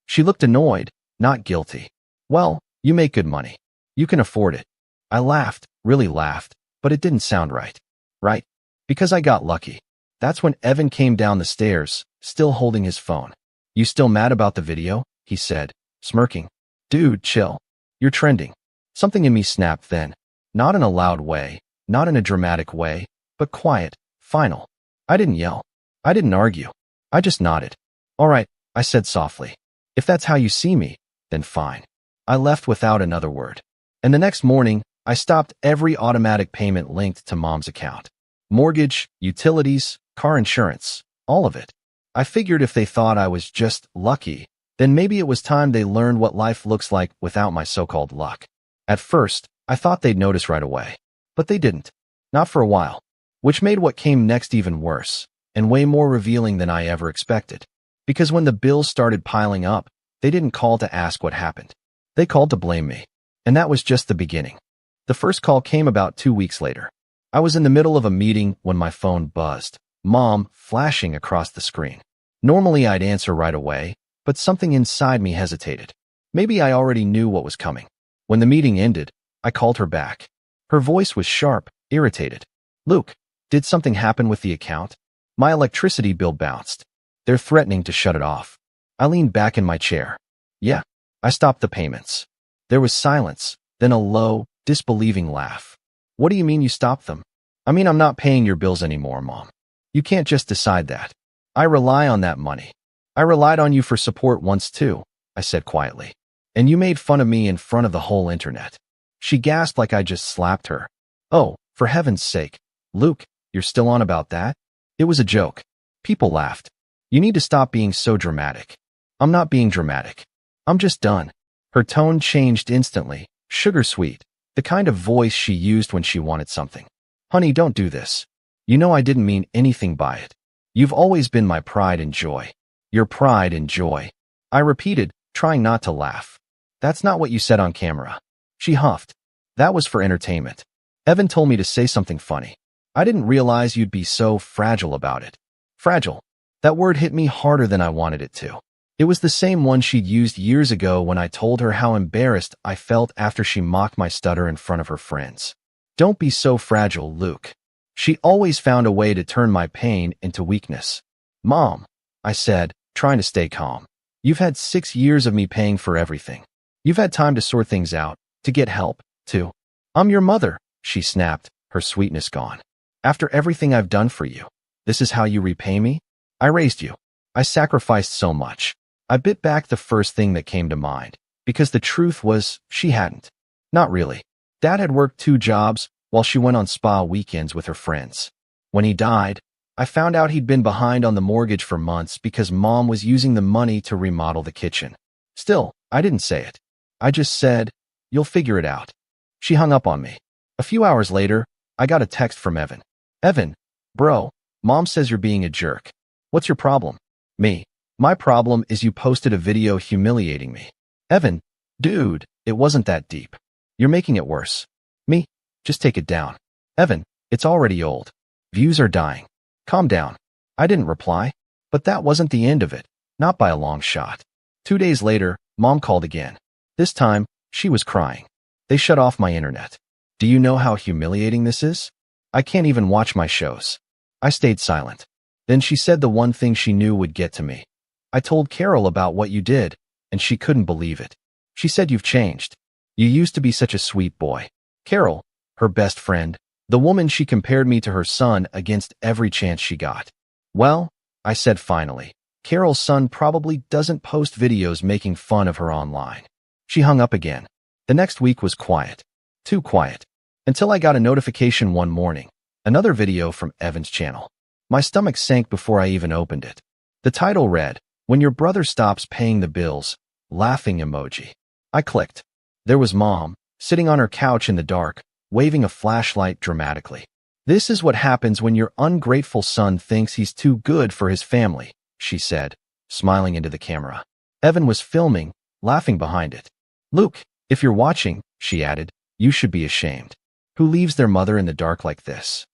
She looked annoyed, not guilty. Well, you make good money. You can afford it. I laughed, really laughed, but it didn't sound right. Right? Because I got lucky. That's when Evan came down the stairs, still holding his phone. You still mad about the video? He said, smirking. Dude, chill. You're trending. Something in me snapped then. Not in a loud way, not in a dramatic way, but quiet, final. I didn't yell. I didn't argue. I just nodded. All right, I said softly. If that's how you see me, then fine. I left without another word. And the next morning, I stopped every automatic payment linked to Mom's account. Mortgage, utilities, car insurance, all of it. I figured if they thought I was just lucky, then maybe it was time they learned what life looks like without my so-called luck. At first, I thought they'd notice right away. But they didn't. Not for a while. Which made what came next even worse, and way more revealing than I ever expected. Because when the bills started piling up, they didn't call to ask what happened. They called to blame me. And that was just the beginning. The first call came about 2 weeks later. I was in the middle of a meeting when my phone buzzed, Mom flashing across the screen. Normally I'd answer right away, but something inside me hesitated. Maybe I already knew what was coming. When the meeting ended, I called her back. Her voice was sharp, irritated. Luke, did something happen with the account? My electricity bill bounced. They're threatening to shut it off. I leaned back in my chair. Yeah, I stopped the payments. There was silence, then a low, disbelieving laugh. What do you mean you stopped them? I mean I'm not paying your bills anymore, Mom. You can't just decide that. I rely on that money. I relied on you for support once too, I said quietly. And you made fun of me in front of the whole internet. She gasped like I just slapped her. Oh, for heaven's sake. Luke, you're still on about that? It was a joke. People laughed. You need to stop being so dramatic. I'm not being dramatic. I'm just done. Her tone changed instantly, sugar sweet, the kind of voice she used when she wanted something. Honey, don't do this. You know I didn't mean anything by it. You've always been my pride and joy. Your pride and joy. I repeated, trying not to laugh. That's not what you said on camera. She huffed. That was for entertainment. Evan told me to say something funny. I didn't realize you'd be so fragile about it. Fragile. That word hit me harder than I wanted it to. It was the same one she'd used years ago when I told her how embarrassed I felt after she mocked my stutter in front of her friends. Don't be so fragile, Luke. She always found a way to turn my pain into weakness. Mom, I said, trying to stay calm. You've had 6 years of me paying for everything. You've had time to sort things out, to get help, too. I'm your mother, she snapped, her sweetness gone. After everything I've done for you, this is how you repay me? I raised you. I sacrificed so much. I bit back the first thing that came to mind, because the truth was, she hadn't. Not really. Dad had worked 2 jobs while she went on spa weekends with her friends. When he died, I found out he'd been behind on the mortgage for months because Mom was using the money to remodel the kitchen. Still, I didn't say it. I just said, you'll figure it out. She hung up on me. A few hours later, I got a text from Evan. Evan, bro, Mom says you're being a jerk. What's your problem? Me. My problem is you posted a video humiliating me. Evan, dude, it wasn't that deep. You're making it worse. Me, just take it down. Evan, it's already old. Views are dying. Calm down. I didn't reply. But that wasn't the end of it. Not by a long shot. 2 days later, Mom called again. This time, she was crying. They shut off my internet. Do you know how humiliating this is? I can't even watch my shows. I stayed silent. Then she said the one thing she knew would get to me. I told Carol about what you did, and she couldn't believe it. She said you've changed. You used to be such a sweet boy. Carol, her best friend, the woman she compared me to her son against every chance she got. Well, I said finally, Carol's son probably doesn't post videos making fun of her online. She hung up again. The next week was quiet. Too quiet. Until I got a notification one morning. Another video from Evan's channel. My stomach sank before I even opened it. The title read, "When Your Brother Stops Paying the Bills," laughing emoji. I clicked. There was Mom, sitting on her couch in the dark, waving a flashlight dramatically. "This is what happens when your ungrateful son thinks he's too good for his family," she said, smiling into the camera. Evan was filming, laughing behind it. "Luke, if you're watching," she added, "you should be ashamed. Who leaves their mother in the dark like this?"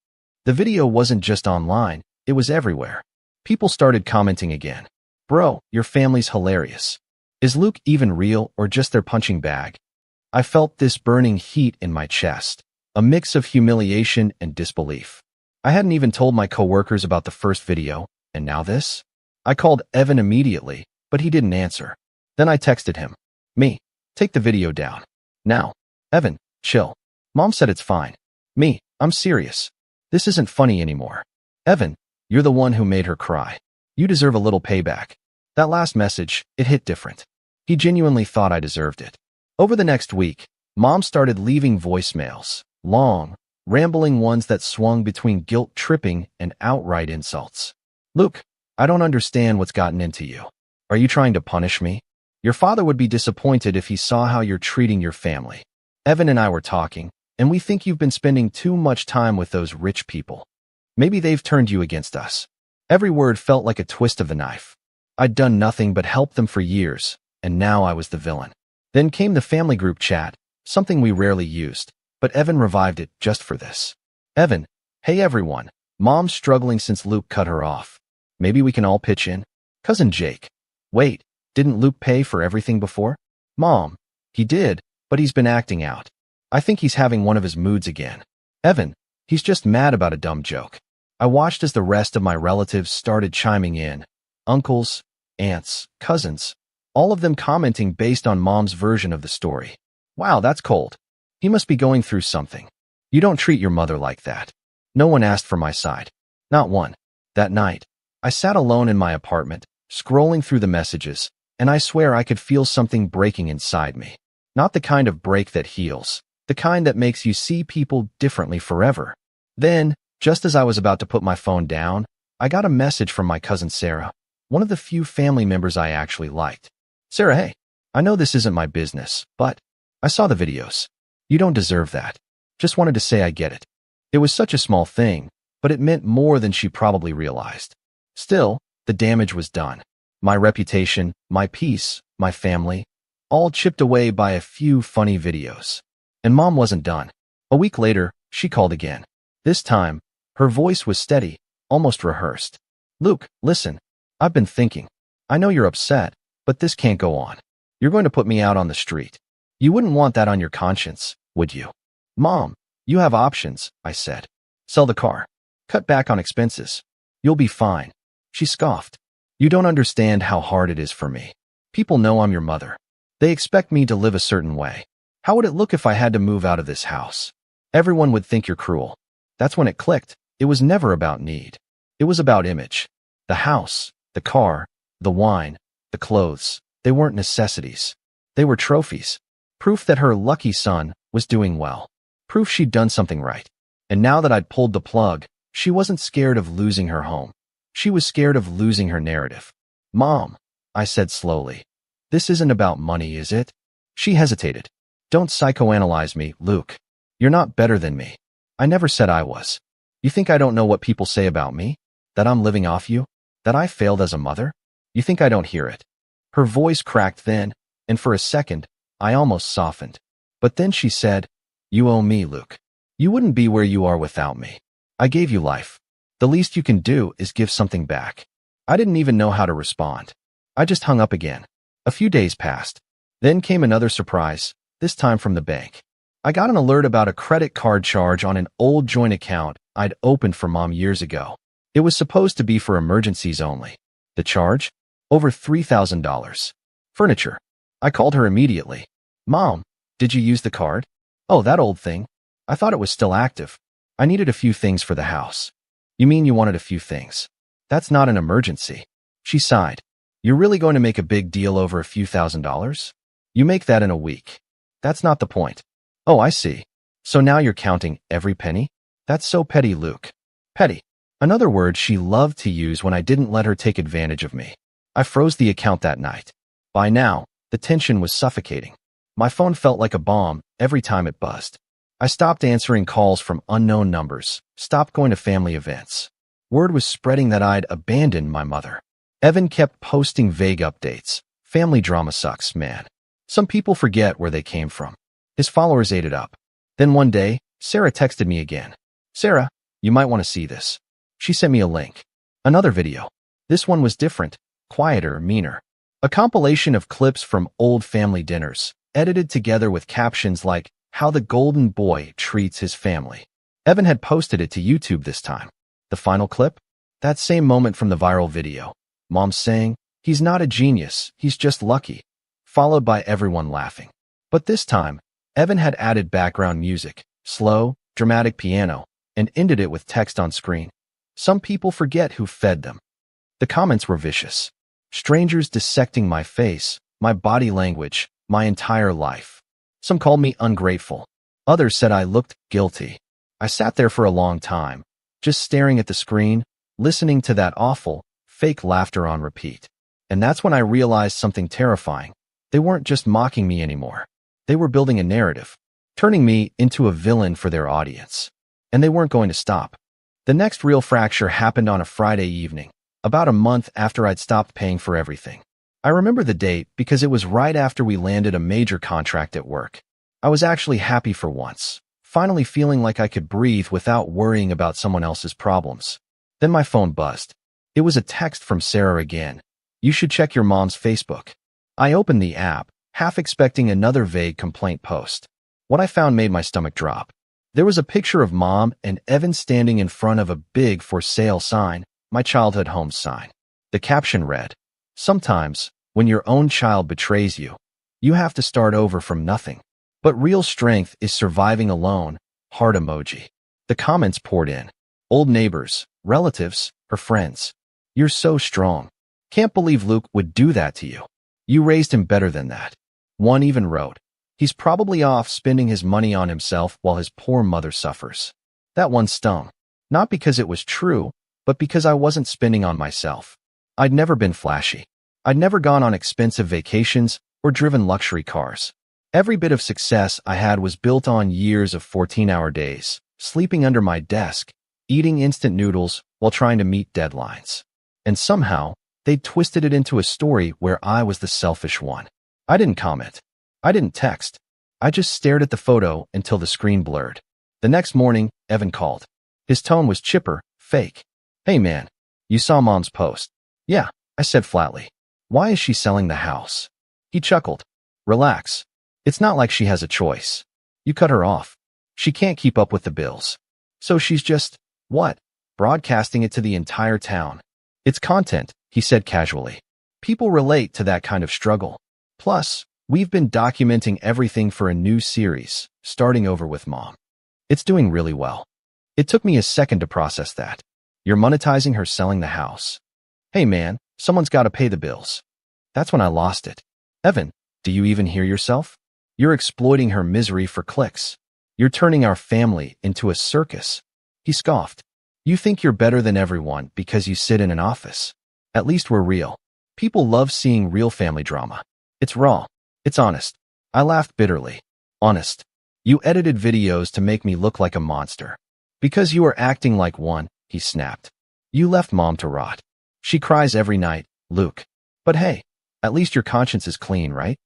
The video wasn't just online, it was everywhere. People started commenting again. "Bro, your family's hilarious. Is Luke even real or just their punching bag?" I felt this burning heat in my chest, a mix of humiliation and disbelief. I hadn't even told my coworkers about the first video, and now this? I called Evan immediately, but he didn't answer. Then I texted him. "Me, take the video down. Now." "Evan, chill. Mom said it's fine." "Me, I'm serious. This isn't funny anymore." "Evan, you're the one who made her cry. You deserve a little payback." That last message, it hit different. He genuinely thought I deserved it. Over the next week, Mom started leaving voicemails, long, rambling ones that swung between guilt-tripping and outright insults. "Luke, I don't understand what's gotten into you. Are you trying to punish me? Your father would be disappointed if he saw how you're treating your family. Evan and I were talking, and we think you've been spending too much time with those rich people. Maybe they've turned you against us." Every word felt like a twist of the knife. I'd done nothing but help them for years, and now I was the villain. Then came the family group chat, something we rarely used, but Evan revived it just for this. "Evan, hey everyone, Mom's struggling since Luke cut her off. Maybe we can all pitch in? Cousin Jake. Wait, didn't Luke pay for everything before? Mom, he did, but he's been acting out. I think he's having one of his moods again. Evan, he's just mad about a dumb joke." I watched as the rest of my relatives started chiming in. Uncles, aunts, cousins, all of them commenting based on Mom's version of the story. "Wow, that's cold. He must be going through something. You don't treat your mother like that." No one asked for my side. Not one. That night, I sat alone in my apartment, scrolling through the messages, and I swear I could feel something breaking inside me. Not the kind of break that heals, the kind that makes you see people differently forever. Then, just as I was about to put my phone down, I got a message from my cousin Sarah, one of the few family members I actually liked. "Sarah, hey, I know this isn't my business, but I saw the videos. You don't deserve that. Just wanted to say I get it." It was such a small thing, but it meant more than she probably realized. Still, the damage was done. My reputation, my peace, my family, all chipped away by a few funny videos. And Mom wasn't done. A week later, she called again. This time, her voice was steady, almost rehearsed. "Luke, listen, I've been thinking. I know you're upset, but this can't go on. You're going to put me out on the street. You wouldn't want that on your conscience, would you?" "Mom, you have options," I said. "Sell the car. Cut back on expenses. You'll be fine." She scoffed. "You don't understand how hard it is for me. People know I'm your mother. They expect me to live a certain way. How would it look if I had to move out of this house? Everyone would think you're cruel." That's when it clicked. It was never about need. It was about image. The house, the car, the wine, the clothes, they weren't necessities. They were trophies. Proof that her lucky son was doing well. Proof she'd done something right. And now that I'd pulled the plug, she wasn't scared of losing her home. She was scared of losing her narrative. "Mom," I said slowly, "this isn't about money, is it?" She hesitated. "Don't psychoanalyze me, Luke. You're not better than me. I never said I was. You think I don't know what people say about me? That I'm living off you? That I failed as a mother? You think I don't hear it?" Her voice cracked then, and for a second, I almost softened. But then she said, "You owe me, Luke. You wouldn't be where you are without me. I gave you life. The least you can do is give something back." I didn't even know how to respond. I just hung up again. A few days passed. Then came another surprise, this time from the bank. I got an alert about a credit card charge on an old joint account I'd opened for Mom years ago. It was supposed to be for emergencies only. The charge? Over $3,000. Furniture. I called her immediately. "Mom, did you use the card?" "Oh, that old thing. I thought it was still active. I needed a few things for the house." "You mean you wanted a few things? That's not an emergency." She sighed. You're really going to make a big deal over a few $1,000s? You make that in a week. That's not the point. Oh, I see. So now you're counting every penny? That's so petty, Luke. Petty. Another word she loved to use when I didn't let her take advantage of me. I froze the account that night. By now, the tension was suffocating. My phone felt like a bomb every time it buzzed. I stopped answering calls from unknown numbers, stopped going to family events. Word was spreading that I'd abandoned my mother. Evan kept posting vague updates. Family drama sucks, man. Some people forget where they came from. His followers ate it up. Then one day, Sarah texted me again. Sarah, you might want to see this. She sent me a link. Another video. This one was different, quieter, meaner. A compilation of clips from old family dinners, edited together with captions like, how the golden boy treats his family. Evan had posted it to YouTube this time. The final clip? That same moment from the viral video. Mom saying, he's not a genius, he's just lucky. Followed by everyone laughing. But this time, Evan had added background music, slow, dramatic piano, and ended it with text on screen. Some people forget who fed them. The comments were vicious. Strangers dissecting my face, my body language, my entire life. Some called me ungrateful. Others said I looked guilty. I sat there for a long time, just staring at the screen, listening to that awful, fake laughter on repeat. And that's when I realized something terrifying. They weren't just mocking me anymore. They were building a narrative, turning me into a villain for their audience. And they weren't going to stop. The next real fracture happened on a Friday evening, about a month after I'd stopped paying for everything. I remember the date because it was right after we landed a major contract at work. I was actually happy for once, finally feeling like I could breathe without worrying about someone else's problems. Then my phone buzzed. It was a text from Sarah again. You should check your mom's Facebook. I opened the app, half expecting another vague complaint post. What I found made my stomach drop. There was a picture of Mom and Evan standing in front of a big for sale sign, my childhood home sign. The caption read, sometimes, when your own child betrays you, you have to start over from nothing. But real strength is surviving alone, heart emoji. The comments poured in. Old neighbors, relatives, or friends. You're so strong. Can't believe Luke would do that to you. You raised him better than that. One even wrote, he's probably off spending his money on himself while his poor mother suffers. That one stung. Not because it was true, but because I wasn't spending on myself. I'd never been flashy. I'd never gone on expensive vacations or driven luxury cars. Every bit of success I had was built on years of 14-hour days, sleeping under my desk, eating instant noodles while trying to meet deadlines. And somehow, they'd twisted it into a story where I was the selfish one. I didn't comment. I didn't text. I just stared at the photo until the screen blurred. The next morning, Evan called. His tone was chipper, fake. Hey man, you saw Mom's post. Yeah, I said flatly. Why is she selling the house? He chuckled. Relax. It's not like she has a choice. You cut her off. She can't keep up with the bills. So she's just, what? Broadcasting it to the entire town. It's content, he said casually. People relate to that kind of struggle. Plus, we've been documenting everything for a new series, starting over with Mom. It's doing really well. It took me a second to process that. You're monetizing her selling the house. Hey man, someone's got to pay the bills. That's when I lost it. Evan, do you even hear yourself? You're exploiting her misery for clicks. You're turning our family into a circus. He scoffed. You think you're better than everyone because you sit in an office. At least we're real. People love seeing real family drama. It's raw. It's honest. I laughed bitterly. Honest. You edited videos to make me look like a monster. Because you are acting like one, he snapped. You left Mom to rot. She cries every night, Luke. But hey, at least your conscience is clean, right?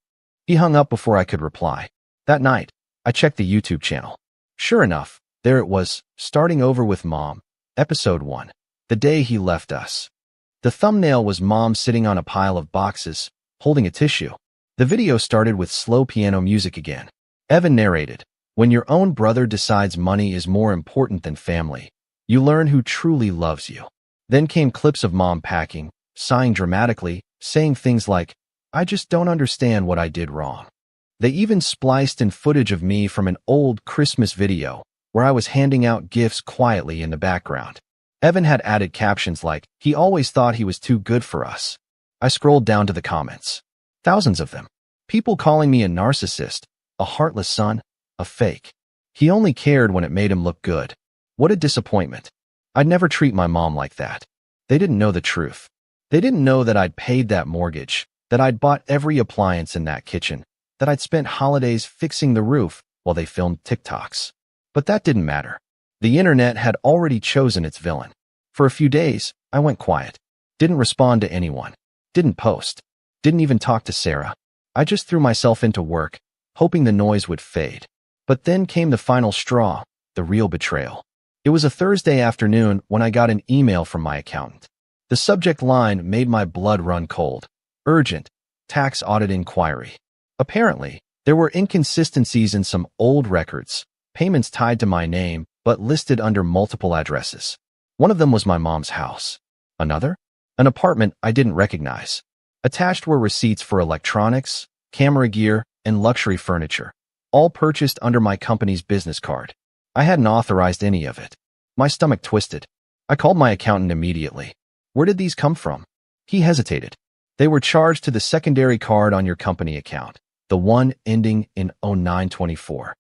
He hung up before I could reply. That night, I checked the YouTube channel. Sure enough, there it was, starting over with Mom, episode 1, the day he left us. The thumbnail was Mom sitting on a pile of boxes, holding a tissue. The video started with slow piano music again. Evan narrated, when your own brother decides money is more important than family, you learn who truly loves you. Then came clips of Mom packing, sighing dramatically, saying things like, I just don't understand what I did wrong. They even spliced in footage of me from an old Christmas video where I was handing out gifts quietly in the background. Evan had added captions like, "He always thought he was too good for us." I scrolled down to the comments. Thousands of them. People calling me a narcissist, a heartless son, a fake. He only cared when it made him look good. What a disappointment. I'd never treat my mom like that. They didn't know the truth. They didn't know that I'd paid that mortgage, that I'd bought every appliance in that kitchen, that I'd spent holidays fixing the roof while they filmed TikToks. But that didn't matter. The internet had already chosen its villain. For a few days, I went quiet. Didn't respond to anyone. Didn't post. Didn't even talk to Sarah. I just threw myself into work, hoping the noise would fade. But then came the final straw, the real betrayal. It was a Thursday afternoon when I got an email from my accountant. The subject line made my blood run cold. Urgent, tax audit inquiry. Apparently, there were inconsistencies in some old records, payments tied to my name, but listed under multiple addresses. One of them was my mom's house. Another? An apartment I didn't recognize. Attached were receipts for electronics, camera gear, and luxury furniture, all purchased under my company's business card. I hadn't authorized any of it. My stomach twisted. I called my accountant immediately. "Where did these come from?" He hesitated. "They were charged to the secondary card on your company account, the one ending in 0924.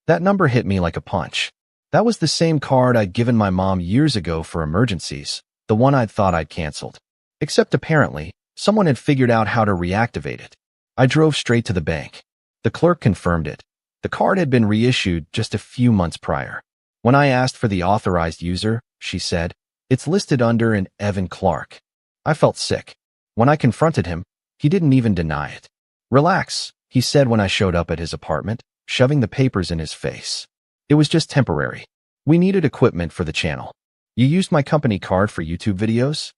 That number hit me like a punch. That was the same card I'd given my mom years ago for emergencies, the one I'd thought I'd canceled. Except apparently, someone had figured out how to reactivate it. I drove straight to the bank. The clerk confirmed it. The card had been reissued just a few months prior. When I asked for the authorized user, she said, "It's listed under an Evan Clark." I felt sick. When I confronted him, he didn't even deny it. "Relax," he said when I showed up at his apartment, shoving the papers in his face. "It was just temporary. We needed equipment for the channel. You used my company card for YouTube videos?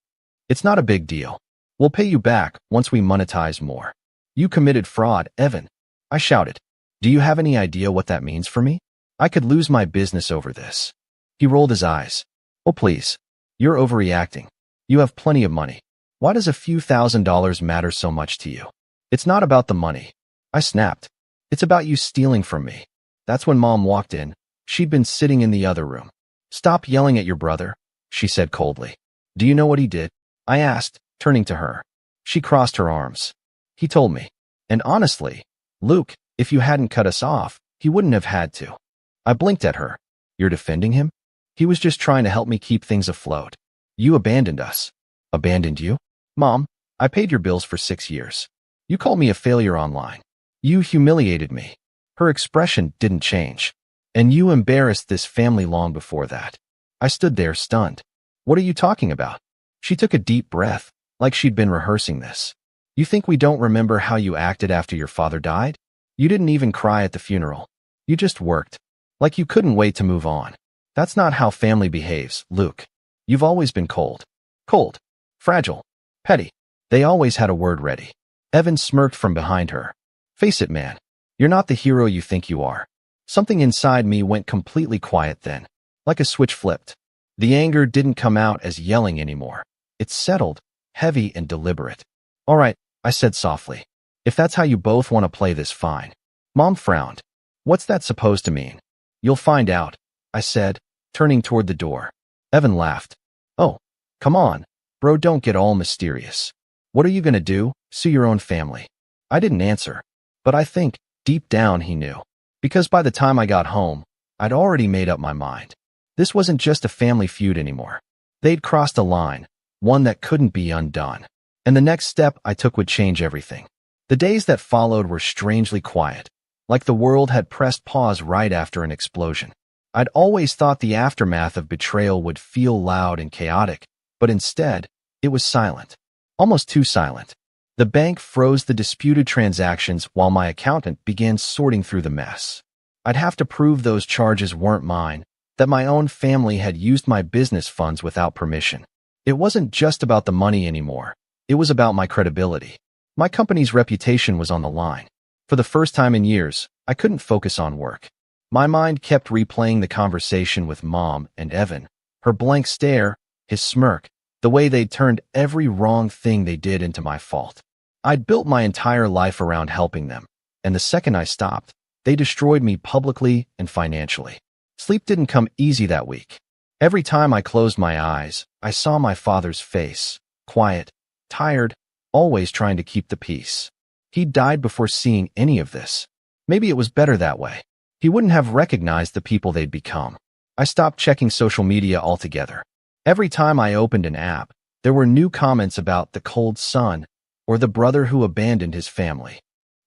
It's not a big deal. We'll pay you back once we monetize more." "You committed fraud, Evan," I shouted. "Do you have any idea what that means for me? I could lose my business over this." He rolled his eyes. "Oh, please. You're overreacting. You have plenty of money. Why does a few $1,000s matter so much to you?" "It's not about the money." I snapped. "It's about you stealing from me." That's when Mom walked in. She'd been sitting in the other room. "Stop yelling at your brother," she said coldly. "Do you know what he did?" I asked, turning to her. She crossed her arms. "He told me. And honestly, Luke, if you hadn't cut us off, he wouldn't have had to." I blinked at her. "You're defending him?" "He was just trying to help me keep things afloat. You abandoned us." "Abandoned you?" "Mom, I paid your bills for 6 years. You called me a failure online. You humiliated me." Her expression didn't change. "And you embarrassed this family long before that." I stood there stunned. "What are you talking about?" She took a deep breath, like she'd been rehearsing this. "You think we don't remember how you acted after your father died? You didn't even cry at the funeral. You just worked. Like you couldn't wait to move on. That's not how family behaves, Luke. You've always been cold. Cold. Fragile. Petty." They always had a word ready. Evan smirked from behind her. "Face it, man. You're not the hero you think you are." Something inside me went completely quiet then, like a switch flipped. The anger didn't come out as yelling anymore. It settled, heavy and deliberate. "All right," I said softly. "If that's how you both want to play this, fine." Mom frowned. "What's that supposed to mean?" "You'll find out," I said, turning toward the door. Evan laughed. "Oh, come on, bro, don't get all mysterious. What are you gonna do, sue your own family?" I didn't answer, but I think, deep down, he knew. Because by the time I got home, I'd already made up my mind. This wasn't just a family feud anymore. They'd crossed a line, one that couldn't be undone. And the next step I took would change everything. The days that followed were strangely quiet, like the world had pressed pause right after an explosion. I'd always thought the aftermath of betrayal would feel loud and chaotic, but instead, it was silent. Almost too silent. The bank froze the disputed transactions while my accountant began sorting through the mess. I'd have to prove those charges weren't mine, that my own family had used my business funds without permission. It wasn't just about the money anymore. It was about my credibility. My company's reputation was on the line. For the first time in years, I couldn't focus on work. My mind kept replaying the conversation with Mom and Evan, her blank stare, his smirk, the way they'd turned every wrong thing they did into my fault. I'd built my entire life around helping them, and the second I stopped, they destroyed me publicly and financially. Sleep didn't come easy that week. Every time I closed my eyes, I saw my father's face, quiet, tired, always trying to keep the peace. He died before seeing any of this. Maybe it was better that way. He wouldn't have recognized the people they'd become. I stopped checking social media altogether. Every time I opened an app, there were new comments about the cold sun or the brother who abandoned his family.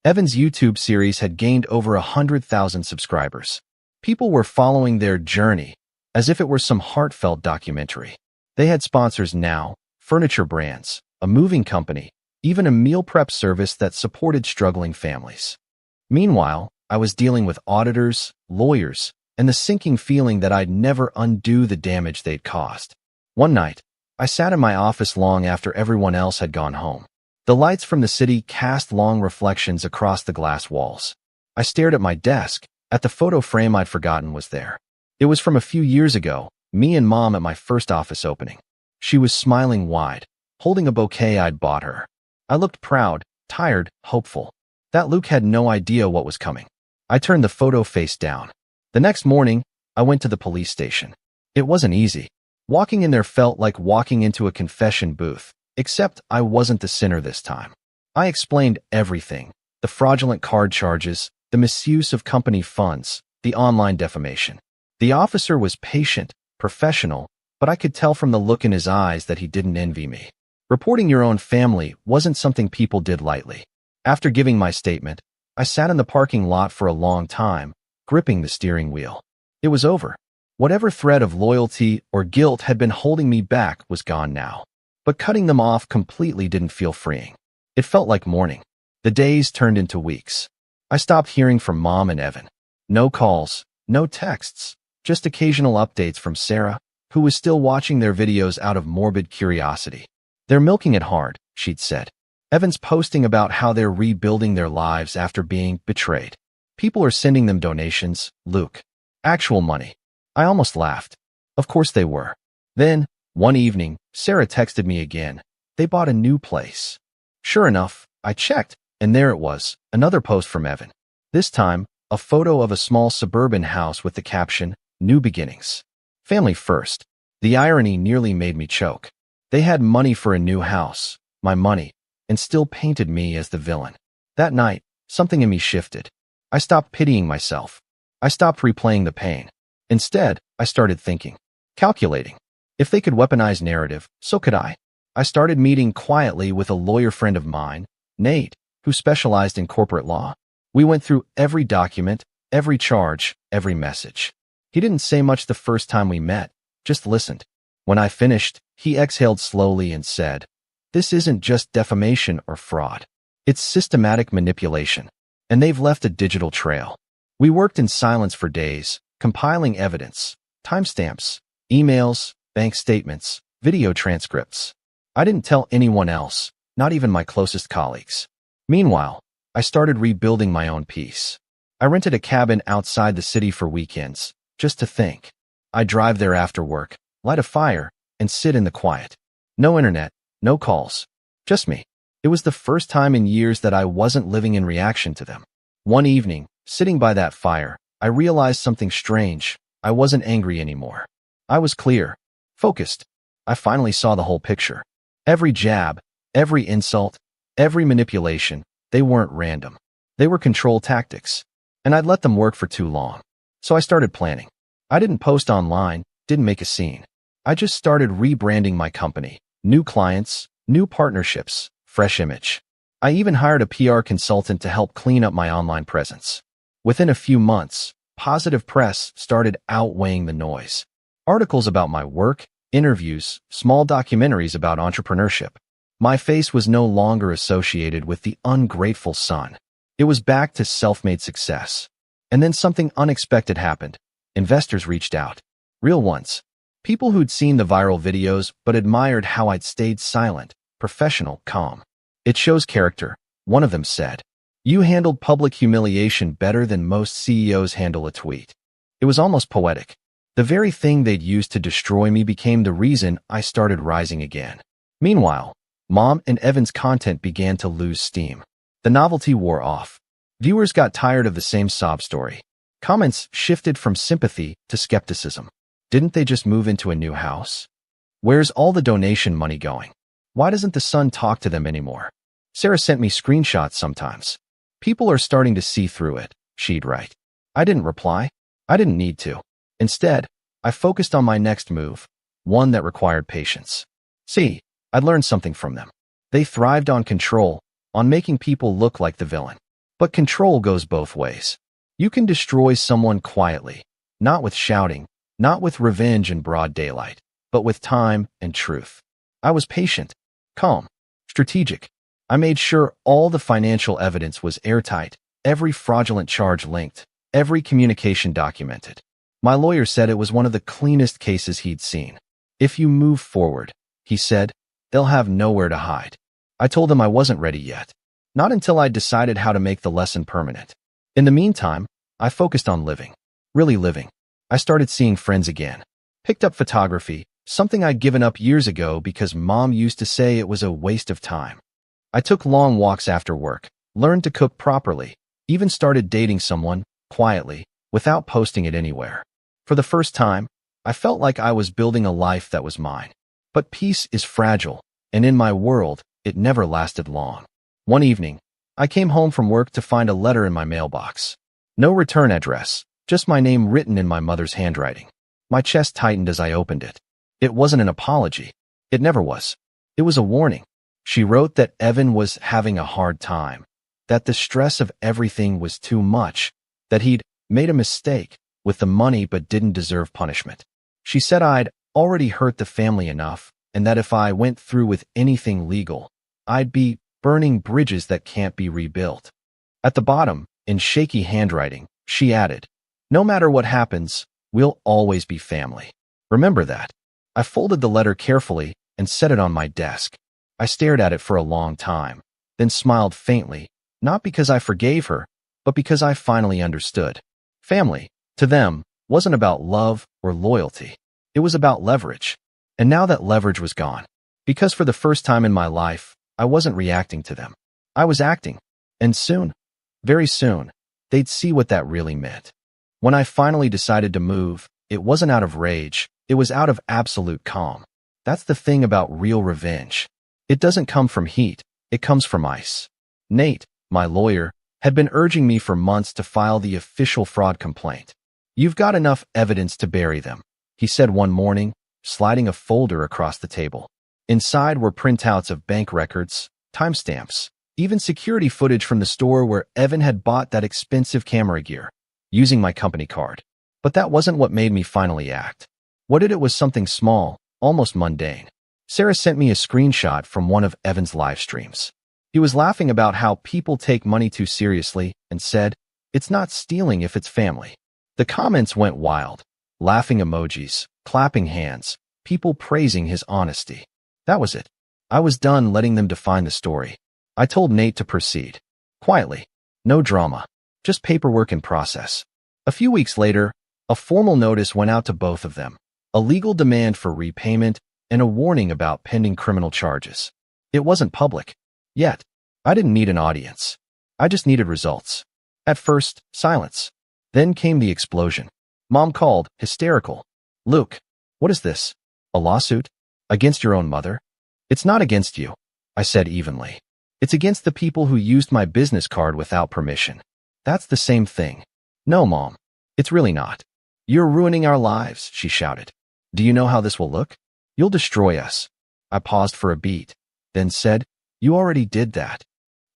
Evan's YouTube series had gained over 100,000 subscribers. People were following their journey as if it were some heartfelt documentary. They had sponsors now, furniture brands, a moving company, even a meal prep service that supported struggling families. Meanwhile, I was dealing with auditors, lawyers, and the sinking feeling that I'd never undo the damage they'd caused. One night, I sat in my office long after everyone else had gone home. The lights from the city cast long reflections across the glass walls. I stared at my desk, at the photo frame I'd forgotten was there. It was from a few years ago, me and Mom at my first office opening. She was smiling wide, holding a bouquet I'd bought her. I looked proud, tired, hopeful. That Luke had no idea what was coming. I turned the photo face down. The next morning, I went to the police station. It wasn't easy. Walking in there felt like walking into a confession booth, except I wasn't the sinner this time. I explained everything: the fraudulent card charges, the misuse of company funds, the online defamation. The officer was patient, professional, but I could tell from the look in his eyes that he didn't envy me. Reporting your own family wasn't something people did lightly. After giving my statement, I sat in the parking lot for a long time, gripping the steering wheel. It was over. Whatever thread of loyalty or guilt had been holding me back was gone now. But cutting them off completely didn't feel freeing. It felt like mourning. The days turned into weeks. I stopped hearing from Mom and Evan. No calls, no texts, just occasional updates from Sarah, who was still watching their videos out of morbid curiosity. "They're milking it hard," she'd said. Evan's posting about how they're rebuilding their lives after being betrayed. People are sending them donations, Luke. Actual money. I almost laughed. Of course they were. Then, one evening, Sarah texted me again. They bought a new place. Sure enough, I checked, and there it was, another post from Evan. This time, a photo of a small suburban house with the caption, "New Beginnings. Family first." The irony nearly made me choke. They had money for a new house, my money, and still painted me as the villain. That night, something in me shifted. I stopped pitying myself. I stopped replaying the pain. Instead, I started thinking, calculating. If they could weaponize narrative, so could I. I started meeting quietly with a lawyer friend of mine, Nate, who specialized in corporate law. We went through every document, every charge, every message. He didn't say much the first time we met, just listened. When I finished, he exhaled slowly and said, "This isn't just defamation or fraud. It's systematic manipulation. And they've left a digital trail." We worked in silence for days, compiling evidence, timestamps, emails, bank statements, video transcripts. I didn't tell anyone else, not even my closest colleagues. Meanwhile, I started rebuilding my own peace. I rented a cabin outside the city for weekends, just to think. I'd drive there after work, light a fire, and sit in the quiet. No internet, no calls, just me. It was the first time in years that I wasn't living in reaction to them. One evening, sitting by that fire, I realized something strange. I wasn't angry anymore. I was clear, focused. I finally saw the whole picture. Every jab, every insult, every manipulation, they weren't random. They were control tactics. And I'd let them work for too long. So I started planning. I didn't post online, didn't make a scene. I just started rebranding my company. New clients, new partnerships, fresh image. I even hired a PR consultant to help clean up my online presence. Within a few months, positive press started outweighing the noise. Articles about my work, interviews, small documentaries about entrepreneurship. My face was no longer associated with the ungrateful son. It was back to self-made success. And then something unexpected happened. Investors reached out. Real ones. People who'd seen the viral videos but admired how I'd stayed silent, professional, calm. "It shows character," one of them said. "You handled public humiliation better than most CEOs handle a tweet." It was almost poetic. The very thing they'd used to destroy me became the reason I started rising again. Meanwhile, Mom and Evan's content began to lose steam. The novelty wore off. Viewers got tired of the same sob story. Comments shifted from sympathy to skepticism. Didn't they just move into a new house? Where's all the donation money going? Why doesn't the son talk to them anymore? Sarah sent me screenshots sometimes. People are starting to see through it, she'd write. I didn't reply. I didn't need to. Instead, I focused on my next move, one that required patience. See, I'd learned something from them. They thrived on control, on making people look like the villain. But control goes both ways. You can destroy someone quietly, not with shouting, not with revenge in broad daylight, but with time and truth. I was patient, calm, strategic. I made sure all the financial evidence was airtight, every fraudulent charge linked, every communication documented. My lawyer said it was one of the cleanest cases he'd seen. If you move forward, he said, they'll have nowhere to hide. I told him I wasn't ready yet. Not until I decided how to make the lesson permanent. In the meantime, I focused on living. Really living. I started seeing friends again. Picked up photography, something I'd given up years ago because Mom used to say it was a waste of time. I took long walks after work, learned to cook properly, even started dating someone, quietly, without posting it anywhere. For the first time, I felt like I was building a life that was mine. But peace is fragile, and in my world, it never lasted long. One evening, I came home from work to find a letter in my mailbox. No return address, just my name written in my mother's handwriting. My chest tightened as I opened it. It wasn't an apology. It never was. It was a warning. She wrote that Evan was having a hard time, that the stress of everything was too much, that he'd made a mistake with the money but didn't deserve punishment. She said I'd already hurt the family enough, and that if I went through with anything legal, I'd be burning bridges that can't be rebuilt. At the bottom, in shaky handwriting, she added, "No matter what happens, we'll always be family. Remember that." I folded the letter carefully and set it on my desk. I stared at it for a long time, then smiled faintly, not because I forgave her, but because I finally understood. Family, to them, wasn't about love or loyalty. It was about leverage. And now that leverage was gone, because for the first time in my life, I wasn't reacting to them. I was acting. And soon, very soon, they'd see what that really meant. When I finally decided to move, it wasn't out of rage, it was out of absolute calm. That's the thing about real revenge. It doesn't come from heat, it comes from ice. Nate, my lawyer, had been urging me for months to file the official fraud complaint. "You've got enough evidence to bury them," he said one morning, sliding a folder across the table. Inside were printouts of bank records, timestamps, even security footage from the store where Evan had bought that expensive camera gear, using my company card. But that wasn't what made me finally act. What did it was something small, almost mundane. Sarah sent me a screenshot from one of Evan's live streams. He was laughing about how people take money too seriously and said, "It's not stealing if it's family." The comments went wild. Laughing emojis, clapping hands, people praising his honesty. That was it. I was done letting them define the story. I told Nate to proceed. Quietly. No drama. Just paperwork in process. A few weeks later, a formal notice went out to both of them. A legal demand for repayment and a warning about pending criminal charges. It wasn't public. Yet, I didn't need an audience. I just needed results. At first, silence. Then came the explosion. Mom called, hysterical. "Luke, what is this? A lawsuit? Against your own mother?" "It's not against you," I said evenly. "It's against the people who used my business card without permission." "That's the same thing." "No, Mom, it's really not. You're ruining our lives," she shouted. "Do you know how this will look? You'll destroy us." I paused for a beat, then said, "You already did that,"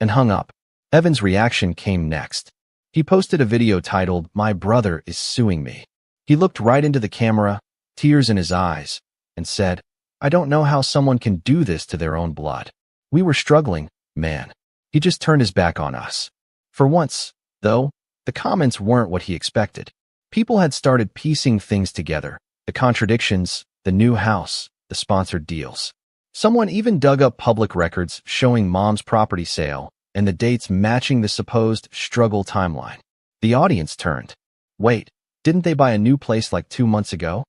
and hung up. Evan's reaction came next. He posted a video titled, "My brother is suing me." He looked right into the camera, tears in his eyes, and said, "I don't know how someone can do this to their own blood. We were struggling, man." He just turned his back on us. For once, though, the comments weren't what he expected. People had started piecing things together, the contradictions, the new house, the sponsored deals. Someone even dug up public records showing Mom's property sale and the dates matching the supposed struggle timeline. The audience turned. Wait, didn't they buy a new place like 2 months ago?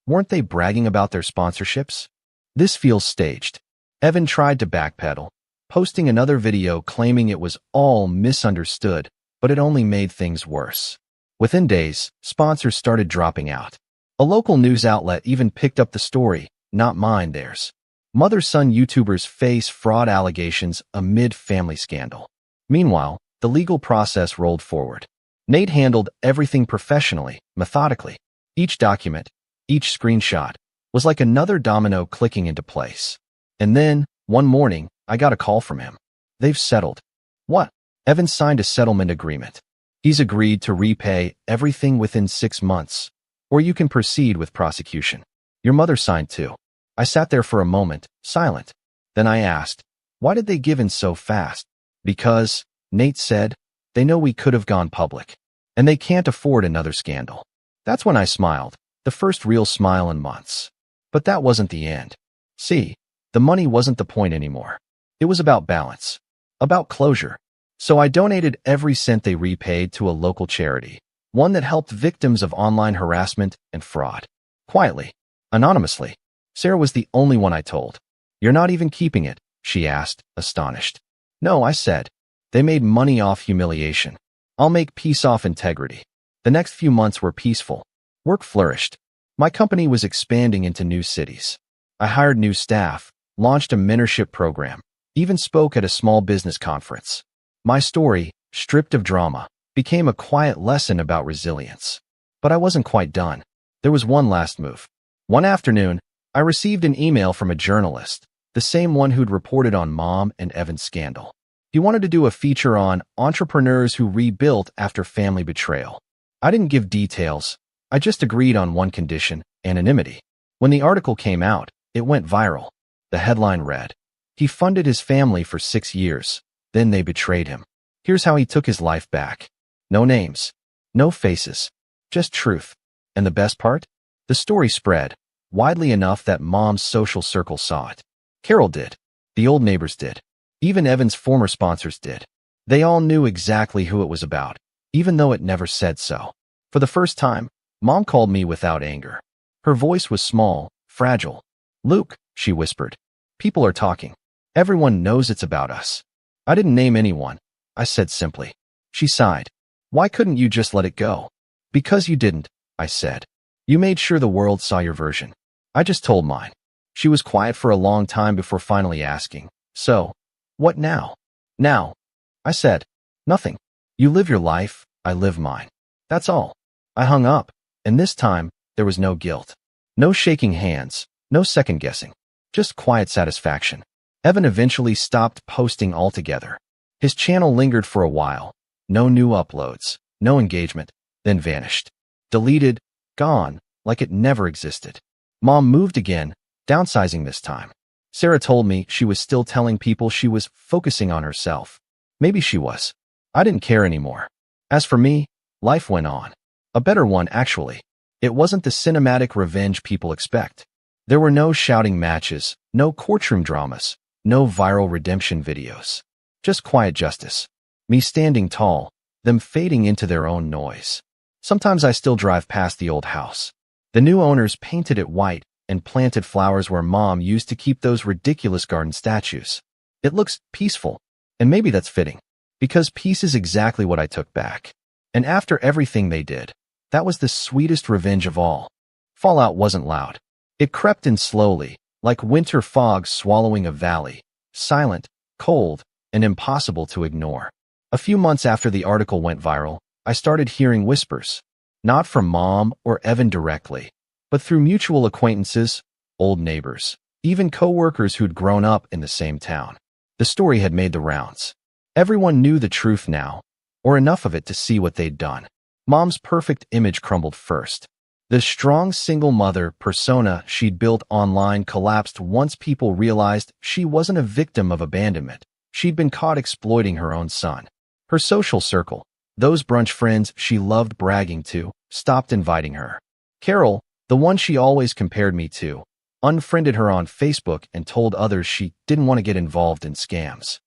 Weren't they bragging about their sponsorships? This feels staged. Evan tried to backpedal, posting another video claiming it was all misunderstood, but it only made things worse. Within days, sponsors started dropping out. A local news outlet even picked up the story, not mine, theirs. Mother-son YouTubers face fraud allegations amid family scandal. Meanwhile, the legal process rolled forward. Nate handled everything professionally, methodically. Each document, each screenshot, was like another domino clicking into place. And then, one morning, I got a call from him. They've settled. What? Evan signed a settlement agreement. He's agreed to repay everything within 6 months, or you can proceed with prosecution. Your mother signed too. I sat there for a moment, silent. Then I asked, why did they give in so fast? Because, Nate said, they know we could have gone public, and they can't afford another scandal. That's when I smiled, the first real smile in months. But that wasn't the end. See, the money wasn't the point anymore. It was about balance, about closure. So I donated every cent they repaid to a local charity, one that helped victims of online harassment and fraud. Quietly, anonymously. Sarah was the only one I told. You're not even keeping it, she asked, astonished. No, I said. They made money off humiliation. I'll make peace off integrity. The next few months were peaceful. Work flourished. My company was expanding into new cities. I hired new staff, launched a mentorship program, even spoke at a small business conference. My story, stripped of drama, became a quiet lesson about resilience. But I wasn't quite done. There was one last move. One afternoon, I received an email from a journalist, the same one who'd reported on Mom and Evan's scandal. He wanted to do a feature on entrepreneurs who rebuilt after family betrayal. I didn't give details. I just agreed on one condition, anonymity. When the article came out, it went viral. The headline read, "He funded his family for 6 years. Then they betrayed him. Here's how he took his life back." No names, no faces, just truth. And the best part? The story spread, widely enough that Mom's social circle saw it. Carol did. The old neighbors did. Even Evan's former sponsors did. They all knew exactly who it was about, even though it never said so. For the first time, Mom called me without anger. Her voice was small, fragile. "Luke," she whispered, "people are talking. Everyone knows it's about us." I didn't name anyone. I said simply. She sighed. "Why couldn't you just let it go?" "Because you didn't," I said. "You made sure the world saw your version." I just told mine. She was quiet for a long time before finally asking, "So, what now?" "Now," I said, "nothing. You live your life, I live mine. That's all." I hung up, and this time, there was no guilt. No shaking hands, no second guessing. Just quiet satisfaction. Evan eventually stopped posting altogether. His channel lingered for a while. No new uploads, no engagement, then vanished. Deleted, gone, like it never existed. Mom moved again, downsizing this time. Sarah told me she was still telling people she was focusing on herself. Maybe she was. I didn't care anymore. As for me, life went on. A better one, actually. It wasn't the cinematic revenge people expect. There were no shouting matches, no courtroom dramas, no viral redemption videos. Just quiet justice. Me standing tall, them fading into their own noise. Sometimes I still drive past the old house. The new owners painted it white and planted flowers where Mom used to keep those ridiculous garden statues. It looks peaceful, and maybe that's fitting, because peace is exactly what I took back. And after everything they did, that was the sweetest revenge of all. Fallout wasn't loud. It crept in slowly, like winter fog swallowing a valley, silent, cold, and impossible to ignore. A few months after the article went viral, I started hearing whispers, not from Mom or Evan directly, but through mutual acquaintances, old neighbors, even co-workers who'd grown up in the same town. The story had made the rounds. Everyone knew the truth now, or enough of it to see what they'd done. Mom's perfect image crumbled first. The strong single mother persona she'd built online collapsed once people realized she wasn't a victim of abandonment. She'd been caught exploiting her own son. Her social circle, those brunch friends she loved bragging to, stopped inviting her. Carol, the one she always compared me to, unfriended her on Facebook and told others she didn't want to get involved in scams.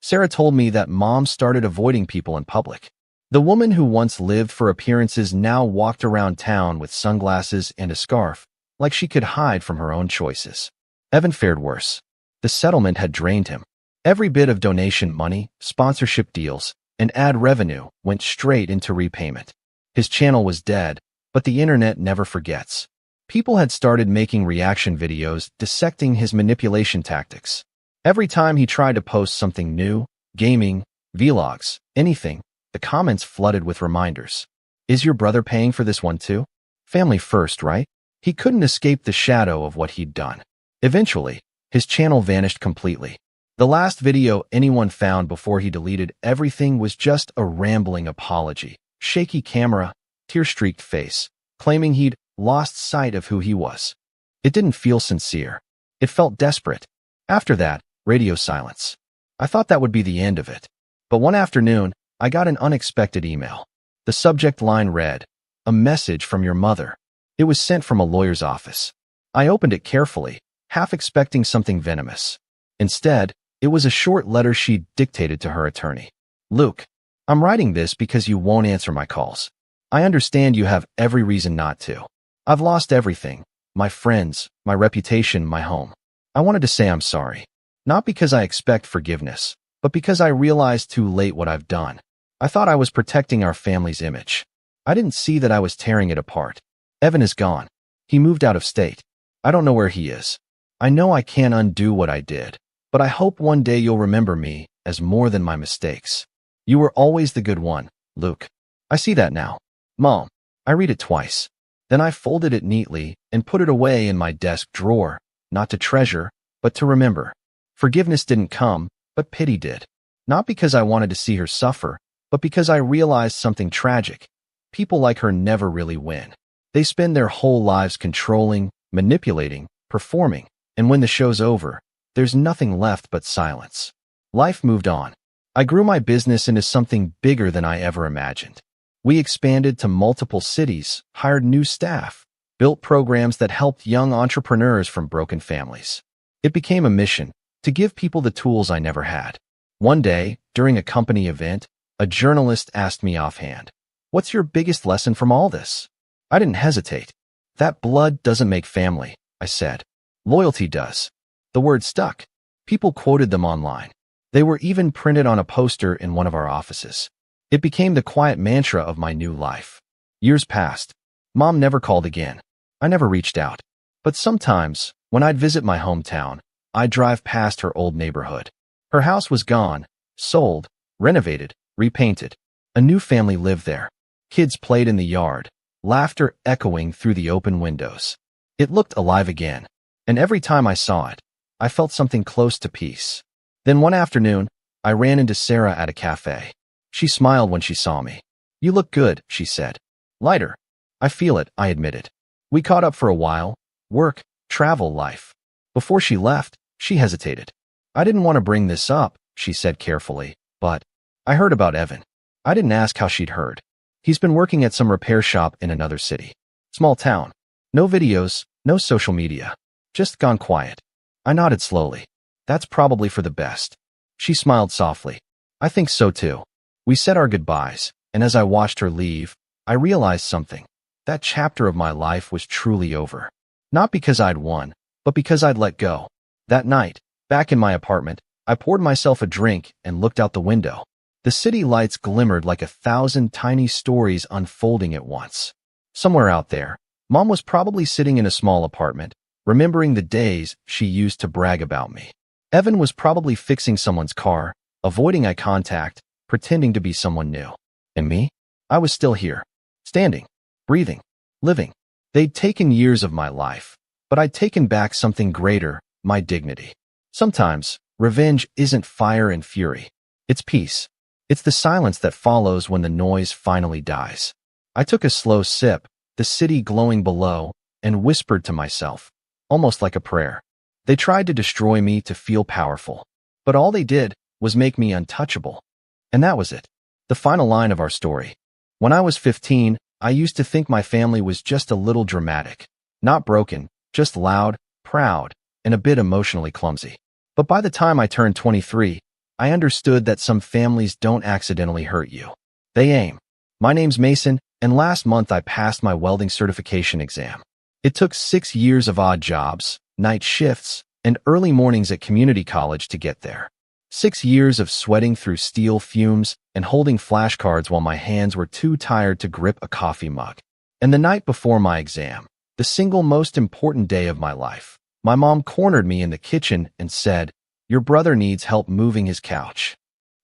Sarah told me that Mom started avoiding people in public. The woman who once lived for appearances now walked around town with sunglasses and a scarf, like she could hide from her own choices. Evan fared worse. The settlement had drained him. Every bit of donation money, sponsorship deals, and ad revenue went straight into repayment. His channel was dead, but the internet never forgets. People had started making reaction videos dissecting his manipulation tactics. Every time he tried to post something new, gaming, vlogs, anything, the comments flooded with reminders. Is your brother paying for this one too? Family first, right? He couldn't escape the shadow of what he'd done. Eventually, his channel vanished completely. The last video anyone found before he deleted everything was just a rambling apology, shaky camera, tear-streaked face, claiming he'd lost sight of who he was. It didn't feel sincere. It felt desperate. After that, radio silence. I thought that would be the end of it. But one afternoon, I got an unexpected email. The subject line read, "A message from your mother." It was sent from a lawyer's office. I opened it carefully, half expecting something venomous. Instead, it was a short letter she'd dictated to her attorney. "Luke, I'm writing this because you won't answer my calls. I understand you have every reason not to. I've lost everything, my friends, my reputation, my home. I wanted to say I'm sorry. Not because I expect forgiveness, but because I realized too late what I've done. I thought I was protecting our family's image. I didn't see that I was tearing it apart. Evan is gone. He moved out of state. I don't know where he is. I know I can't undo what I did, but I hope one day you'll remember me as more than my mistakes. You were always the good one, Luke. I see that now. Mom." I read it twice. Then I folded it neatly and put it away in my desk drawer, not to treasure, but to remember. Forgiveness didn't come, but pity did. Not because I wanted to see her suffer, but because I realized something tragic. People like her never really win. They spend their whole lives controlling, manipulating, performing, and when the show's over, there's nothing left but silence. Life moved on. I grew my business into something bigger than I ever imagined. We expanded to multiple cities, hired new staff, built programs that helped young entrepreneurs from broken families. It became a mission to give people the tools I never had. One day, during a company event, a journalist asked me offhand, "What's your biggest lesson from all this?" I didn't hesitate. "That blood doesn't make family," I said. "Loyalty does." The word stuck. People quoted them online. They were even printed on a poster in one of our offices. It became the quiet mantra of my new life. Years passed. Mom never called again. I never reached out. But sometimes, when I'd visit my hometown, I'd drive past her old neighborhood. Her house was gone, sold, renovated, repainted. A new family lived there. Kids played in the yard, laughter echoing through the open windows. It looked alive again, and every time I saw it, I felt something close to peace. Then one afternoon, I ran into Sarah at a cafe. She smiled when she saw me. "You look good," she said. "Lighter." "I feel it," I admitted. We caught up for a while. Work, travel, life. Before she left, she hesitated. "I didn't want to bring this up," she said carefully, "but I heard about Evan." I didn't ask how she'd heard. He's been working at some repair shop in another city. Small town. No videos, no social media. Just gone quiet. I nodded slowly. "That's probably for the best." She smiled softly. "I think so too." We said our goodbyes, and as I watched her leave, I realized something. That chapter of my life was truly over. Not because I'd won, but because I'd let go. That night, back in my apartment, I poured myself a drink and looked out the window. The city lights glimmered like 1,000 tiny stories unfolding at once. Somewhere out there, Mom was probably sitting in a small apartment, remembering the days she used to brag about me. Evan was probably fixing someone's car, avoiding eye contact, pretending to be someone new. And me? I was still here, standing, breathing, living. They'd taken years of my life, but I'd taken back something greater, my dignity. Sometimes, revenge isn't fire and fury. It's peace. It's the silence that follows when the noise finally dies. I took a slow sip, the city glowing below, and whispered to myself, almost like a prayer. They tried to destroy me to feel powerful, but all they did was make me untouchable. And that was it. The final line of our story. When I was 15, I used to think my family was just a little dramatic. Not broken, just loud, proud, and a bit emotionally clumsy. But by the time I turned 23, I understood that some families don't accidentally hurt you. They aim. My name's Mason, and last month I passed my welding certification exam. It took 6 years of odd jobs, night shifts, and early mornings at community college to get there. 6 years of sweating through steel fumes and holding flashcards while my hands were too tired to grip a coffee mug. And the night before my exam, the The single most important day of my life. My mom cornered me in the kitchen and said, "Your brother needs help moving his couch."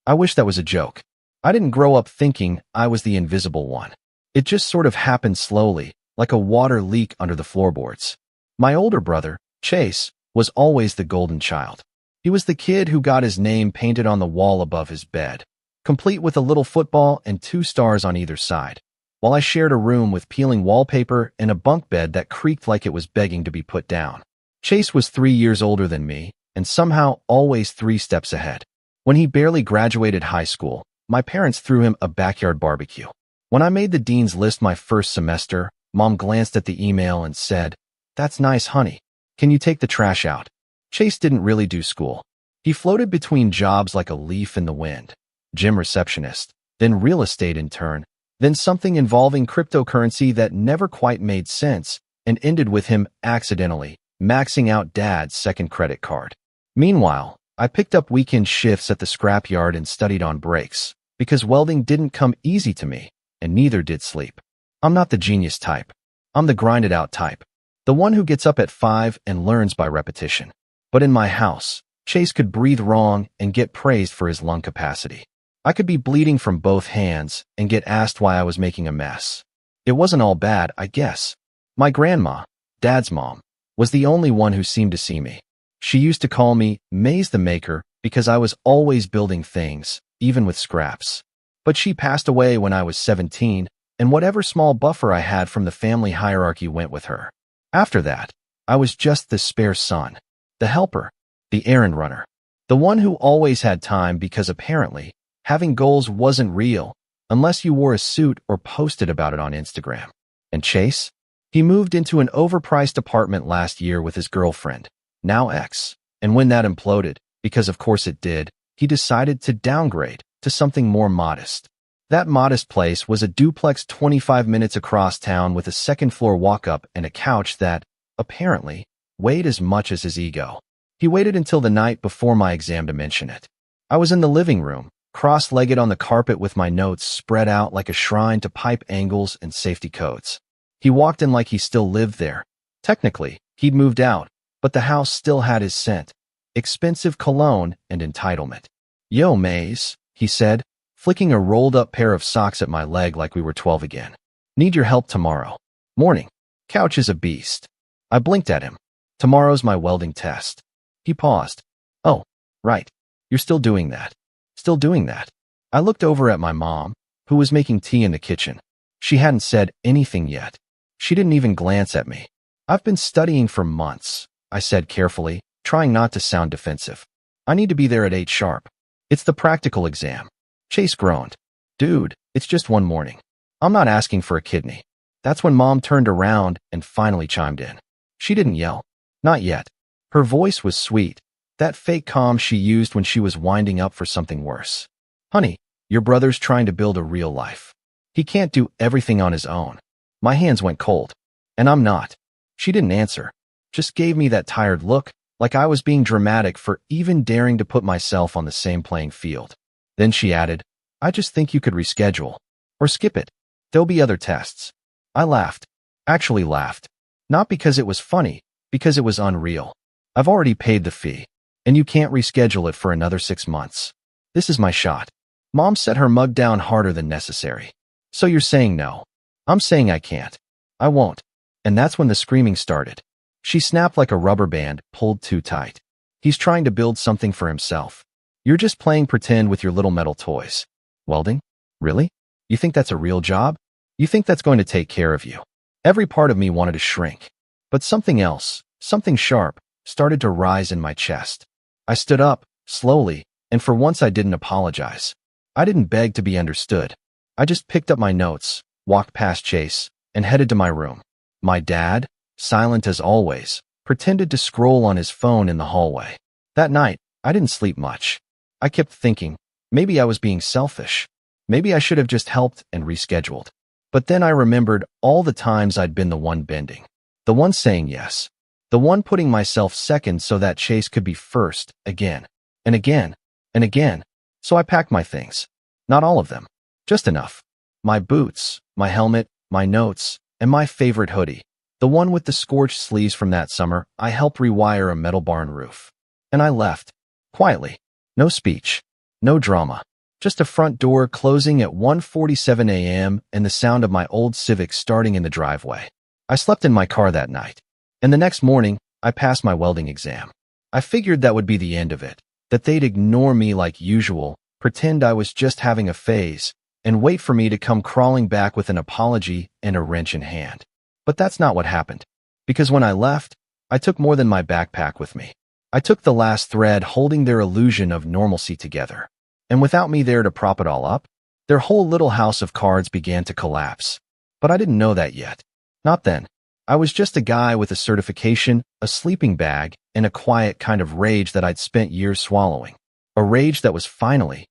I wish that was a joke. I didn't grow up thinking I was the invisible one. It just sort of happened slowly, like a water leak under the floorboards. My older brother, Chase, was always the golden child. He was the kid who got his name painted on the wall above his bed, complete with a little football and 2 stars on either side, while I shared a room with peeling wallpaper and a bunk bed that creaked like it was begging to be put down. Chase was 3 years older than me, and somehow always 3 steps ahead. When he barely graduated high school, my parents threw him a backyard barbecue. When I made the dean's list my first semester, Mom glanced at the email and said, "That's nice, honey. Can you take the trash out?" Chase didn't really do school. He floated between jobs like a leaf in the wind. Gym receptionist, then real estate intern, then something involving cryptocurrency that never quite made sense, and ended with him accidentally maxing out Dad's second credit card. Meanwhile, I picked up weekend shifts at the scrapyard and studied on breaks, because welding didn't come easy to me, and neither did sleep. I'm not the genius type. I'm the grinded-out type, the one who gets up at 5 and learns by repetition. But in my house, Chase could breathe wrong and get praised for his lung capacity. I could be bleeding from both hands and get asked why I was making a mess. It wasn't all bad, I guess. My grandma, Dad's mom, was the only one who seemed to see me. She used to call me Maze the Maker because I was always building things, even with scraps. But she passed away when I was 17, and whatever small buffer I had from the family hierarchy went with her. After that, I was just the spare son, the helper, the errand runner, the one who always had time because apparently having goals wasn't real unless you wore a suit or posted about it on Instagram. And Chase? He moved into an overpriced apartment last year with his girlfriend, now ex, and when that imploded, because of course it did, he decided to downgrade to something more modest. That modest place was a duplex 25 minutes across town with a second-floor walk-up and a couch that, apparently, weighed as much as his ego. He waited until the night before my exam to mention it. I was in the living room, cross-legged on the carpet with my notes spread out like a shrine to pipe angles and safety codes. He walked in like he still lived there. Technically, he'd moved out, but the house still had his scent, expensive cologne and entitlement. "Yo, Maze," he said, flicking a rolled-up pair of socks at my leg like we were 12 again. "Need your help tomorrow. Morning. Couch is a beast." I blinked at him. "Tomorrow's my welding test." He paused. "Oh, right. You're still doing that. Still doing that." I looked over at my mom, who was making tea in the kitchen. She hadn't said anything yet. She didn't even glance at me. "I've been studying for months," I said carefully, trying not to sound defensive. "I need to be there at 8 sharp. It's the practical exam." Chase groaned. "Dude, it's just one morning. I'm not asking for a kidney." That's when Mom turned around and finally chimed in. She didn't yell. Not yet. Her voice was sweet, that fake calm she used when she was winding up for something worse. "Honey, your brother's trying to build a real life. He can't do everything on his own." My hands went cold. "And I'm not." She didn't answer, just gave me that tired look, like I was being dramatic for even daring to put myself on the same playing field. Then she added, "I just think you could reschedule. Or skip it. There'll be other tests." I laughed. Actually laughed. Not because it was funny, because it was unreal. I've already paid the fee, and you can't reschedule it for another 6 months. This is my shot. Mom set her mug down harder than necessary. "So you're saying no?" "I'm saying I can't. I won't." And that's when the screaming started. She snapped like a rubber band, pulled too tight. "He's trying to build something for himself. You're just playing pretend with your little metal toys." "Welding? Really? You think that's a real job? You think that's going to take care of you?" Every part of me wanted to shrink. But something else, something sharp, started to rise in my chest. I stood up, slowly, and for once I didn't apologize. I didn't beg to be understood. I just picked up my notes, walked past Chase, and headed to my room. My dad, silent as always, pretended to scroll on his phone in the hallway. That night, I didn't sleep much. I kept thinking, maybe I was being selfish. Maybe I should have just helped and rescheduled. But then I remembered all the times I'd been the one bending, the one saying yes, the one putting myself second so that Chase could be first again, and again, and again. So I packed my things. Not all of them, just enough. My boots, my helmet, my notes, and my favorite hoodie. The one with the scorched sleeves from that summer. I helped rewire a metal barn roof. And I left. Quietly. No speech. No drama. Just a front door closing at 1:47 a.m. and the sound of my old Civic starting in the driveway. I slept in my car that night. And the next morning, I passed my welding exam. I figured that would be the end of it, that they'd ignore me like usual, pretend I was just having a phase, and wait for me to come crawling back with an apology and a wrench in hand. But that's not what happened. Because when I left, I took more than my backpack with me. I took the last thread holding their illusion of normalcy together. And without me there to prop it all up, their whole little house of cards began to collapse. But I didn't know that yet. Not then. I was just a guy with a certification, a sleeping bag, and a quiet kind of rage that I'd spent years swallowing. A rage that was finally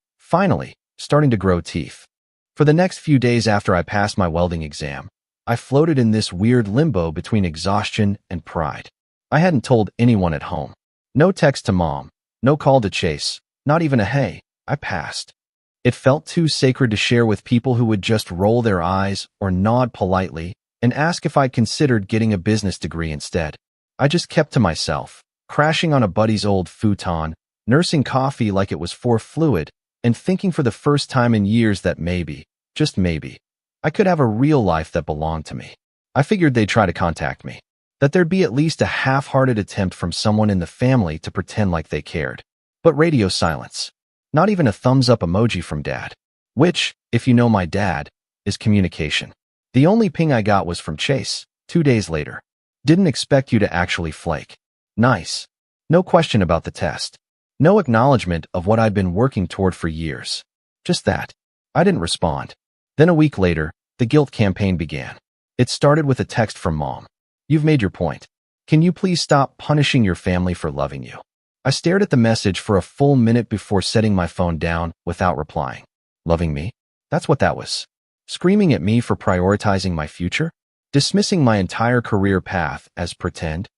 starting to grow teeth. For the next few days after I passed my welding exam, I floated in this weird limbo between exhaustion and pride. I hadn't told anyone at home. No text to mom, no call to Chase, not even a hey, I passed. It felt too sacred to share with people who would just roll their eyes or nod politely and ask if I'd considered getting a business degree instead. I just kept to myself, crashing on a buddy's old futon, nursing coffee like it was for fluid, and thinking for the first time in years that maybe, just maybe, I could have a real life that belonged to me. I figured they'd try to contact me, that there'd be at least a half-hearted attempt from someone in the family to pretend like they cared. But radio silence. Not even a thumbs-up emoji from Dad. Which, if you know my dad, is communication. The only ping I got was from Chase, 2 days later. Didn't expect you to actually flake. Nice. No question about the test. No acknowledgement of what I'd been working toward for years. Just that. I didn't respond. Then a week later, the guilt campaign began. It started with a text from Mom. You've made your point. Can you please stop punishing your family for loving you? I stared at the message for a full minute before setting my phone down without replying. Loving me? That's what that was. Screaming at me for prioritizing my future? Dismissing my entire career path as pretend?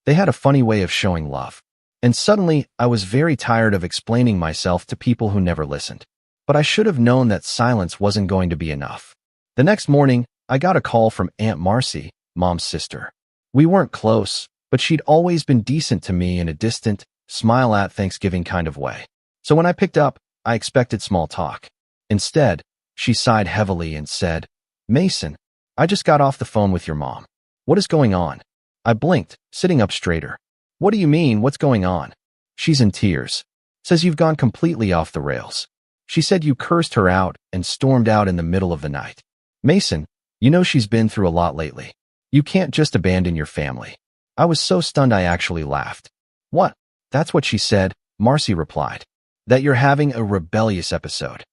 They had a funny way of showing love. And suddenly, I was very tired of explaining myself to people who never listened. But I should have known that silence wasn't going to be enough. The next morning, I got a call from Aunt Marcy, Mom's sister. We weren't close, but she'd always been decent to me in a distant, smile at Thanksgiving kind of way. So when I picked up, I expected small talk. Instead, she sighed heavily and said, Mason, I just got off the phone with your mom. What is going on? I blinked, sitting up straighter. What do you mean, what's going on? She's in tears. Says you've gone completely off the rails. She said you cursed her out and stormed out in the middle of the night. Mason, you know she's been through a lot lately. You can't just abandon your family. I was so stunned I actually laughed. What? That's what she said, Marcy replied. That you're having a rebellious episode.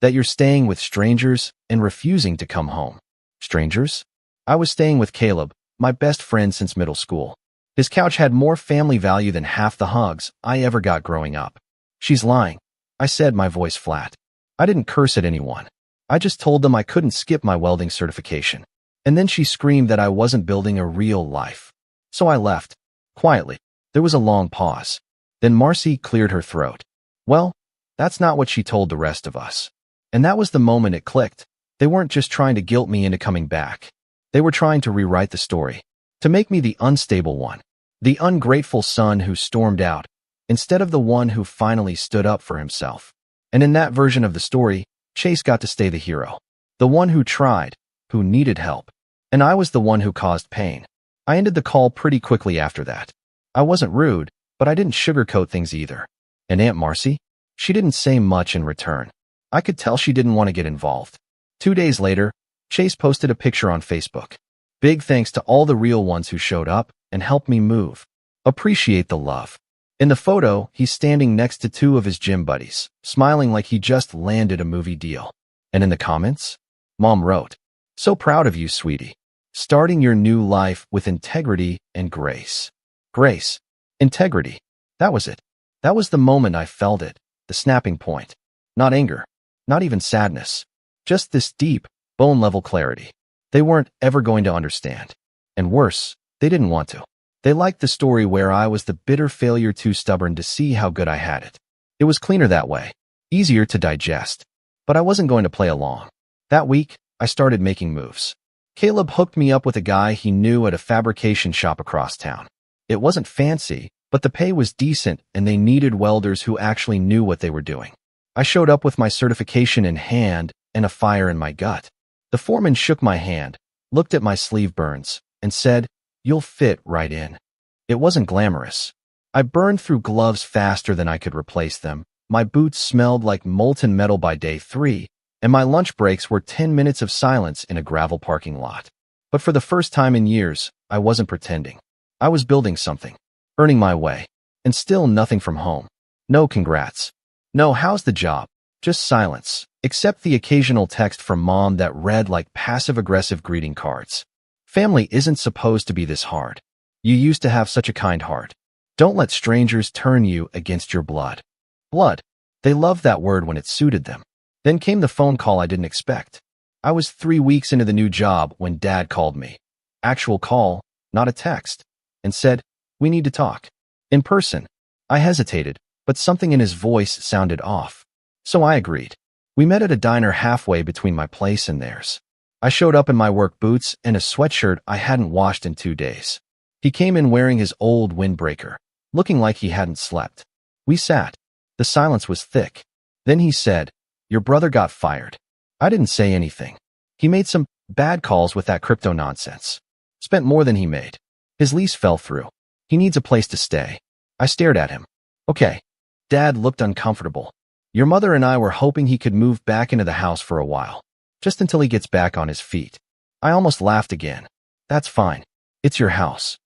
That you're staying with strangers and refusing to come home. Strangers? I was staying with Caleb, my best friend since middle school. His couch had more family value than half the hugs I ever got growing up. She's lying, I said, my voice flat. I didn't curse at anyone. I just told them I couldn't skip my welding certification. And then she screamed that I wasn't building a real life. So I left. Quietly. There was a long pause. Then Marcy cleared her throat. Well, that's not what she told the rest of us. And that was the moment it clicked. They weren't just trying to guilt me into coming back. They were trying to rewrite the story. To make me the unstable one. The ungrateful son who stormed out, instead of the one who finally stood up for himself. And in that version of the story, Chase got to stay the hero. The one who tried, who needed help. And I was the one who caused pain. I ended the call pretty quickly after that. I wasn't rude, but I didn't sugarcoat things either. And Aunt Marcy? She didn't say much in return. I could tell she didn't want to get involved. 2 days later, Chase posted a picture on Facebook. Big thanks to all the real ones who showed up and helped me move. Appreciate the love. In the photo, he's standing next to 2 of his gym buddies, smiling like he just landed a movie deal. And in the comments, Mom wrote, So proud of you, sweetie. Starting your new life with integrity and grace. Grace. Integrity. That was it. That was the moment I felt it, the snapping point. Not anger. Not even sadness. Just this deep, bone-level clarity. They weren't ever going to understand. And worse, they didn't want to. They liked the story where I was the bitter failure too stubborn to see how good I had it. It was cleaner that way. Easier to digest. But I wasn't going to play along. That week, I started making moves. Caleb hooked me up with a guy he knew at a fabrication shop across town. It wasn't fancy, but the pay was decent and they needed welders who actually knew what they were doing. I showed up with my certification in hand and a fire in my gut. The foreman shook my hand, looked at my sleeve burns, and said, "You'll fit right in." It wasn't glamorous. I burned through gloves faster than I could replace them. My boots smelled like molten metal by day 3, and my lunch breaks were 10 minutes of silence in a gravel parking lot. But for the first time in years, I wasn't pretending. I was building something, earning my way, and still nothing from home. No congrats. No how's the job. Just silence, except the occasional text from mom that read like passive-aggressive greeting cards. Family isn't supposed to be this hard. You used to have such a kind heart. Don't let strangers turn you against your blood. Blood. They loved that word when it suited them. Then came the phone call I didn't expect. I was 3 weeks into the new job when Dad called me. Actual call, not a text, and said, "We need to talk." In person. I hesitated, but something in his voice sounded off. So I agreed. We met at a diner halfway between my place and theirs. I showed up in my work boots and a sweatshirt I hadn't washed in 2 days. He came in wearing his old windbreaker, looking like he hadn't slept. We sat. The silence was thick. Then he said, "Your brother got fired." I didn't say anything. He made some bad calls with that crypto nonsense. Spent more than he made. His lease fell through. He needs a place to stay. I stared at him. Okay. Dad looked uncomfortable. "Your mother and I were hoping he could move back into the house for a while. Just until he gets back on his feet." I almost laughed again. "That's fine. It's your house."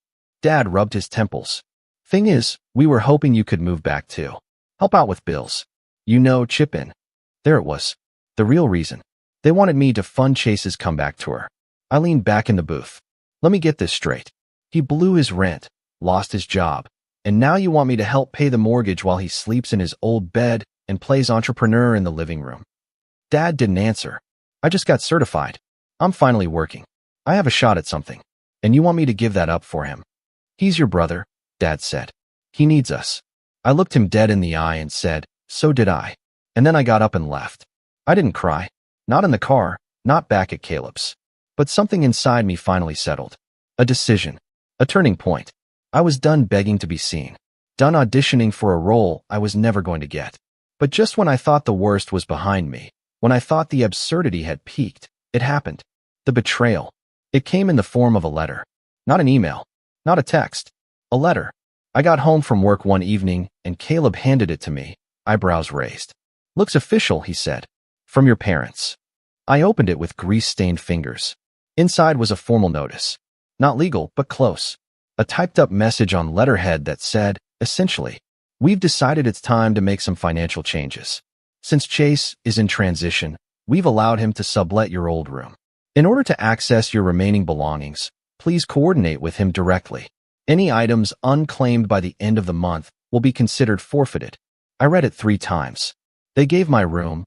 Dad rubbed his temples. "Thing is, we were hoping you could move back too. Help out with bills. You know, chip in." There it was. The real reason. They wanted me to fund Chase's comeback tour. I leaned back in the booth. "Let me get this straight. He blew his rent, lost his job, and now you want me to help pay the mortgage while he sleeps in his old bed and plays entrepreneur in the living room." Dad didn't answer. "I just got certified. I'm finally working. I have a shot at something. And you want me to give that up for him?" "He's your brother," Dad said. "He needs us." I looked him dead in the eye and said, "So did I." And then I got up and left. I didn't cry. Not in the car, not back at Caleb's. But something inside me finally settled. A decision. A turning point. I was done begging to be seen. Done auditioning for a role I was never going to get. But just when I thought the worst was behind me, when I thought the absurdity had peaked, it happened. The betrayal. It came in the form of a letter. Not an email. Not a text. A letter. I got home from work one evening and Caleb handed it to me, eyebrows raised. "Looks official," he said. "From your parents." I opened it with grease-stained fingers. Inside was a formal notice. Not legal, but close. A typed-up message on letterhead that said, essentially, "We've decided it's time to make some financial changes. Since Chase is in transition, we've allowed him to sublet your old room. In order to access your remaining belongings, please coordinate with him directly. Any items unclaimed by the end of the month will be considered forfeited." I read it 3 times. They gave my room,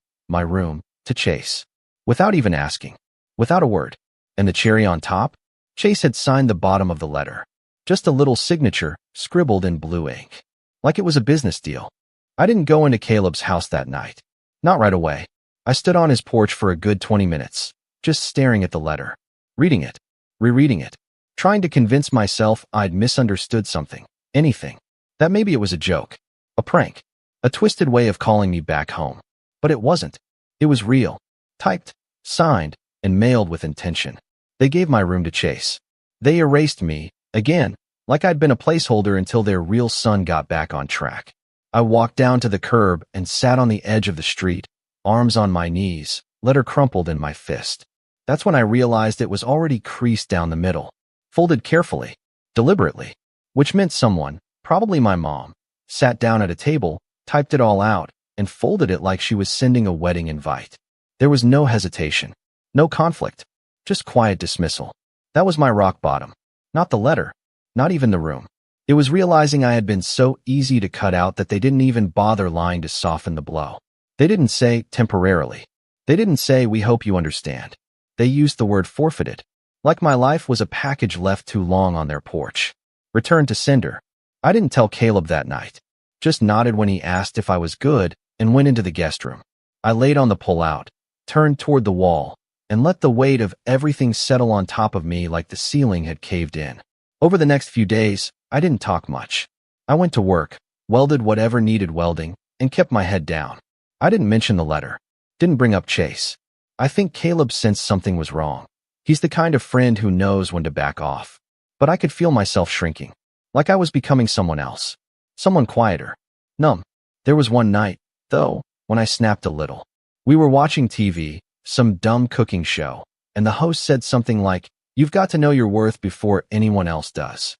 to Chase. Without even asking. Without a word. And the cherry on top? Chase had signed the bottom of the letter. Just a little signature, scribbled in blue ink. Like it was a business deal. I didn't go into Caleb's house that night. Not right away. I stood on his porch for a good 20 minutes, just staring at the letter. Reading it. Rereading it. Trying to convince myself I'd misunderstood something. Anything. That maybe it was a joke. A prank. A twisted way of calling me back home. But it wasn't. It was real. Typed, signed, and mailed with intention. They gave my room to Chase. They erased me, again, like I'd been a placeholder until their real son got back on track. I walked down to the curb and sat on the edge of the street, arms on my knees, letter crumpled in my fist. That's when I realized it was already creased down the middle, folded carefully, deliberately, which meant someone, probably my mom, sat down at a table, typed it all out, and folded it like she was sending a wedding invite. There was no hesitation, no conflict, just quiet dismissal. That was my rock bottom. Not the letter, not even the room. It was realizing I had been so easy to cut out that they didn't even bother lying to soften the blow. They didn't say temporarily. They didn't say we hope you understand. They used the word forfeited, like my life was a package left too long on their porch. Returned to sender. I didn't tell Caleb that night. Just nodded when he asked if I was good and went into the guest room. I laid on the pull-out, turned toward the wall, and let the weight of everything settle on top of me like the ceiling had caved in. Over the next few days, I didn't talk much. I went to work, welded whatever needed welding, and kept my head down. I didn't mention the letter. Didn't bring up Chase. I think Caleb sensed something was wrong. He's the kind of friend who knows when to back off. But I could feel myself shrinking, like I was becoming someone else. Someone quieter. Numb. There was one night, though, when I snapped a little. We were watching TV, some dumb cooking show, and the host said something like, "You've got to know your worth before anyone else does."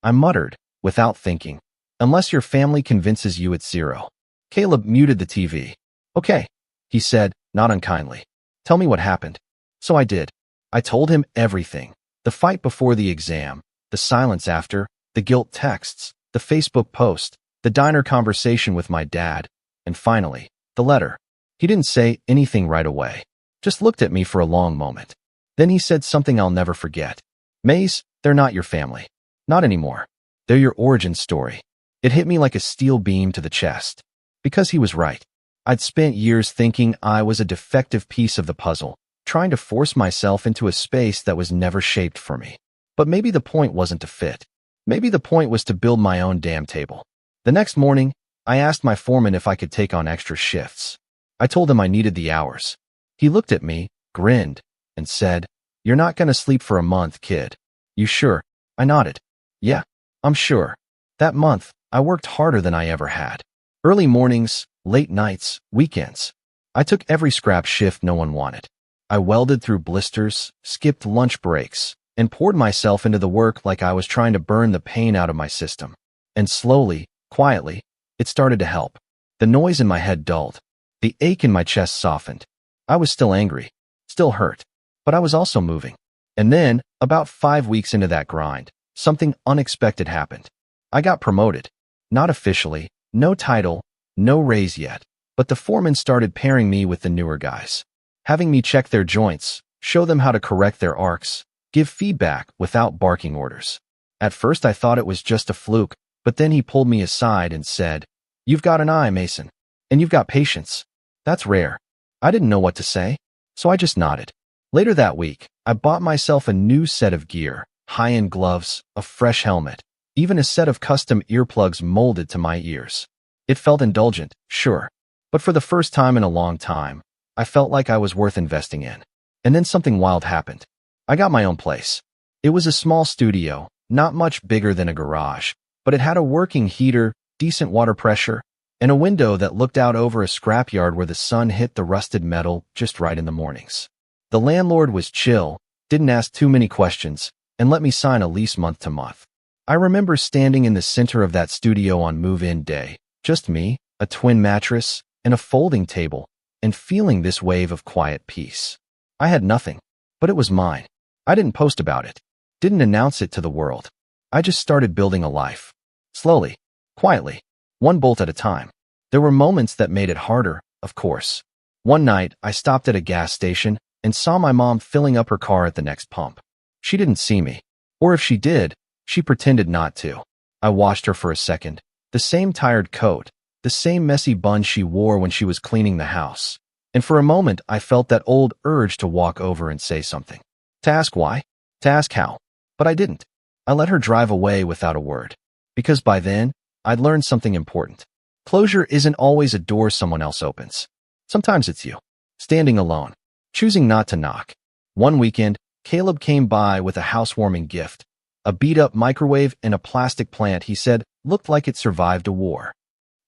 I muttered, without thinking, "Unless your family convinces you it's zero." Caleb muted the TV. "Okay," he said, not unkindly. "Tell me what happened." So I did. I told him everything. The fight before the exam, the silence after, the guilt texts, the Facebook post, the diner conversation with my dad, and finally, the letter. He didn't say anything right away, just looked at me for a long moment. Then he said something I'll never forget. "Maze, they're not your family. Not anymore. They're your origin story." It hit me like a steel beam to the chest. Because he was right. I'd spent years thinking I was a defective piece of the puzzle, trying to force myself into a space that was never shaped for me. But maybe the point wasn't to fit. Maybe the point was to build my own damn table. The next morning, I asked my foreman if I could take on extra shifts. I told him I needed the hours. He looked at me, grinned, and said, "You're not going to sleep for a month, kid. You sure?" I nodded. "Yeah, I'm sure." That month, I worked harder than I ever had. Early mornings, late nights, weekends. I took every scrap shift no one wanted. I welded through blisters, skipped lunch breaks, and poured myself into the work like I was trying to burn the pain out of my system. And slowly, quietly, it started to help. The noise in my head dulled. The ache in my chest softened. I was still angry, still hurt, but I was also moving. And then, about 5 weeks into that grind, something unexpected happened. I got promoted. Not officially, no title, no raise yet, but the foreman started pairing me with the newer guys, having me check their joints, show them how to correct their arcs, give feedback without barking orders. At first I thought it was just a fluke, but then he pulled me aside and said, "You've got an eye, Mason, and you've got patience. That's rare." I didn't know what to say, so I just nodded. Later that week, I bought myself a new set of gear, high-end gloves, a fresh helmet, even a set of custom earplugs molded to my ears. It felt indulgent, sure, but for the first time in a long time, I felt like I was worth investing in. And then something wild happened. I got my own place. It was a small studio, not much bigger than a garage, but it had a working heater, decent water pressure, and a window that looked out over a scrapyard where the sun hit the rusted metal just right in the mornings. The landlord was chill, didn't ask too many questions, and let me sign a lease month to month. I remember standing in the center of that studio on move-in day, just me, a twin mattress, and a folding table, and feeling this wave of quiet peace. I had nothing, but it was mine. I didn't post about it, didn't announce it to the world. I just started building a life. Slowly, quietly, one bolt at a time. There were moments that made it harder, of course. One night, I stopped at a gas station and saw my mom filling up her car at the next pump. She didn't see me, or if she did, she pretended not to. I watched her for a second, the same tired coat, the same messy bun she wore when she was cleaning the house. And for a moment, I felt that old urge to walk over and say something. To ask why, to ask how. But I didn't. I let her drive away without a word. Because by then, I'd learned something important. Closure isn't always a door someone else opens. Sometimes it's you, standing alone, choosing not to knock. One weekend, Caleb came by with a housewarming gift, a beat-up microwave and a plastic plant he said looked like it survived a war.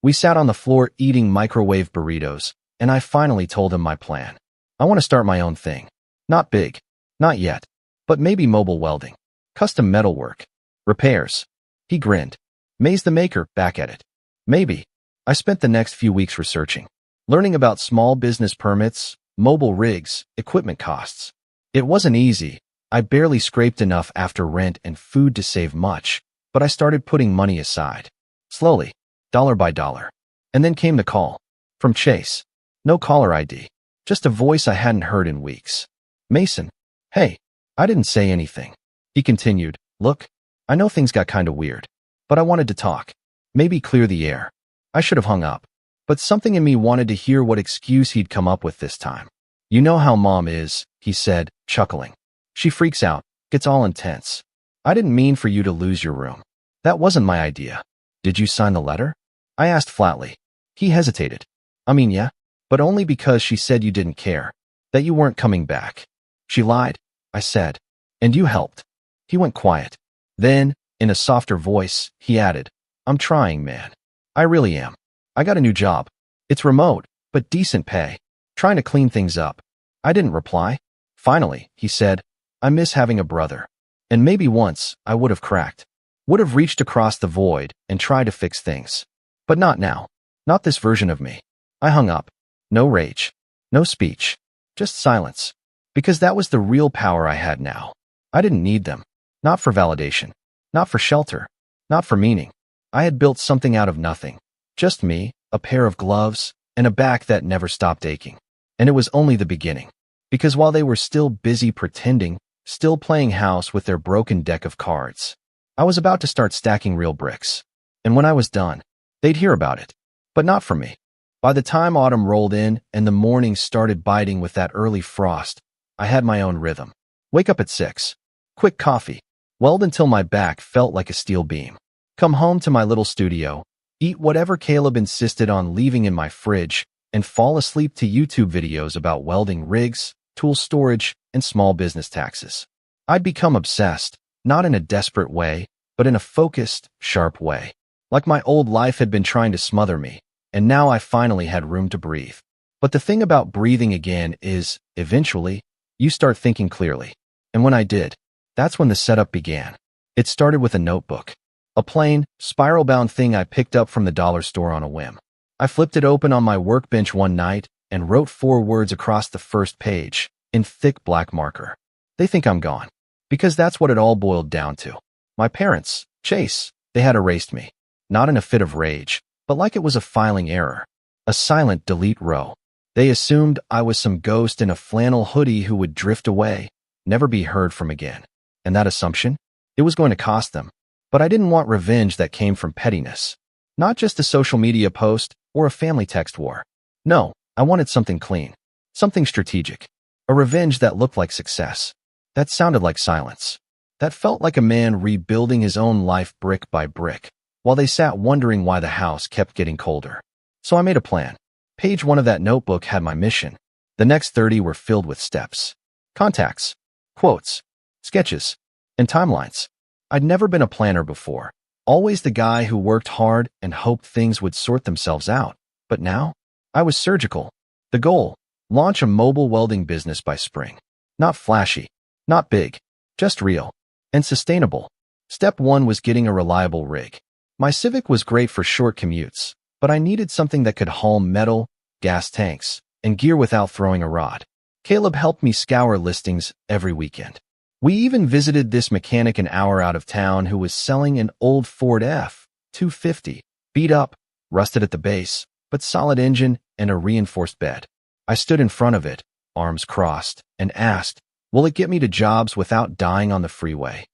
We sat on the floor eating microwave burritos, and I finally told him my plan. I want to start my own thing. Not big, not yet, but maybe mobile welding, custom metalwork, repairs. He grinned. Maze the maker, back at it. Maybe. I spent the next few weeks researching, learning about small business permits, mobile rigs, equipment costs. It wasn't easy. I barely scraped enough after rent and food to save much, but I started putting money aside. Slowly, dollar by dollar. And then came the call. From Chase. No caller ID. Just a voice I hadn't heard in weeks. "Mason." "Hey." I didn't say anything. He continued, "Look, I know things got kinda weird, but I wanted to talk. Maybe clear the air." I should have hung up, but something in me wanted to hear what excuse he'd come up with this time. You know how mom is, he said, chuckling. She freaks out, gets all intense. I didn't mean for you to lose your room. That wasn't my idea. Did you sign the letter? I asked flatly. He hesitated. I mean, yeah, but only because she said you didn't care, that you weren't coming back. She lied, I said. And you helped. He went quiet. Then, in a softer voice, he added, I'm trying, man. I really am. I got a new job. It's remote, but decent pay. Trying to clean things up. I didn't reply. Finally, he said, I miss having a brother. And maybe once, I would have cracked. Would have reached across the void and tried to fix things. But not now. Not this version of me. I hung up. No rage. No speech. Just silence. Because that was the real power I had now. I didn't need them. Not for validation. Not for shelter. Not for meaning. I had built something out of nothing. Just me, a pair of gloves, and a back that never stopped aching. And it was only the beginning. Because while they were still busy pretending, still playing house with their broken deck of cards, I was about to start stacking real bricks. And when I was done, they'd hear about it. But not from me. By the time autumn rolled in and the mornings started biting with that early frost, I had my own rhythm. Wake up at 6. Quick coffee. Weld until my back felt like a steel beam. Come home to my little studio. Eat whatever Caleb insisted on leaving in my fridge, and fall asleep to YouTube videos about welding rigs, tool storage, and small business taxes. I'd become obsessed, not in a desperate way, but in a focused, sharp way. Like my old life had been trying to smother me, and now I finally had room to breathe. But the thing about breathing again is, eventually, you start thinking clearly. And when I did, that's when the setup began. It started with a notebook. A plain, spiral-bound thing I picked up from the dollar store on a whim. I flipped it open on my workbench one night and wrote 4 words across the first page, in thick black marker. They think I'm gone. Because that's what it all boiled down to. My parents, Chase, they had erased me. Not in a fit of rage, but like it was a filing error. A silent delete row. They assumed I was some ghost in a flannel hoodie who would drift away, never be heard from again. And that assumption? It was going to cost them. But I didn't want revenge that came from pettiness. Not just a social media post or a family text war. No, I wanted something clean. Something strategic. A revenge that looked like success. That sounded like silence. That felt like a man rebuilding his own life brick by brick, while they sat wondering why the house kept getting colder. So I made a plan. Page 1 of that notebook had my mission. The next 30 were filled with steps. Contacts. Quotes. Sketches. And timelines. I'd never been a planner before. Always the guy who worked hard and hoped things would sort themselves out. But now, I was surgical. The goal, launch a mobile welding business by spring. Not flashy, not big, just real and sustainable. Step 1 was getting a reliable rig. My Civic was great for short commutes, but I needed something that could haul metal, gas tanks, and gear without throwing a rod. Caleb helped me scour listings every weekend. We even visited this mechanic an hour out of town who was selling an old Ford F-250, beat up, rusted at the base, but solid engine and a reinforced bed. I stood in front of it, arms crossed, and asked, will it get me to jobs without dying on the freeway?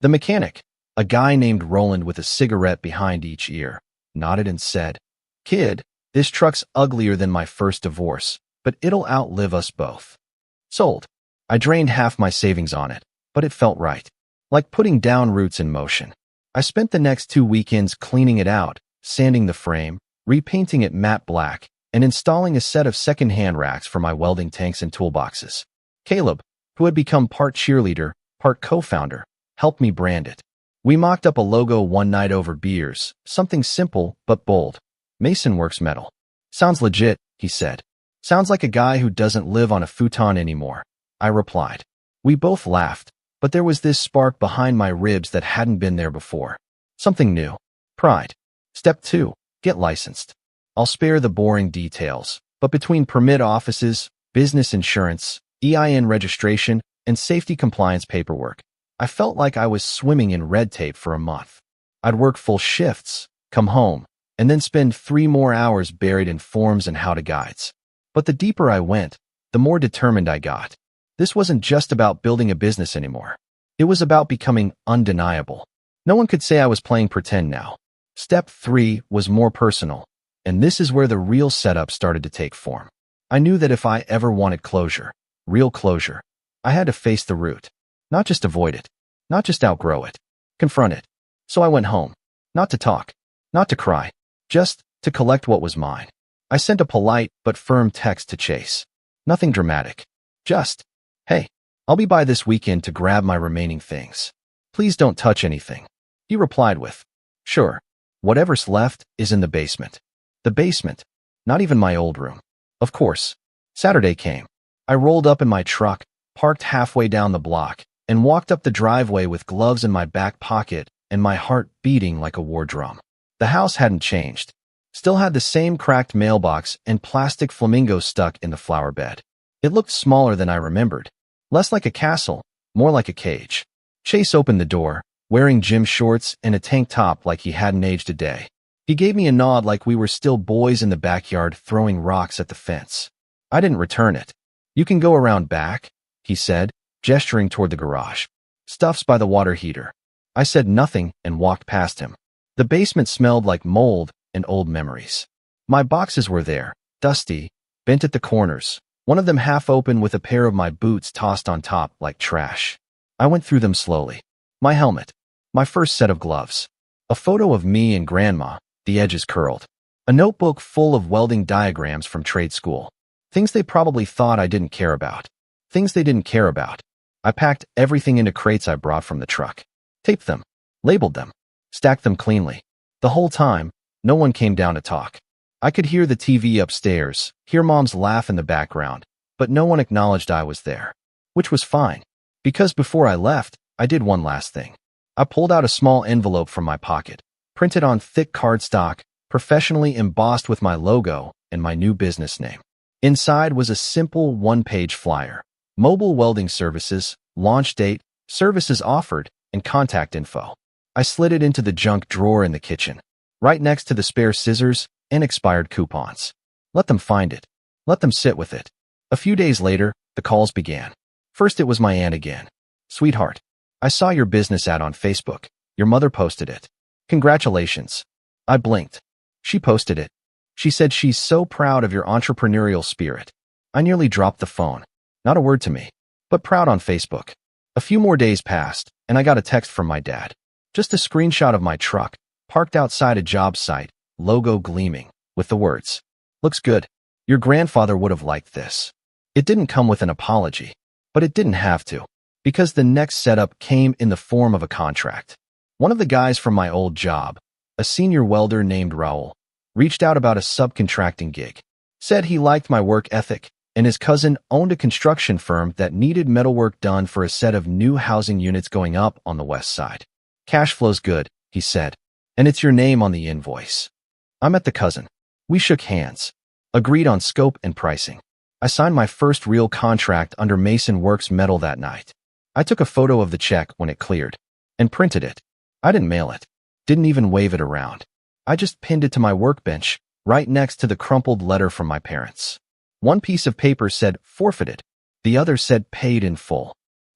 The mechanic, a guy named Roland with a cigarette behind each ear, nodded and said, Kid, this truck's uglier than my first divorce, but it'll outlive us both. Sold. I drained half my savings on it, but it felt right. Like putting down roots in motion. I spent the next 2 weekends cleaning it out, sanding the frame, repainting it matte black, and installing a set of second-hand racks for my welding tanks and toolboxes. Caleb, who had become part cheerleader, part co-founder, helped me brand it. We mocked up a logo one night over beers, something simple but bold. Mason Works Metal. Sounds legit, he said. Sounds like a guy who doesn't live on a futon anymore. I replied. We both laughed, but there was this spark behind my ribs that hadn't been there before. Something new. Pride. Step 2. Get licensed. I'll spare the boring details, but between permit offices, business insurance, EIN registration, and safety compliance paperwork, I felt like I was swimming in red tape for a month. I'd work full shifts, come home, and then spend 3 more hours buried in forms and how-to guides. But the deeper I went, the more determined I got. This wasn't just about building a business anymore. It was about becoming undeniable. No one could say I was playing pretend now. Step 3 was more personal, and this is where the real setup started to take form. I knew that if I ever wanted closure, real closure, I had to face the root. Not just avoid it, not just outgrow it, confront it. So I went home, not to talk, not to cry, just to collect what was mine. I sent a polite but firm text to Chase. Nothing dramatic. Just, hey, I'll be by this weekend to grab my remaining things. Please don't touch anything. He replied with, sure. Whatever's left is in the basement. The basement. Not even my old room. Of course. Saturday came. I rolled up in my truck, parked halfway down the block, and walked up the driveway with gloves in my back pocket and my heart beating like a war drum. The house hadn't changed. Still had the same cracked mailbox and plastic flamingos stuck in the flower bed. It looked smaller than I remembered. Less like a castle, more like a cage. Chase opened the door, wearing gym shorts and a tank top like he hadn't aged a day. He gave me a nod like we were still boys in the backyard throwing rocks at the fence. I didn't return it. You can go around back, he said, gesturing toward the garage. Stuff's by the water heater. I said nothing and walked past him. The basement smelled like mold and old memories. My boxes were there, dusty, bent at the corners, one of them half open with a pair of my boots tossed on top like trash. I went through them slowly. My helmet. My first set of gloves. A photo of me and Grandma, the edges curled. A notebook full of welding diagrams from trade school. Things they probably thought I didn't care about. Things they didn't care about. I packed everything into crates I brought from the truck. Taped them. Labeled them. Stacked them cleanly. The whole time, no one came down to talk. I could hear the TV upstairs, hear Mom's laugh in the background, but no one acknowledged I was there. Which was fine. Because before I left, I did one last thing. I pulled out a small envelope from my pocket, printed on thick cardstock, professionally embossed with my logo and my new business name. Inside was a simple one-page flyer. Mobile welding services, launch date, services offered, and contact info. I slid it into the junk drawer in the kitchen, right next to the spare scissors and expired coupons. Let them find it. Let them sit with it. A few days later, the calls began. First it was my aunt again. Sweetheart, I saw your business ad on Facebook. Your mother posted it. Congratulations. I blinked. She posted it. She said she's so proud of your entrepreneurial spirit. I nearly dropped the phone. Not a word to me, but proud on Facebook. A few more days passed, and I got a text from my dad. Just a screenshot of my truck, parked outside a job site, logo gleaming, with the words, "Looks good. Your grandfather would have liked this." It didn't come with an apology, but it didn't have to, because the next setup came in the form of a contract. One of the guys from my old job, a senior welder named Raul, reached out about a subcontracting gig. Said he liked my work ethic, and his cousin owned a construction firm that needed metalwork done for a set of new housing units going up on the west side. Cash flow's good, he said, and it's your name on the invoice. I met the cousin. We shook hands, agreed on scope and pricing. I signed my first real contract under Mason Works Metal that night. I took a photo of the check when it cleared and printed it. I didn't mail it, didn't even wave it around. I just pinned it to my workbench, right next to the crumpled letter from my parents. One piece of paper said forfeited. The other said paid in full.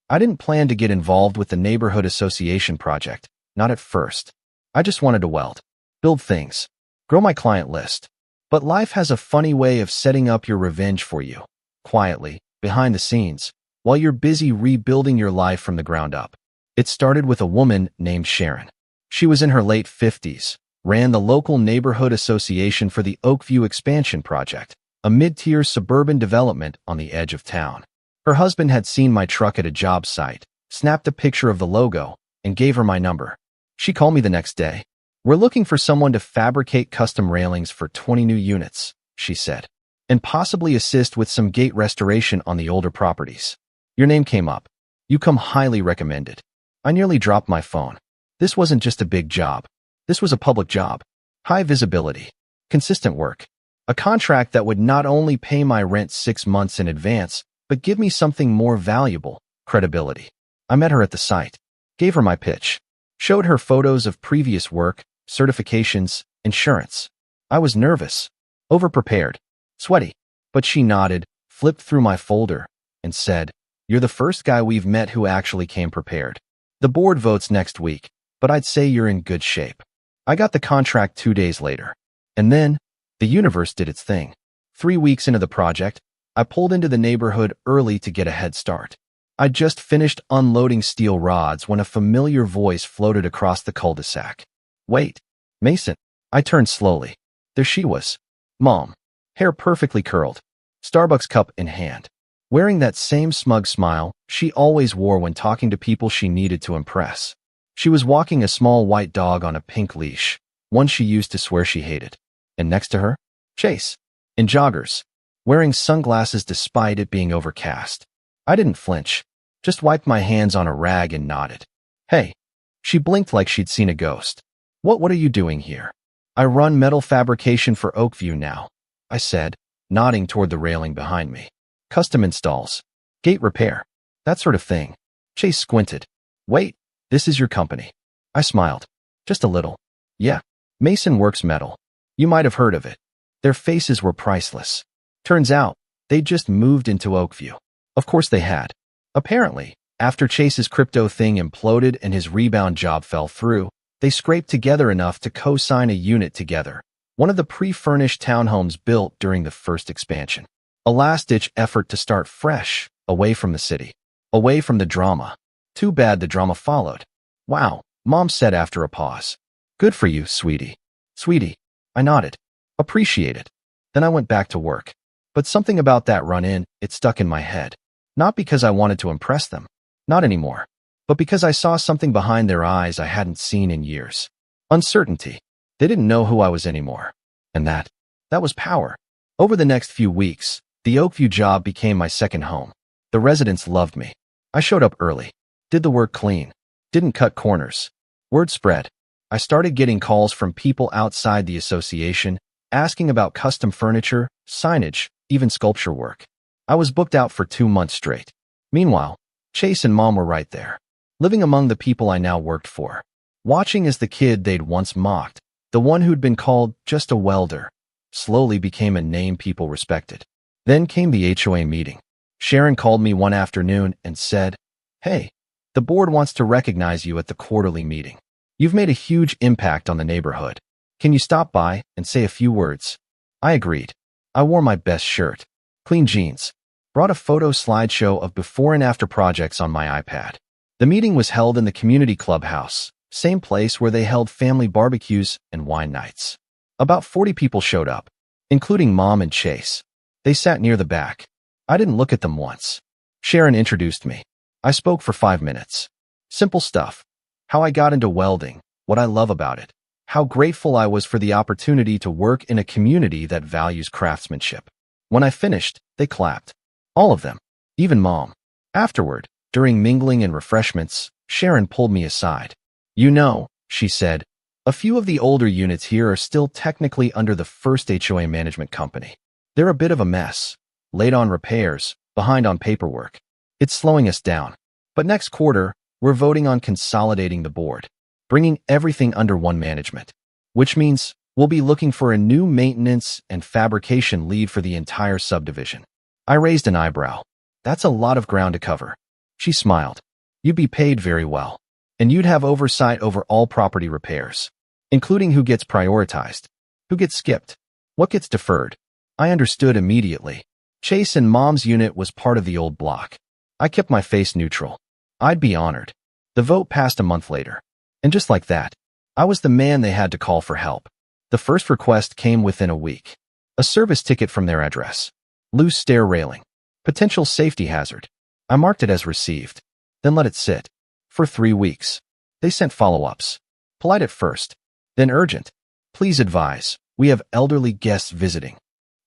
I didn't plan to get involved with the neighborhood association project, not at first. I just wanted to weld, build things, grow my client list. But life has a funny way of setting up your revenge for you, quietly, behind the scenes, while you're busy rebuilding your life from the ground up. It started with a woman named Sharon. She was in her late 50s, ran the local neighborhood association for the Oakview Expansion Project, a mid-tier suburban development on the edge of town. Her husband had seen my truck at a job site, snapped a picture of the logo, and gave her my number. She called me the next day. "We're looking for someone to fabricate custom railings for 20 new units," she said, "and possibly assist with some gate restoration on the older properties. Your name came up. You come highly recommended." I nearly dropped my phone. This wasn't just a big job. This was a public job. High visibility. Consistent work. A contract that would not only pay my rent 6 months in advance, but give me something more valuable, credibility. I met her at the site. Gave her my pitch. Showed her photos of previous work, certifications, insurance. I was nervous, overprepared, sweaty, but she nodded, flipped through my folder, and said, "You're the first guy we've met who actually came prepared. The board votes next week, but I'd say you're in good shape." I got the contract 2 days later. And then, the universe did its thing. 3 weeks into the project, I pulled into the neighborhood early to get a head start. I'd just finished unloading steel rods when a familiar voice floated across the cul-de-sac. "Wait, Mason." I turned slowly. There she was. Mom. Hair perfectly curled. Starbucks cup in hand. Wearing that same smug smile she always wore when talking to people she needed to impress. She was walking a small white dog on a pink leash, one she used to swear she hated. And next to her, Chase. In joggers. Wearing sunglasses despite it being overcast. I didn't flinch. Just wiped my hands on a rag and nodded. "Hey." She blinked like she'd seen a ghost. What are you doing here?" "I run metal fabrication for Oakview now," I said, nodding toward the railing behind me. "Custom installs. Gate repair. That sort of thing." Chase squinted. "Wait, this is your company." I smiled. "Just a little." "Yeah. Mason Works Metal. You might have heard of it." Their faces were priceless. Turns out, they'd just moved into Oakview. Of course they had. Apparently, after Chase's crypto thing imploded and his rebound job fell through, they scraped together enough to co-sign a unit together, one of the pre-furnished townhomes built during the first expansion. A last-ditch effort to start fresh, away from the city, away from the drama. Too bad the drama followed. "Wow," Mom said after a pause. "Good for you, sweetie." "Sweetie." I nodded. "Appreciate it." Then I went back to work. But something about that run-in, it stuck in my head. Not because I wanted to impress them. Not anymore. But because I saw something behind their eyes I hadn't seen in years. Uncertainty. They didn't know who I was anymore. And that was power. Over the next few weeks, the Oakview job became my second home. The residents loved me. I showed up early. Did the work clean. Didn't cut corners. Word spread. I started getting calls from people outside the association, asking about custom furniture, signage, even sculpture work. I was booked out for 2 months straight. Meanwhile, Chase and Mom were right there, living among the people I now worked for, watching as the kid they'd once mocked, the one who'd been called just a welder, slowly became a name people respected. Then came the HOA meeting. Sharon called me one afternoon and said, "Hey, the board wants to recognize you at the quarterly meeting. You've made a huge impact on the neighborhood. Can you stop by and say a few words?" I agreed. I wore my best shirt, clean jeans, brought a photo slideshow of before and after projects on my iPad. The meeting was held in the community clubhouse, same place where they held family barbecues and wine nights. About 40 people showed up, including Mom and Chase. They sat near the back. I didn't look at them once. Sharon introduced me. I spoke for 5 minutes. Simple stuff. How I got into welding, what I love about it, how grateful I was for the opportunity to work in a community that values craftsmanship. When I finished, they clapped. All of them. Even Mom. Afterward, during mingling and refreshments, Sharon pulled me aside. "You know," she said, "a few of the older units here are still technically under the first HOA management company. They're a bit of a mess, late on repairs, behind on paperwork. It's slowing us down. But next quarter, we're voting on consolidating the board, bringing everything under one management, which means we'll be looking for a new maintenance and fabrication lead for the entire subdivision." I raised an eyebrow. "That's a lot of ground to cover." She smiled. "You'd be paid very well, and you'd have oversight over all property repairs, including who gets prioritized, who gets skipped, what gets deferred." I understood immediately. Chase and Mom's unit was part of the old block. I kept my face neutral. I'd be honored. The vote passed a month later. And just like that, I was the man they had to call for help. The first request came within a week. A service ticket from their address. Loose stair railing. Potential safety hazard. I marked it as received, then let it sit. For 3 weeks. They sent follow-ups. Polite at first, then urgent. "Please advise, we have elderly guests visiting.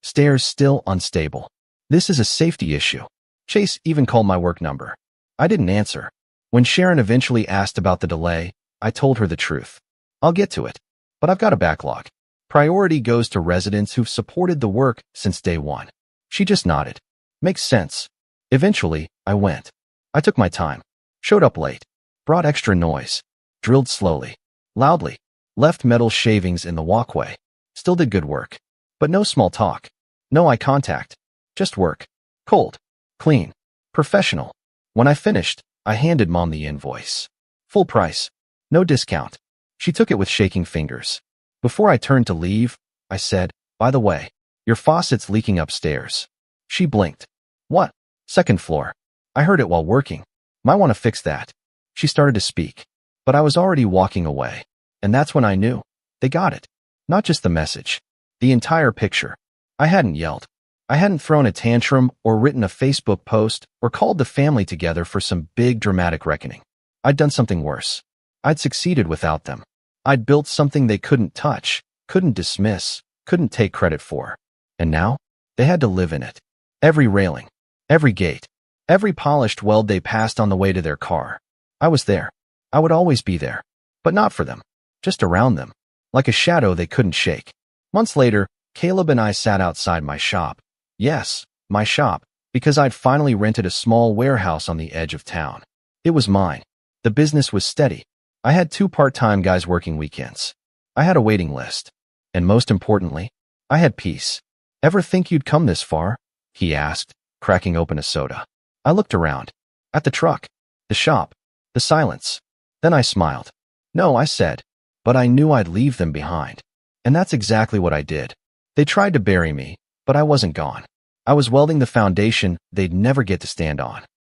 Stairs still unstable. This is a safety issue." Chase even called my work number. I didn't answer. When Sharon eventually asked about the delay, I told her the truth. "I'll get to it, but I've got a backlog. Priority goes to residents who've supported the work since day one." She just nodded. "Makes sense." Eventually, I went. I took my time. Showed up late. Brought extra noise. Drilled slowly. Loudly. Left metal shavings in the walkway. Still did good work. But no small talk. No eye contact. Just work. Cold. Clean. Professional. When I finished, I handed Mom the invoice. Full price. No discount. She took it with shaking fingers. Before I turned to leave, I said, "By the way, your faucet's leaking upstairs." She blinked. What? Second floor. I heard it while working. Might want to fix that. She started to speak, but I was already walking away. And that's when I knew. They got it. Not just the message. The entire picture. I hadn't yelled. I hadn't thrown a tantrum or written a Facebook post or called the family together for some big dramatic reckoning. I'd done something worse. I'd succeeded without them. I'd built something they couldn't touch, couldn't dismiss, couldn't take credit for. And now, they had to live in it. Every railing, every gate, every polished weld they passed on the way to their car. I was there. I would always be there. But not for them. Just around them. Like a shadow they couldn't shake. Months later, Caleb and I sat outside my shop. Yes, my shop, because I'd finally rented a small warehouse on the edge of town. It was mine. The business was steady. I had 2 part-time guys working weekends. I had a waiting list. And most importantly, I had peace. Ever think you'd come this far? He asked, cracking open a soda. I looked around. At the truck. The shop. The silence. Then I smiled. No, I said. But I knew I'd leave them behind. And that's exactly what I did. They tried to bury me, but I wasn't gone. I was welding the foundation they'd never get to stand on.